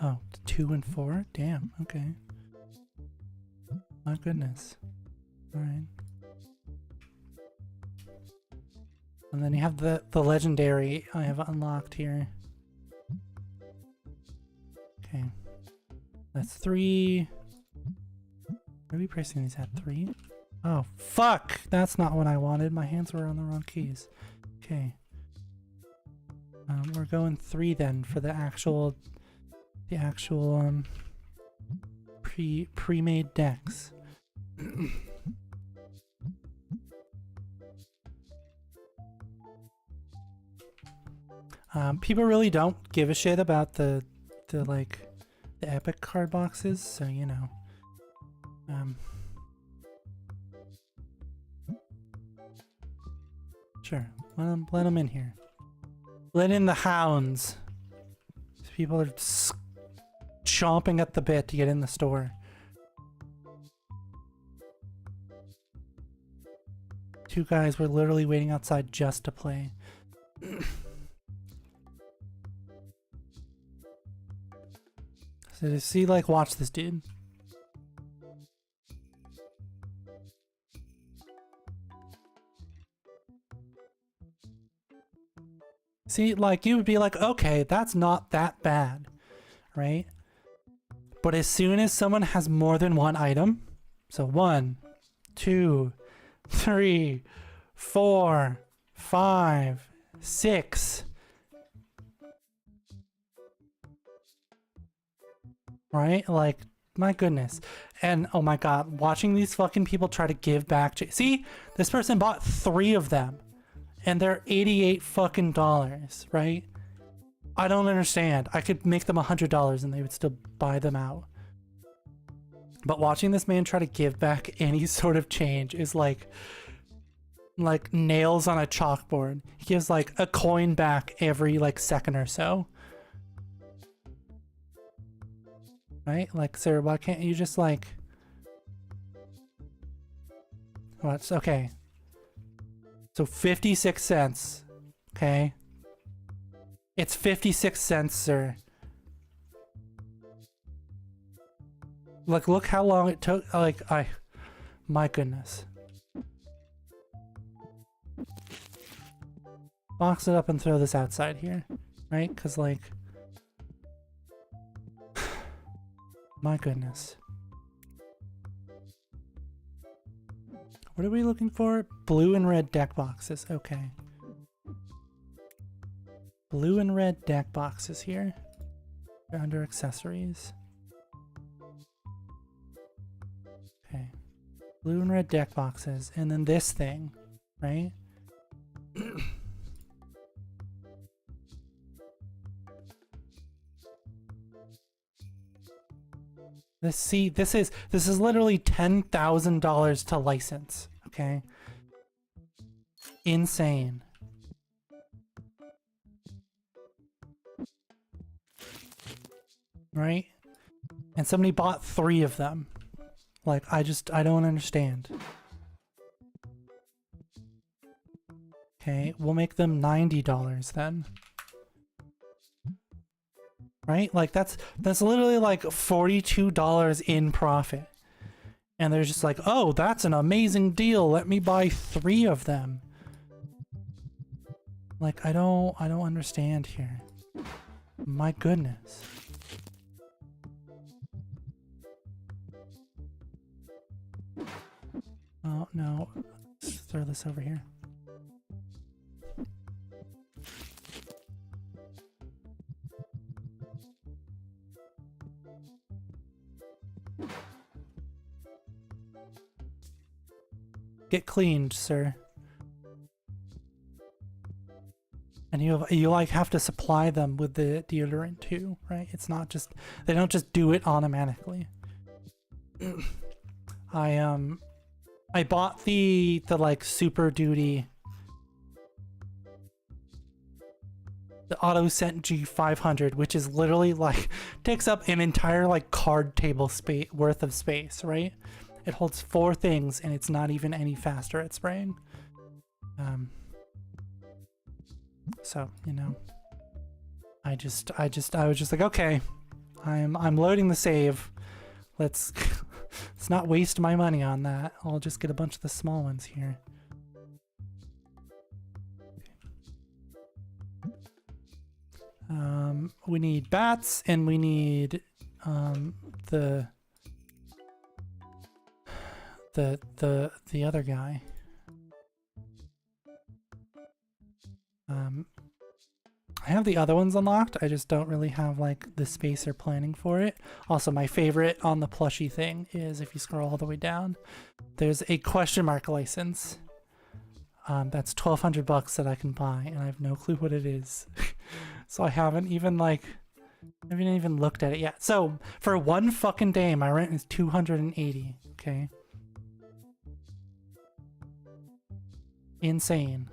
S1: Oh, 2 and 4? Damn, okay. My goodness. Alright. And then you have the legendary I have unlocked here. Okay. That's 3. What are we pressing these at? 3? Oh, fuck! That's not what I wanted. My hands were on the wrong keys. Okay. We're going 3 then for the actual pre-made decks. People really don't give a shit about the epic card boxes, so you know. Sure, let them in here. Let in the hounds. People are chomping at the bit to get in the store. Two guys were literally waiting outside just to play. So to see, like, watch this dude. See, like, you would be like, okay, that's not that bad, right? But as soon as someone has more than one item, so 1, 2, 3, 4, 5, 6, right? Like, my goodness. And oh my god, watching these fucking people try to give back. See, this person bought 3 of them and they're $88 fucking dollars, right? I don't understand. I could make them $100 and they would still buy them out. But watching this man try to give back any sort of change is like nails on a chalkboard. He gives like a coin back every like second or so. Right? Like, sir, why can't you just like... What's okay. So 56 cents. Okay. It's 56 cents, sir. Like, look how long it took. Like, my goodness. Box it up and throw this outside here. Right? Because, like... my goodness. What are we looking for? Blue and red deck boxes. Okay. Blue and red deck boxes here. They're under accessories. Okay. Blue and red deck boxes. And then this thing, right? This is literally $10,000 to license, okay? Insane. Right? And somebody bought 3 of them. Like, I don't understand. Okay, we'll make them $90 then. Right? Like that's literally like $42 in profit. And they're just like, "Oh, that's an amazing deal. Let me buy 3 of them." Like I don't understand here. My goodness. Oh, no. Let's throw this over here. Get cleaned, sir. And you like have to supply them with the deodorant too, right? It's not just, they don't just do it automatically. I bought the like Super Duty, the Auto Scent G500, which is literally like takes up an entire like card table space worth of space, right? It holds 4 things and it's not even any faster at spraying. So, you know, I was just like, okay, I'm loading the save. Let's not waste my money on that. I'll just get a bunch of the small ones here. We need bats and we need the other guy. I have the other ones unlocked. I just don't really have like the space or planning for it. Also, my favorite on the plushie thing is if you scroll all the way down, there's a question mark license. That's $1,200 that I can buy, and I have no clue what it is. So I haven't even looked at it yet. So for 1 fucking day, my rent is $280. Okay. Insane.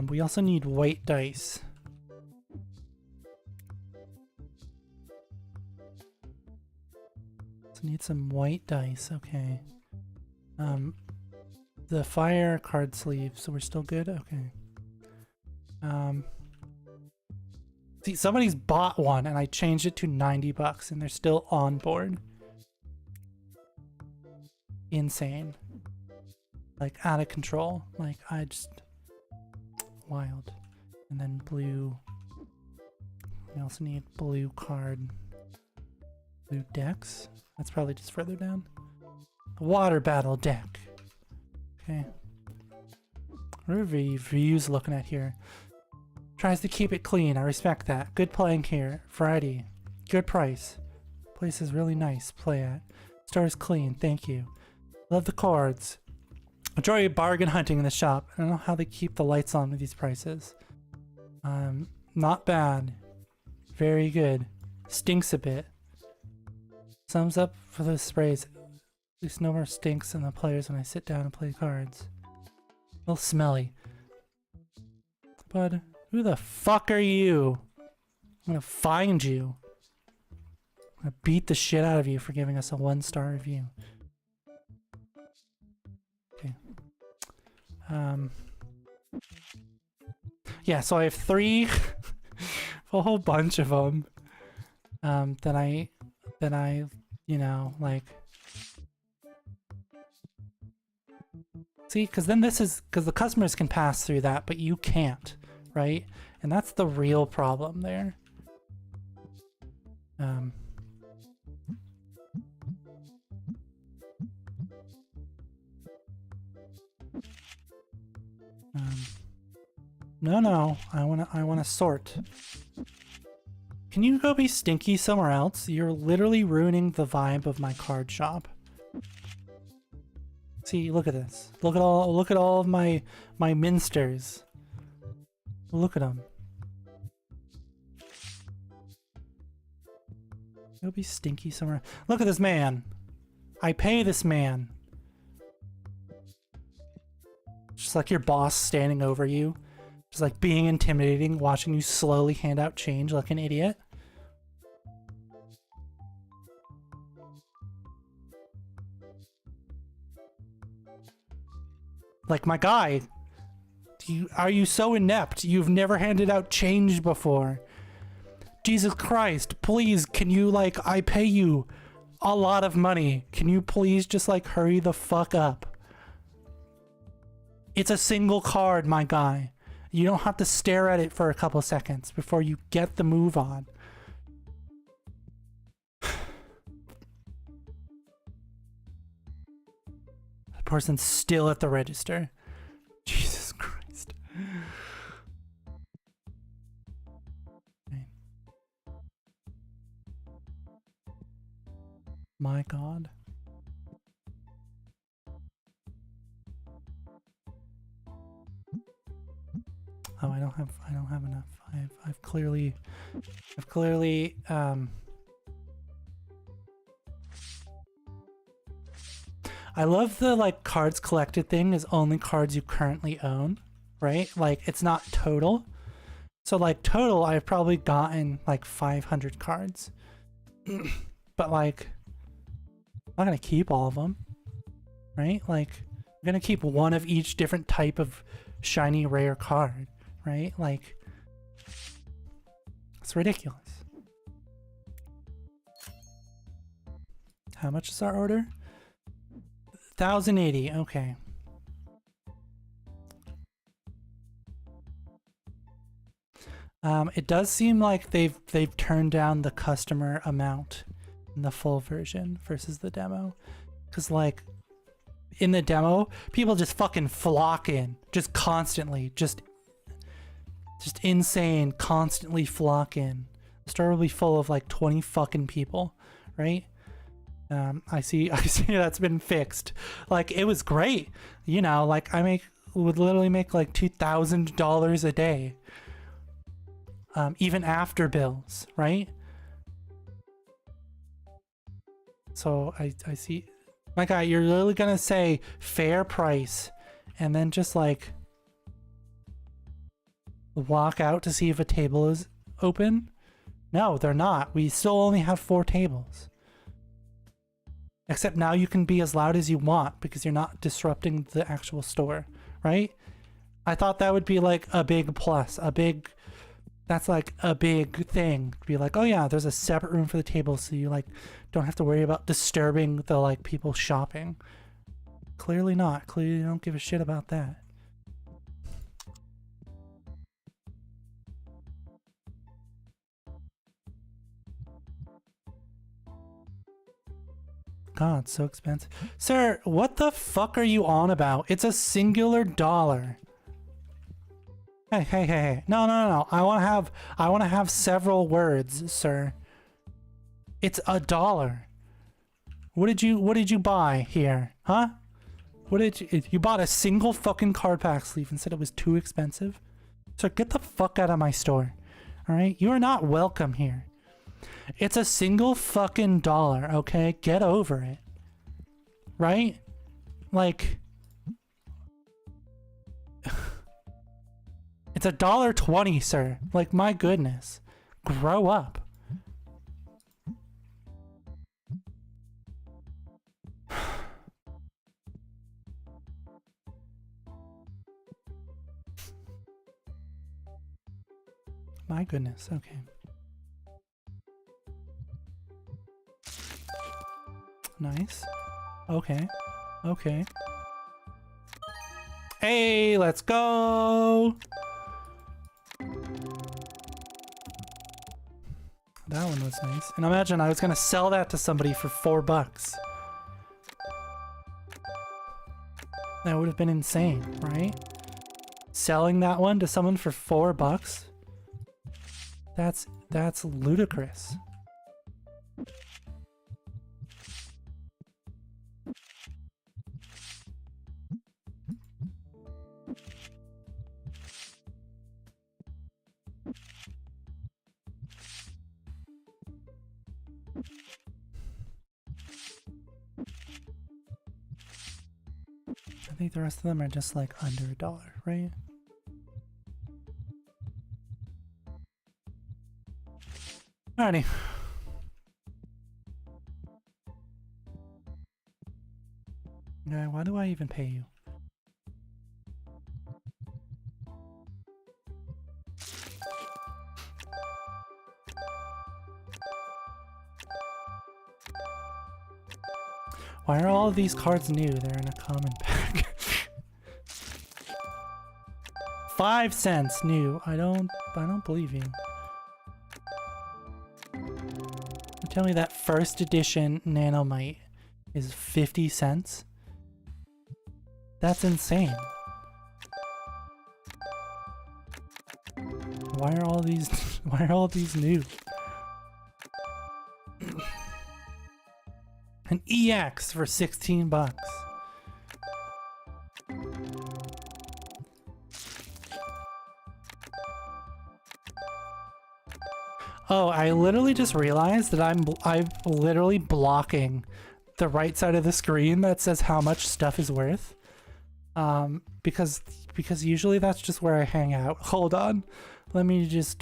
S1: We also need white dice. So need some white dice, okay. The fire card sleeve, so we're still good? Okay. See, somebody's bought one and I changed it to $90 and they're still on board. Insane. Like, out of control. Like, wild. And then blue. We also need blue card. Blue decks. That's probably just further down. Water battle deck. Okay. What are reviews looking at here? Tries to keep it clean. I respect that. Good playing here. Variety. Good price. Place is really nice. Play at. Store is clean. Thank you. Love the cards. Enjoy bargain hunting in the shop. I don't know how they keep the lights on with these prices. Not bad. Very good. Stinks a bit. Thumbs up for those sprays. At least no more stinks in the players when I sit down and play cards. A little smelly. But who the fuck are you? I'm gonna find you. I'm gonna beat the shit out of you for giving us a 1-star review. Okay. Yeah, so I have 3, a whole bunch of them, that I, you know, like, see, because then because the customers can pass through that, but you can't, right? And that's the real problem there. No, I wanna sort. Can you go be stinky somewhere else? You're literally ruining the vibe of my card shop. See, look at this. Look at all of my minsters. Look at them. It'll be stinky somewhere. Look at this man. I pay this man. Just like your boss standing over you. Just like being intimidating, watching you slowly hand out change like an idiot. Like, my guy, are you so inept? You've never handed out change before. Jesus Christ, please, can you, like, I pay you a lot of money. Can you please just, like, hurry the fuck up? It's a single card, my guy. You don't have to stare at it for a couple seconds before you get the move on. The person's still at the register. Jesus Christ. Okay. My God. Oh, I don't have enough. I've clearly I love the like cards collected thing is only cards you currently own, right? Like it's not total. So like total I've probably gotten like 500 cards. But like I'm not gonna keep all of them, right? Like I'm gonna keep one of each different type of shiny rare card, right? Like it's ridiculous. How much is our order? 1,080, okay. It does seem like they've turned down the customer amount in the full version versus the demo. Cause like in the demo, people just fucking flock in, just constantly, just insane, constantly flock in. The store will be full of like 20 fucking people, right? I see that's been fixed. Like it was great, you know. Like would literally make like $2,000 a day, even after bills, right? So I see, my guy, you're literally gonna say fair price, and then just like walk out to see if a table is open? No, they're not. We still only have 4 tables. Except now you can be as loud as you want because you're not disrupting the actual store, right? I thought that would be like a big plus, that's like a big thing. Be like, oh yeah, there's a separate room for the table so you like don't have to worry about disturbing the like people shopping. Clearly not. Clearly you don't give a shit about that. God, so expensive. Sir, what the fuck are you on about? It's a singular dollar. Hey. No. I want to have several words, sir. It's $1. What did you buy here? Huh? You bought a single fucking card pack sleeve and said it was too expensive? Sir, get the fuck out of my store. All right? You are not welcome here. It's a single fucking dollar, okay? Get over it. Right? Like it's $1.20, sir. Like, my goodness. Grow up. My goodness, okay. Nice. Okay. Hey, let's go! That one was nice. And imagine I was gonna sell that to somebody for $4. That would have been insane, right? Selling that one to someone for $4? That's ludicrous. think the rest of them are just like under $1, right? Alrighty. Yeah, why do I even pay you? Why are all of these cards new? They're in a common pack. 5 cents new. I don't believe you. Tell me that first edition Nanomite is 50 cents? That's insane. Why are all these new? An EX for 16 bucks. Oh, I literally just realized that I'm literally blocking the right side of the screen that says how much stuff is worth. Because usually that's just where I hang out. Hold on. Let me just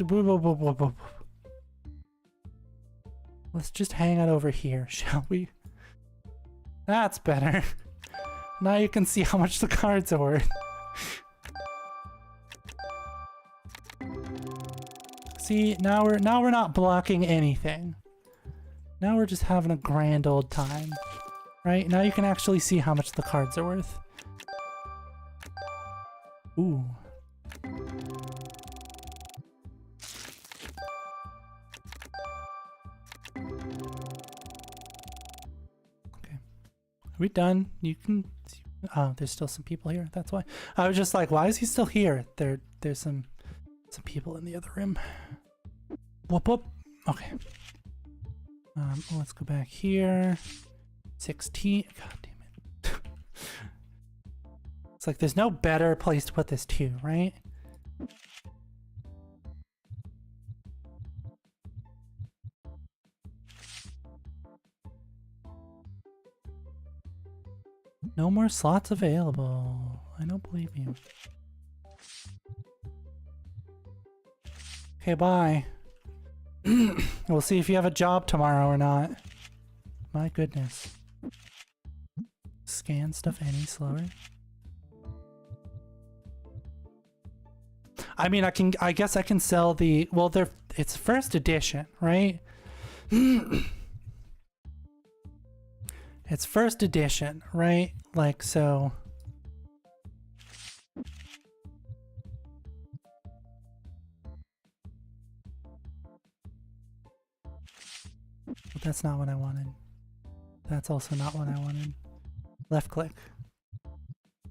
S1: let's just hang out over here, shall we? That's better. Now you can see how much the cards are worth. See, now we're not blocking anything. Now we're just having a grand old time. Right? Now you can actually see how much the cards are worth. Ooh. Are we done? You can... Oh, there's still some people here. That's why. I was just like, why is he still here? There's some people in the other room. Whoop whoop. Okay. Let's go back here. 16. God damn it. It's like there's no better place to put this too, right? No more slots available. I don't believe you. Okay, bye. We'll see if you have a job tomorrow or not. My goodness. Scan stuff any slower? I mean, I guess I can sell the, well, it's first edition, right? It's first edition, right? Like, so. But that's not what I wanted. That's also not what I wanted. Left click.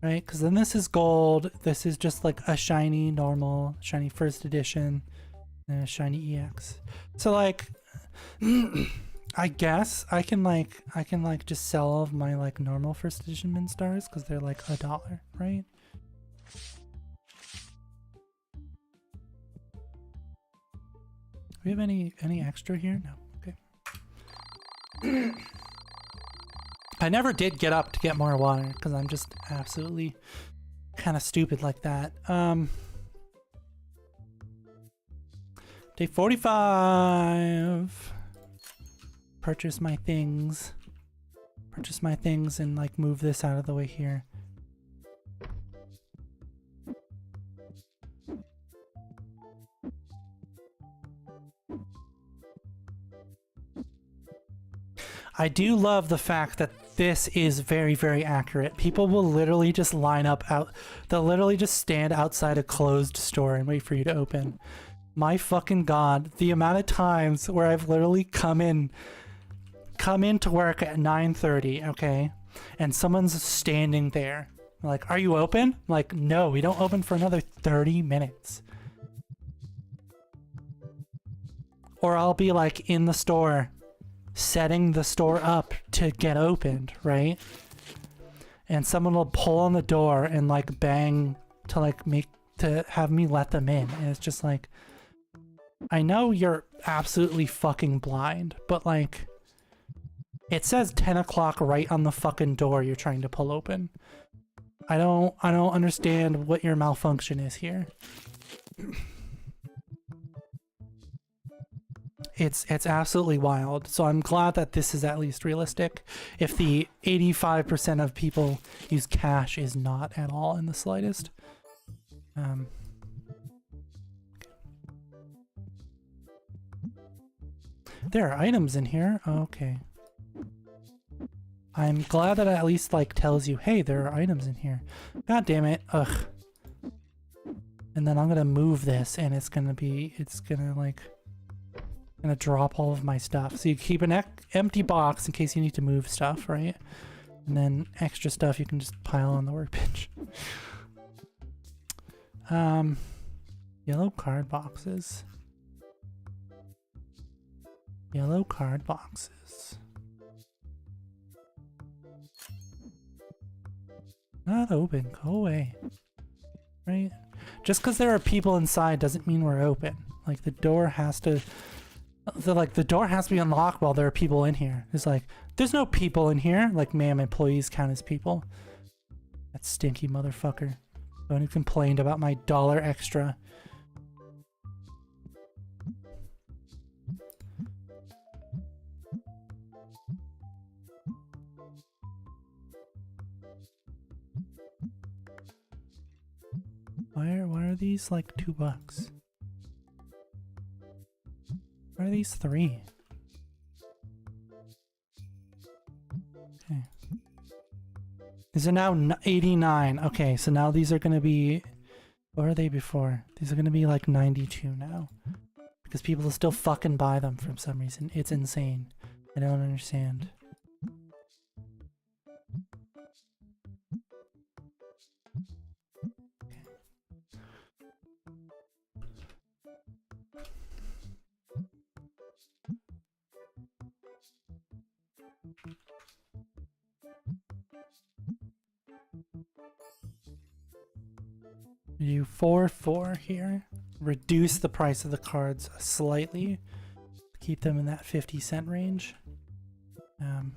S1: Right? Because then this is gold. This is just like a shiny, normal, shiny first edition, and a shiny EX. So like, I guess I can just sell all of my like normal first edition min stars because they're like $1, right? Do we have any extra here? No. Okay. I never did get up to get more water because I'm just absolutely kind of stupid like that. Day 45. Purchase my things. Purchase my things and like move this out of the way here. I do love the fact that this is very, very accurate. People will literally just line up out. They'll literally just stand outside a closed store and wait for you to open. My fucking God, the amount of times where I've literally come in to work at 9:30, okay? And someone's standing there. Like, are you open? I'm like, no, we don't open for another 30 minutes. Or I'll be like in the store, setting the store up to get opened, right? And someone will pull on the door and like bang to like to have me let them in. And it's just like, I know you're absolutely fucking blind, but like, it says 10 o'clock right on the fucking door you're trying to pull open. I don't understand what your malfunction is here. It's absolutely wild. So I'm glad that this is at least realistic. If the 85% of people use cash is not at all in the slightest. There are items in here. Okay. I'm glad that it at least like tells you, hey, there are items in here. God damn it. Ugh. And then I'm gonna move this and it's gonna drop all of my stuff. So you keep an empty box in case you need to move stuff, right? And then extra stuff you can just pile on the workbench. Yellow card boxes. Yellow card boxes. Not open. Go away. Right? Just because there are people inside doesn't mean we're open. Like the door has to... the door has to be unlocked while there are people in here. It's like, there's no people in here. Like, ma'am, employees count as people. That stinky motherfucker. The one who complained about my $1 extra. Why are these like $2? Why are these 3? Okay. These are now 89. Okay, so now these are gonna be... What were they before? These are gonna be like 92 now. Because people will still fucking buy them for some reason. It's insane. I don't understand. Do 4 here. Reduce the price of the cards slightly. Keep them in that 50-cent range. $1.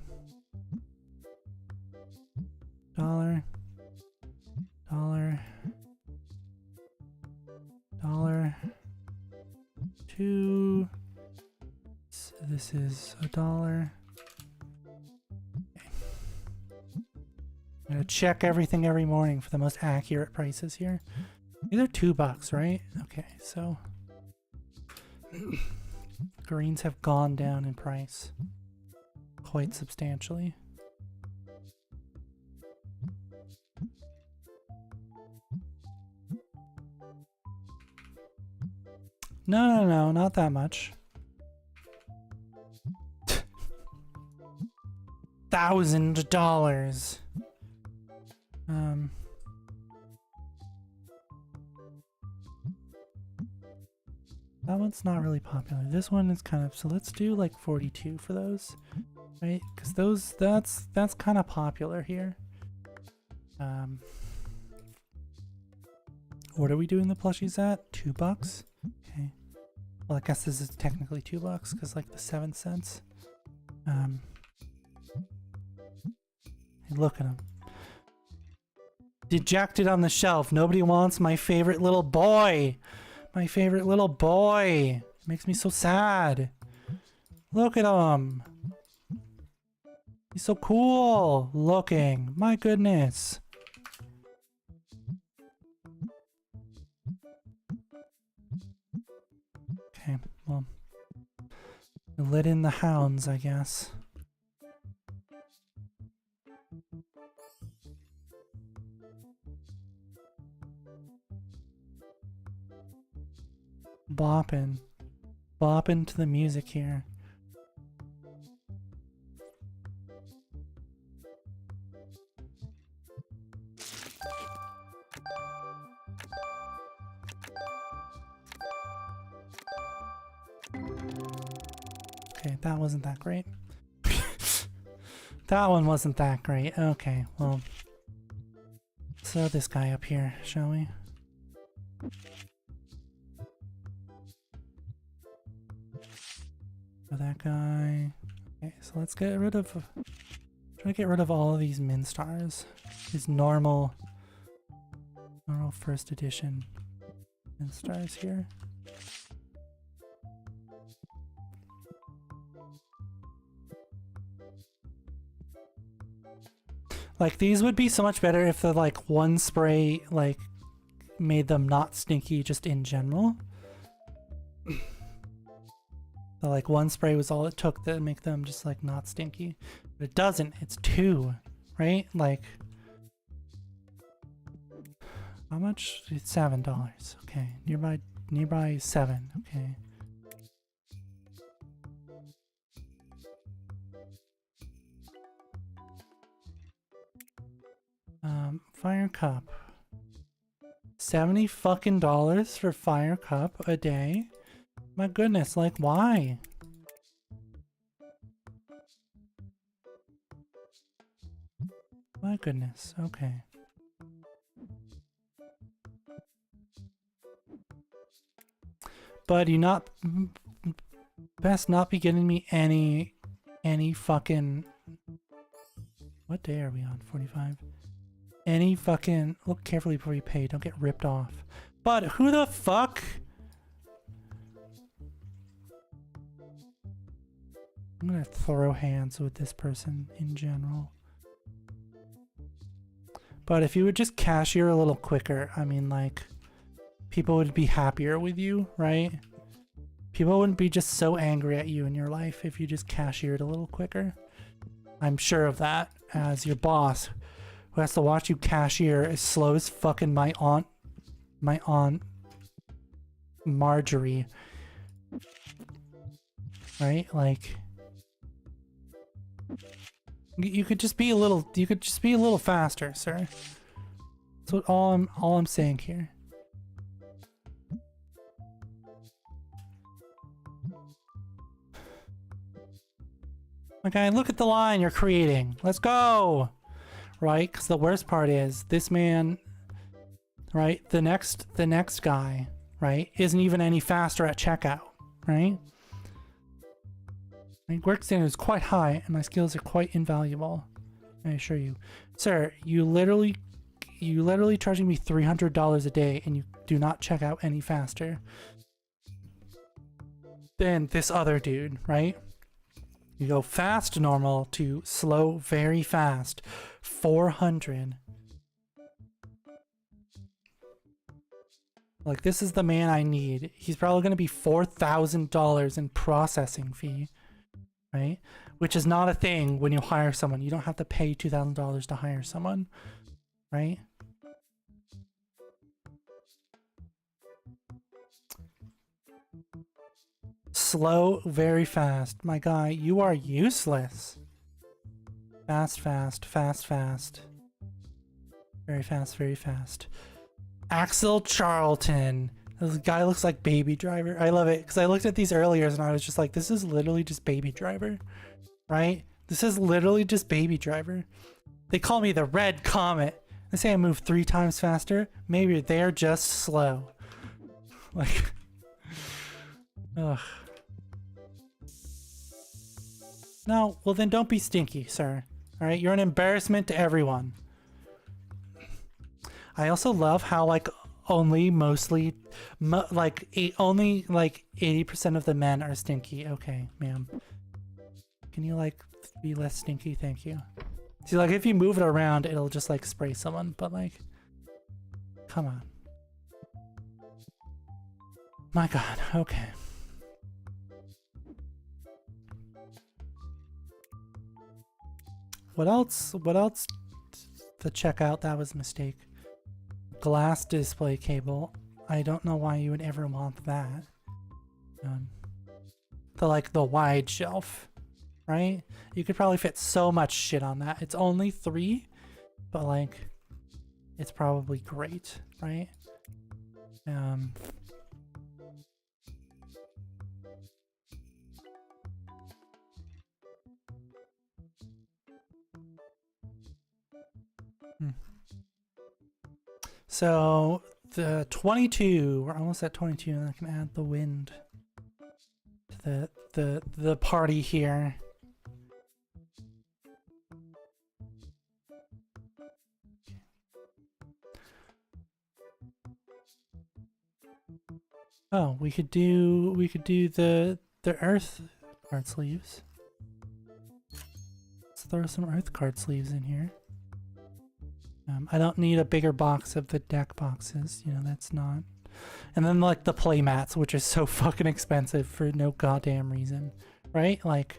S1: $2. So this is $1. I'm gonna check everything every morning for the most accurate prices here. These are $2, right? Okay, so greens have gone down in price quite substantially. No, not that much. $1,000. That one's not really popular. This one is kind of, so let's do like 42 for those, right? Because that's kind of popular here. What are we doing the plushies at? $2? Okay. Well, I guess this is technically $2 because like the 7 cents. Hey, look at them. Dejected on the shelf. Nobody wants my favorite little boy. My favorite little boy. It makes me so sad. Look at him. He's so cool looking. My goodness. Okay, well. Let in the hounds, I guess. Bopping to the music here. Okay, that wasn't that great. That one wasn't that great. Okay, well, let's throw this guy up here, shall we? That guy. Okay, so let's get rid of... Try to get rid of all of these min stars. These normal Normal first edition. And stars here. Like, these would be so much better if the, like, one spray, like, made them not stinky just in general. So, like, one spray was all it took to make them just, like, not stinky. But it doesn't. It's two, right? Like, how much? It's $7. Okay. Nearby 7. Okay. Fire cup. $70 fucking for fire cup a day? My goodness, like, why? My goodness, okay. But you not best not be getting me any fucking, what day are we on? 45? Any fucking, look carefully before you pay, don't get ripped off. But who the fuck? I'm gonna throw hands with this person in general. But if you would just cashier a little quicker, I mean, like, people would be happier with you, right? People wouldn't be just so angry at you in your life if you just cashiered a little quicker. I'm sure of that, as your boss who has to watch you cashier as slow as fucking my aunt Marjorie. Right? Like, you could just be a little faster, sir. That's what all I'm saying here. Okay, look at the line you're creating. Let's go! Right? Because the worst part is, this man, right? The next guy, right? Isn't even any faster at checkout, right? My work standard is quite high, and my skills are quite invaluable. I assure you. Sir, you literally charging me $300 a day, and you do not check out any faster than this other dude, right? You go fast normal to slow very fast. 400. Like, this is the man I need. He's probably going to be $4,000 in processing fee, right? Which is not a thing when you hire someone. You don't have to pay $2,000 to hire someone, right? Slow, very fast. My guy, you are useless. Fast, fast, fast, fast. Very fast, very fast. Axel Charlton. This guy looks like Baby Driver. I love it, because I looked at these earlier and I was just like, this is literally just Baby Driver, right? This is literally just Baby Driver. They call me the Red Comet. They say I move 3 times faster. Maybe they're just slow. Like, ugh. No, well then don't be stinky, sir. Alright, you're an embarrassment to everyone. I also love how, like, only 80% of the men are stinky. Okay, ma'am. Can you, like, be less stinky? Thank you. See, like, if you move it around, it'll just, like, spray someone, but, like, come on. My god, okay. What else to check out? That was a mistake. Glass display cable. I don't know why you would ever want that. The wide shelf, right? You could probably fit so much shit on that. It's only 3, but like, it's probably great, right? So the 22, we're almost at 22, and I can add the wind to the party here. Oh, we could do the earth card sleeves. Let's throw some earth card sleeves in here. I don't need a bigger box of the deck boxes, you know, that's not. And then like the play mats, which is so fucking expensive for no goddamn reason, right? Like,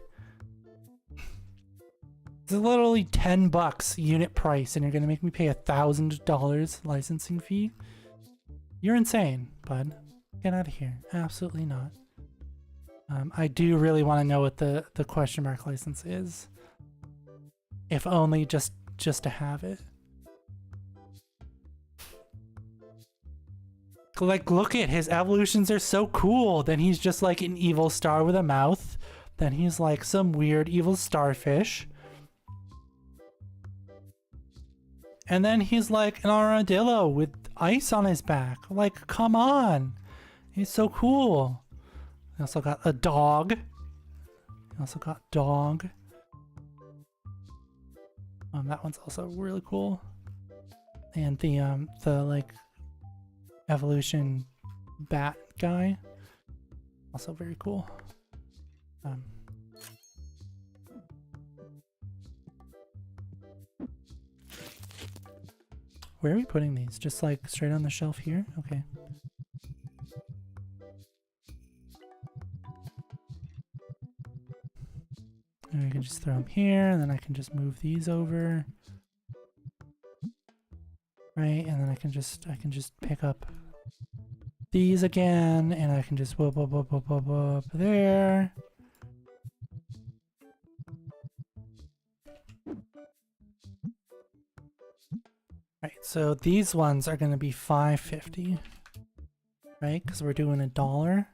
S1: it's literally $10 unit price, and you're gonna make me pay $1,000 licensing fee? You're insane, bud. Get out of here. Absolutely not. I do really want to know what the question mark license is, if only just to have it. Like, look at his evolutions are so cool. Then he's just like an evil star with a mouth. Then he's like some weird evil starfish. And then he's like an armadillo with ice on his back. Like, come on. He's so cool. I also got a dog. I also got dog. That one's also really cool. And the like evolution bat guy, also very cool. Where are we putting these? Just like straight on the shelf here? Okay. And we can just throw them here, and then I can just move these over. Right, and then I can just pick up these again, and I can just whoop there. Right, so these ones are going to be $5.50, right? Because we're doing $1.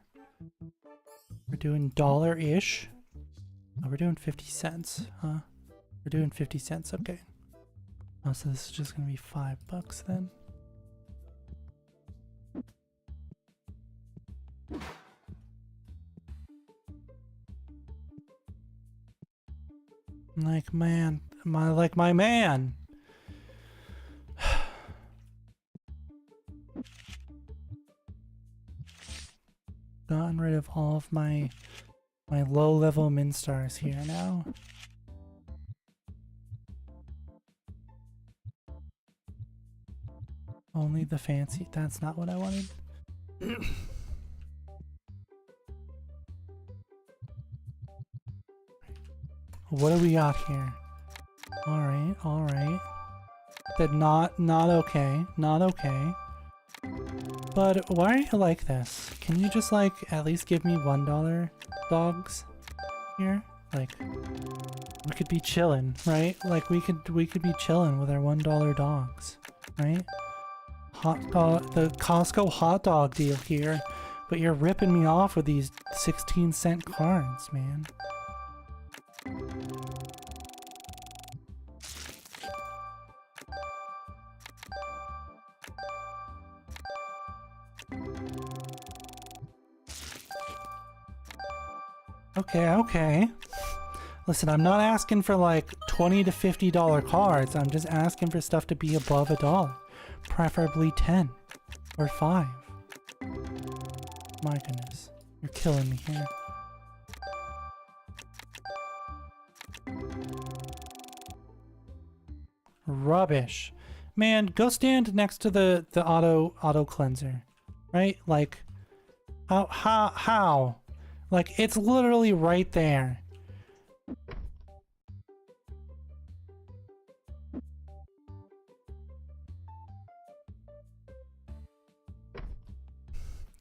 S1: We're doing $1-ish. Oh, we're doing 50 cents, huh? We're doing 50 cents, okay. Oh, so this is just gonna be $5 then. Like, man, my man. Gotten rid of all of my low-level min stars here now. Only the fancy. That's not what I wanted. What do we got here? Alright, alright. That not okay. Not okay. But why are you like this? Can you just like at least give me $1 dogs here? Like, we could be chilling, right? Like we could be chilling with our $1 dogs, right? The Costco hot dog deal here, but you're ripping me off with these 16-cent cards, man. Okay. Listen, I'm not asking for like $20 to $50 cards. I'm just asking for stuff to be above $1. Preferably 10 or 5. My goodness. You're killing me here. Rubbish. Man, go stand next to the auto cleanser. Right? Like, how? Like, it's literally right there.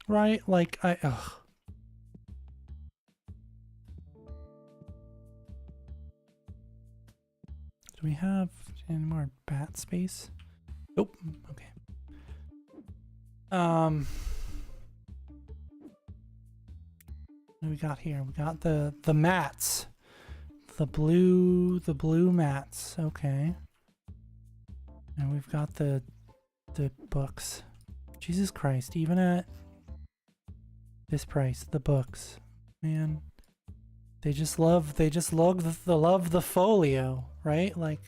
S1: Right? Like, ugh. Do we have any more bat space? Nope. Okay. What do we got here? We got the mats. The blue mats. Okay. And we've got the books. Jesus Christ, even at this price, the books. Man. They just love the folio, right? Like,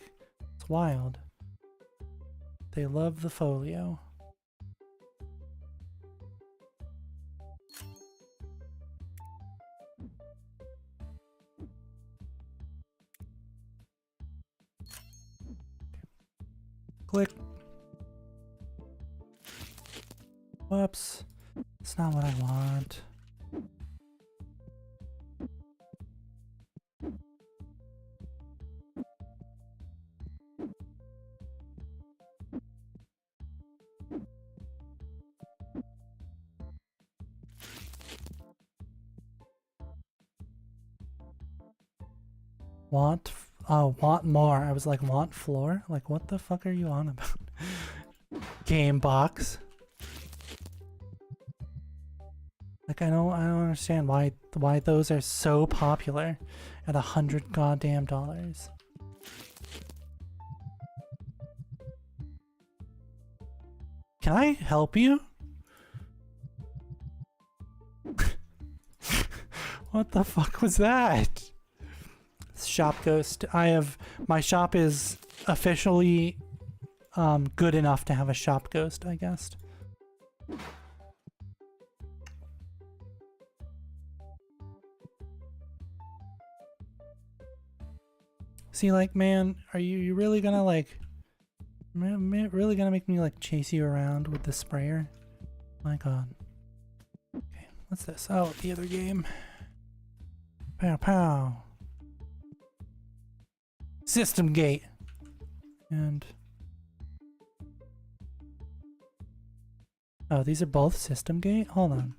S1: it's wild. They love the folio. Click. Whoops. It's not what I want. Want more. I was like, want floor? Like, what the fuck are you on about? Game box. Like, I don't understand why those are so popular at $100 goddamn dollars. Can I help you? What the fuck was that? Shop ghost. My shop is officially good enough to have a shop ghost, I guess. See, like, man, are you really gonna like really gonna make me like chase you around with the sprayer? My god. Okay, what's this? Oh, the other game. Pow pow. System gate. And oh, these are both system gate? Hold on.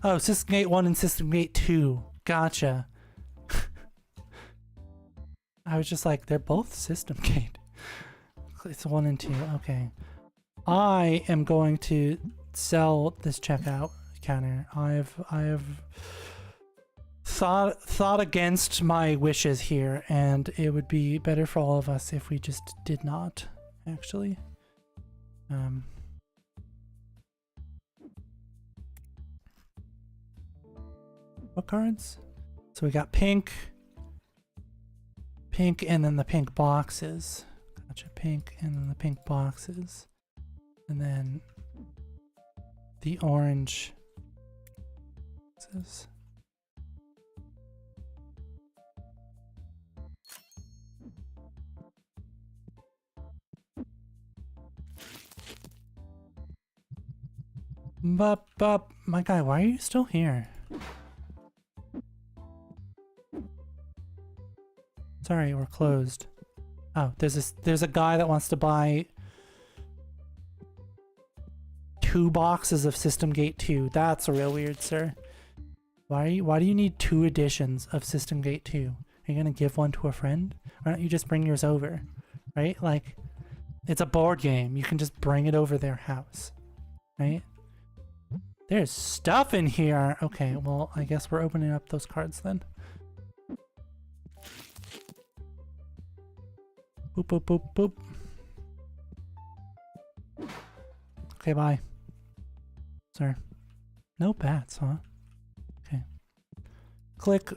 S1: Oh, system gate 1 and system gate 2. Gotcha. I was just like, they're both system gate. It's 1 and 2. Okay. I am going to sell this checkout counter. I have thought against my wishes here, and it would be better for all of us if we just did not, actually. What cards? So we got pink, and then the pink boxes. Gotcha, pink, and then the pink boxes. And then the orange boxes. Bup, my guy, why are you still here? Sorry, we're closed. Oh, there's a guy that wants to buy 2 boxes of System Gate 2. That's real weird, sir. Why do you need 2 editions of System Gate 2? Are you gonna give one to a friend? Why don't you just bring yours over? Right? Like, it's a board game. You can just bring it over their house. Right? There's stuff in here! Okay, well, I guess we're opening up those cards then. Boop, boop, boop, boop. Okay, bye. Sir. No bats, huh? Okay. Click.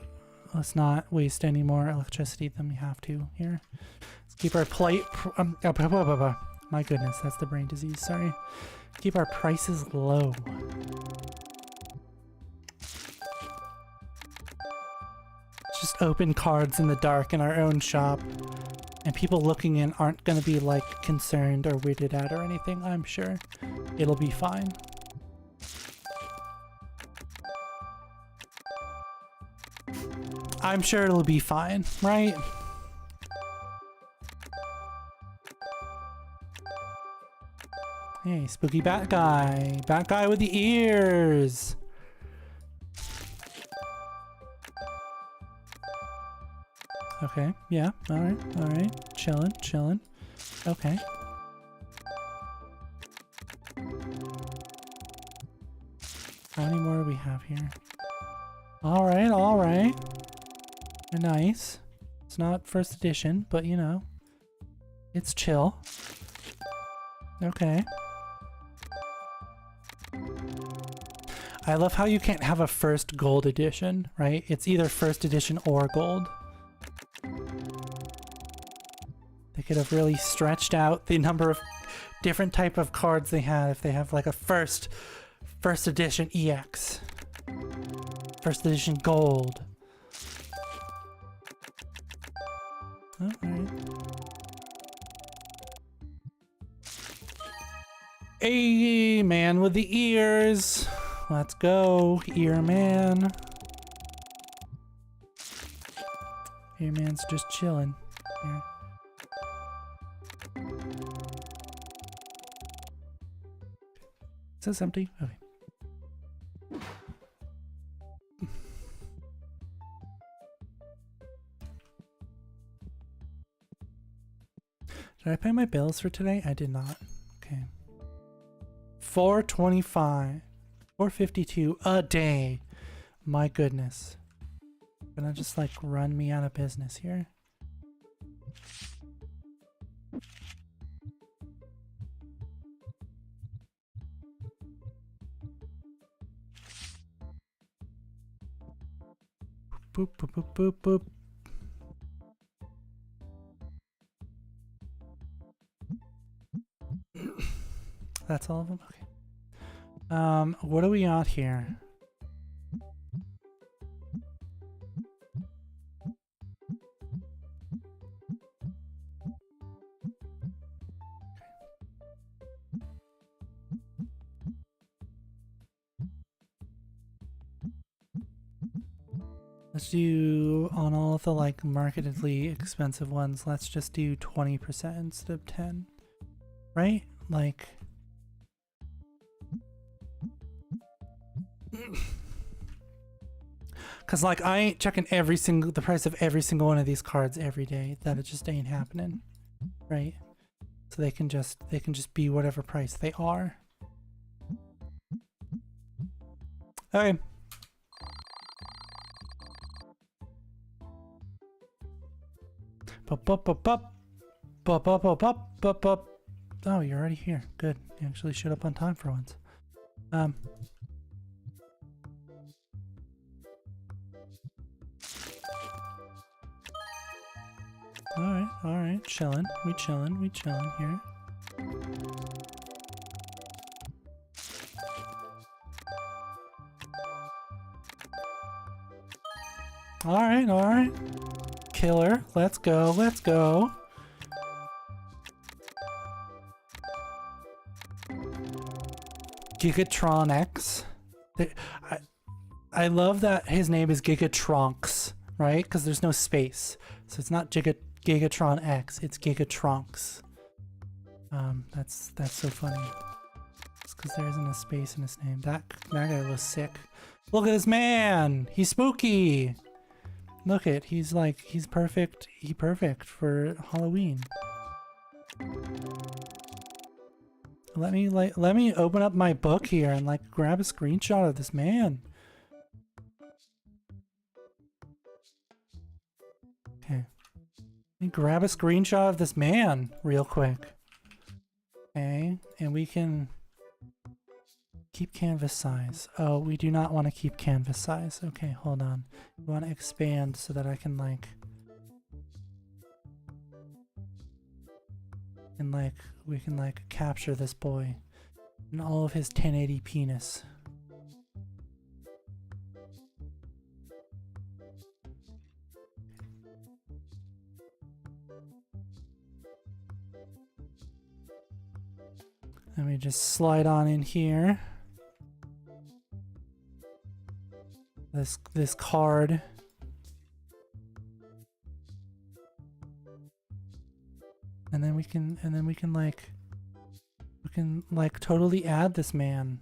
S1: Let's not waste any more electricity than we have to here. Let's keep our plate. My goodness, that's the brain disease, sorry. Keep our prices low. Just open cards in the dark in our own shop. And people looking in aren't gonna be like concerned or weirded out or anything, I'm sure. It'll be fine. I'm sure it'll be fine, right? Hey, spooky bat guy. Bat guy with the ears. Okay, yeah, alright. Chillin'. Okay. How many more do we have here? Alright. Nice. It's not first edition, but you know, it's chill. Okay. I love how you can't have a first gold edition, right? It's either first edition or gold. They could have really stretched out the number of different type of cards they had if they have like a first edition EX. First edition gold. Oh, alright. Hey, man with the ears. Let's go, ear man. Ear man's just chilling here. Is this empty? Okay. Did I pay my bills for today? I did not. Okay. 425. 452 a day. My goodness. Gonna just like run me out of business here. Boop, boop, boop, boop, boop. That's all of them? Okay. What are we on here? Let's do, on all of the like marketedly expensive ones, let's just do 20% instead of 10. Right? Like... Cause like I ain't checking the price of every single one of these cards every day. That it just ain't happening. Right? So they can just be whatever price they are. Okay. Oh, you're already here. Good. You actually showed up on time for once. Alright, chillin'. We chillin' here. Alright. Killer, let's go. Gigatron X. I love that his name is Gigatronks, right? Because there's no space. So it's not Gigatron X, it's Gigatronks. That's so funny. It's because there isn't a space in his name. That guy was sick. Look at this man! He's spooky! Look at, he's perfect. He's perfect for Halloween. Let me open up my book here and like grab a screenshot of this man. Okay. Let me grab a screenshot of this man real quick. Okay, and we can keep canvas size. Oh, we do not want to keep canvas size. Okay, hold on. We want to expand so that I can like... And like, we can like capture this boy and all of his 1080 penis. Let me just slide on in here. This card. And then we can like totally add this man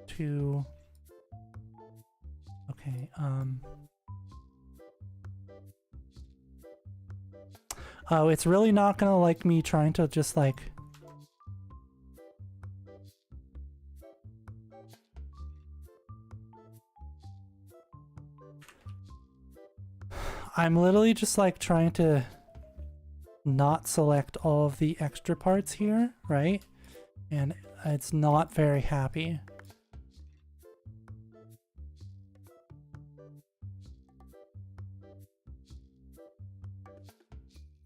S1: to okay, oh, it's really not gonna like me trying to just like I'm literally just like trying to not select all of the extra parts here, right? And it's not very happy.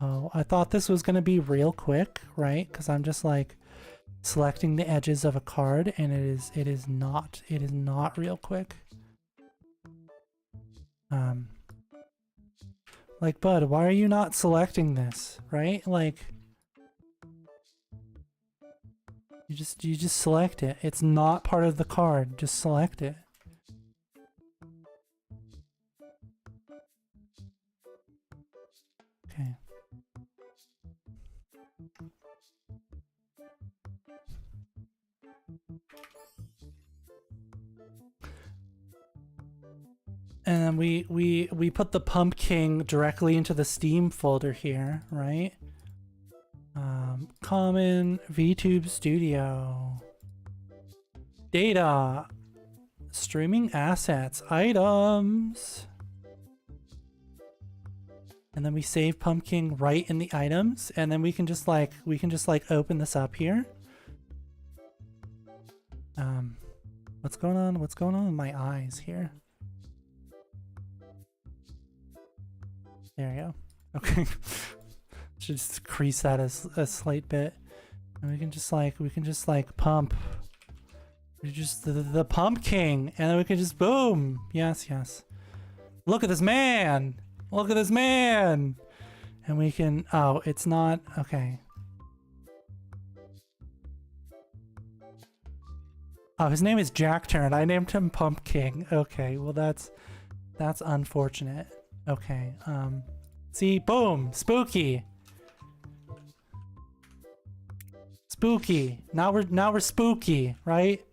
S1: Oh, I thought this was gonna be real quick, right? Because I'm just like selecting the edges of a card and it is not Like, bud, why are you not selecting this, right? Like, you just select it. It's not part of the card. Just select it. Okay. And then we put the pumpkin directly into the Steam folder here, right? Common VTube Studio. Data. Streaming assets. Items. And then we save pumpkin right in the items, and then we can just like open this up here. What's going on? What's going on with my eyes here? There we go. Okay. Should just decrease that as a slight bit. And we can just like pump. We just the pumpkin, and then we can just boom. Yes, yes. Look at this man. Look at this man. And we can, oh, it's not, okay. Oh, his name is Jack Turn. I named him Pumpkin. Okay, well that's unfortunate. Okay, see, boom, spooky. Spooky. Now we're spooky, right?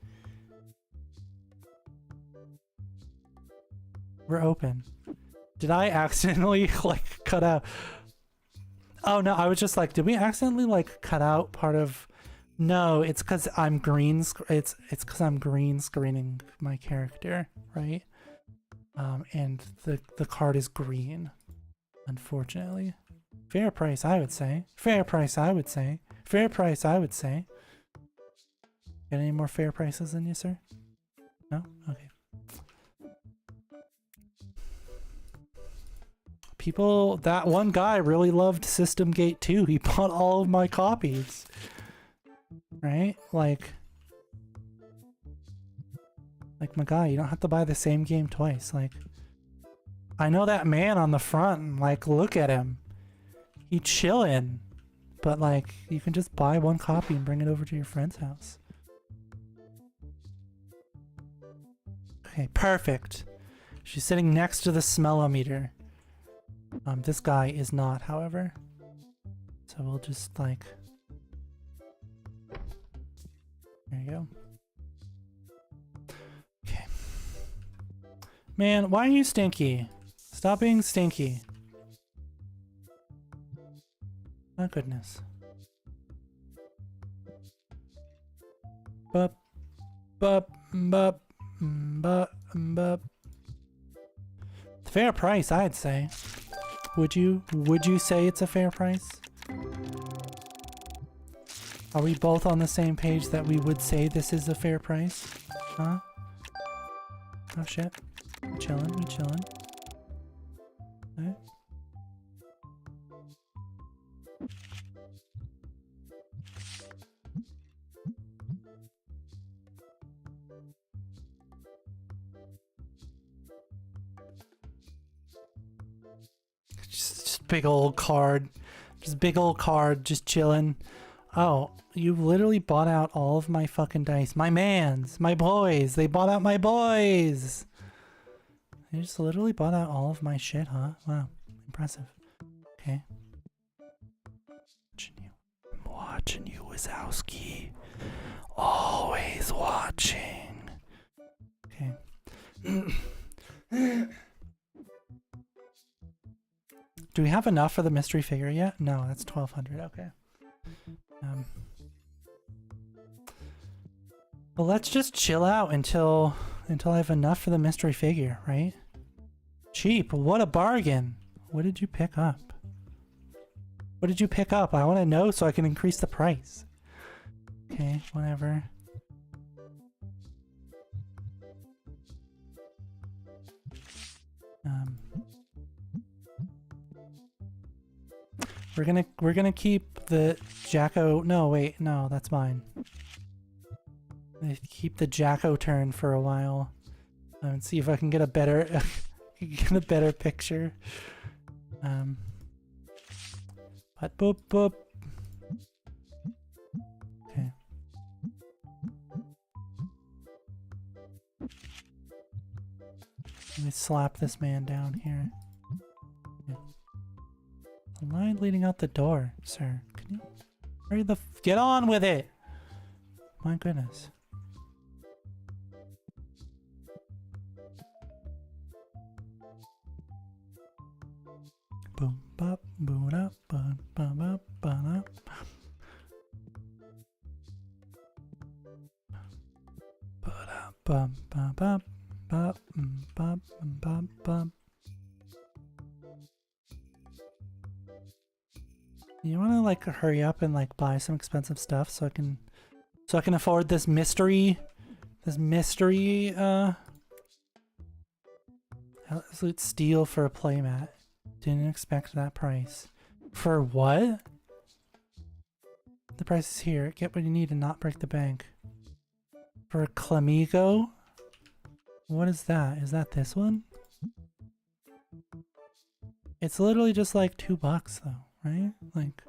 S1: We're open. Did I accidentally like cut out? Oh no, I was just like, did we accidentally like cut out part of? No, it's because I'm green. It's because I'm green screening my character, right? And the card is green, unfortunately. Fair price, I would say. Fair price, I would say. Fair price, I would say. Got any more fair prices than you, sir? No? Okay. People, that one guy really loved System Gate 2. He bought all of my copies. Right? Like my guy, you don't have to buy the same game twice. Like, I know that man on the front, and like, look at him. He chillin'. But like, you can just buy one copy and bring it over to your friend's house. Okay, perfect. She's sitting next to the smellometer. This guy is not, however. So we'll just like... There you go. Okay. Man, why are you stinky? Stop being stinky. Oh goodness. Bup, bup, bup, bup, bup. Fair price, I'd say. Would you say it's a fair price? Are we both on the same page that we would say this is a fair price? Huh? Oh shit. We chillin', we chillin'. Okay. Just big old card. Just big old card, just chillin'. Oh, you literally bought out all of my fucking dice. My mans, my boys, they bought out my boys. They just literally bought out all of my shit, huh? Wow, impressive. Okay. I'm watching you, Wazowski. Always watching. Okay. Do we have enough for the mystery figure yet? No, that's 1,200. Okay. Well, let's just chill out until I have enough for the mystery figure, right? Cheap. What a bargain. What did you pick up? What did you pick up? I want to know so I can increase the price. Okay, whatever. We're gonna keep the Jacko. No, wait, no, that's mine. Keep the Jacko turn for a while and see if I can get a better get a better picture. But boop boop. Okay. Let me slap this man down here. Okay. The line leading out the door, sir. Can you hurry the get on with it? My goodness. Boom bop boom up bum bum up bum up. Bum bum bum bum bum bum bum. You wanna like hurry up and like buy some expensive stuff so I can afford this mystery absolute steal for a playmat. Didn't expect that price. For what? The price is here. Get what you need and not break the bank. For a Clamigo? What is that? Is that this one? It's literally just like $2 though, right? Like...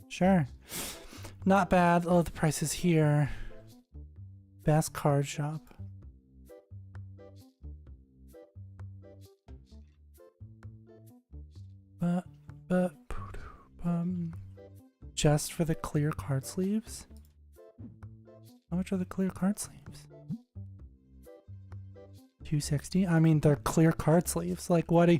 S1: Sure. Not bad. Oh, the price is here. Best card shop. Just for the clear card sleeves? How much are the clear card sleeves? $260? I mean, they're clear card sleeves. Like, what do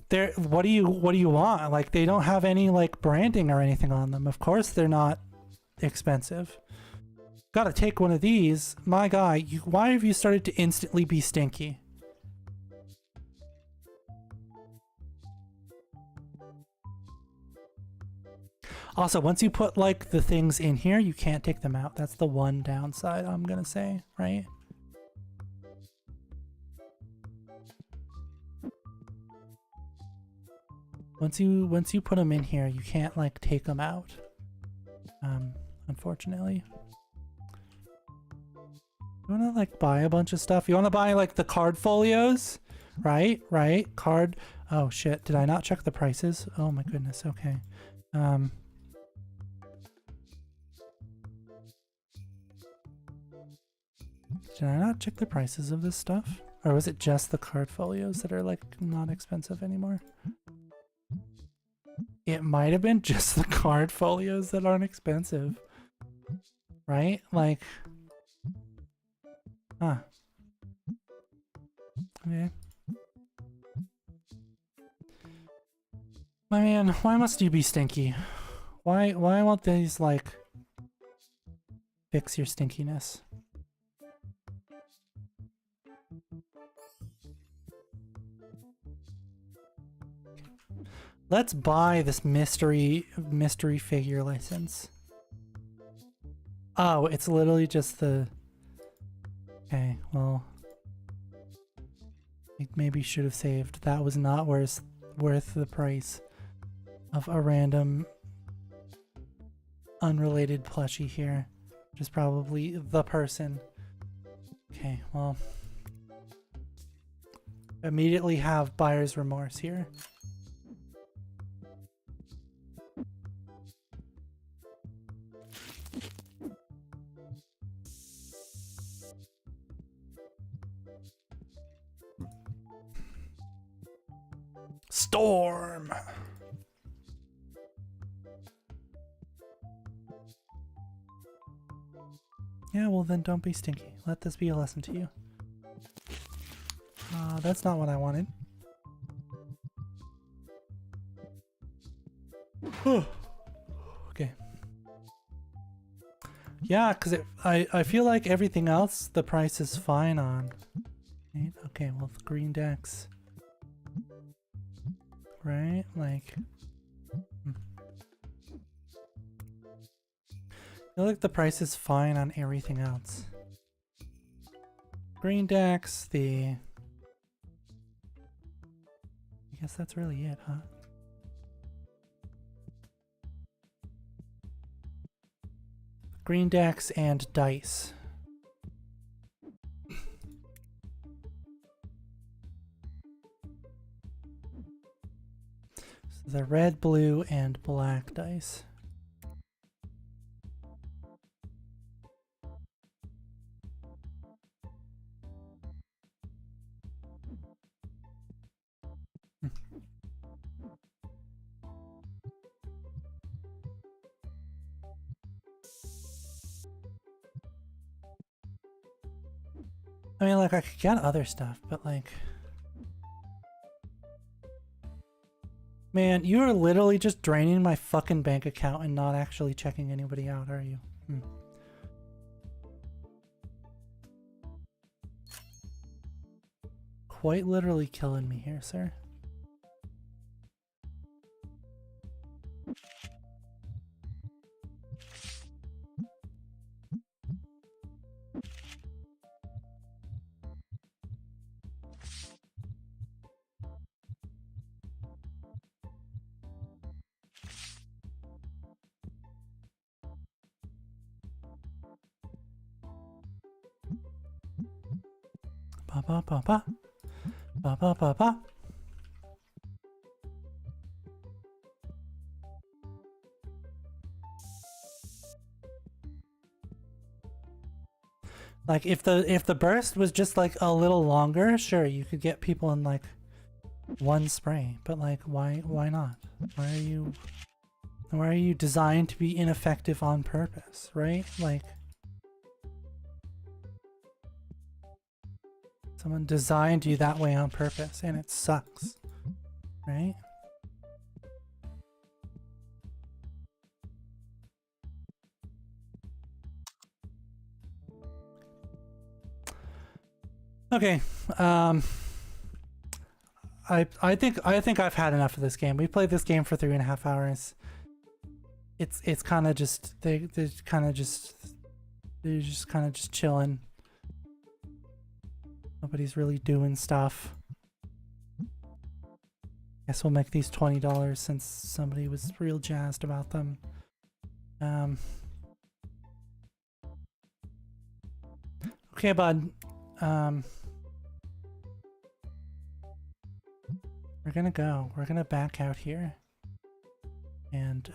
S1: you want? Like, they don't have any like branding or anything on them. Of course they're not expensive. Gotta take one of these. My guy, why have you started to instantly be stinky? Also, once you put like the things in here, you can't take them out. That's the one downside I'm gonna say, right? Once you put them in here, you can't like take them out. Unfortunately. You wanna like buy a bunch of stuff? You wanna buy like the card folios? Right? Card. Oh shit, did I not check the prices? Oh my goodness, okay. Did I not check the prices of this stuff? Or was it just the card folios that are like not expensive anymore? It might have been just the card folios that aren't expensive. Right? Like... Huh. Okay. My man, why must you be stinky? Why won't these, like... fix your stinkiness? Let's buy this mystery figure license. Oh, it's literally just the... Okay, well... I maybe should have saved. That was not worth the price of a random unrelated plushie here. Which is probably the person. Okay, well... Immediately have buyer's remorse here. Storm! Yeah, well then don't be stinky. Let this be a lesson to you. That's not what I wanted. Okay. Yeah, because I feel like everything else the price is fine on. Right? Okay, well the green decks. Right? Like... I feel like the price is fine on everything else. Green decks, I guess that's really it, huh? Green decks and dice. The red, blue, and black dice. I mean, like, I could get other stuff, but like... Man, you are literally just draining my fucking bank account and not actually checking anybody out, are you? Quite literally killing me here, sir. Ba ba ba ba. Ba ba ba ba. Like if the burst was just like a little longer, sure, you could get people in like one spray, but like why not? Why are you designed to be ineffective on purpose, right? Like someone designed you that way on purpose and it sucks, right? Okay, I think I've had enough of this game. We played this game for 3.5 hours. It's kind of just they're just kind of just chilling. Nobody's really doing stuff. Guess we'll make these $20 since somebody was real jazzed about them. Okay, bud. We're gonna go. We're gonna back out here. And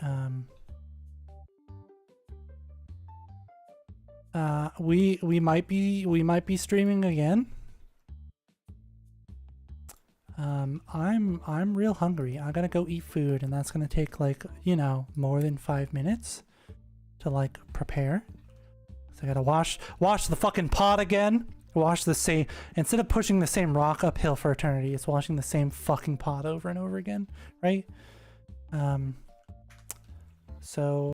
S1: we might be streaming again. I'm real hungry. I gotta go eat food, and that's gonna take like, you know, more than 5 minutes to like prepare. So I gotta wash the fucking pot again. Wash the same, instead of pushing the same rock uphill for eternity, it's washing the same fucking pot over and over again, right? So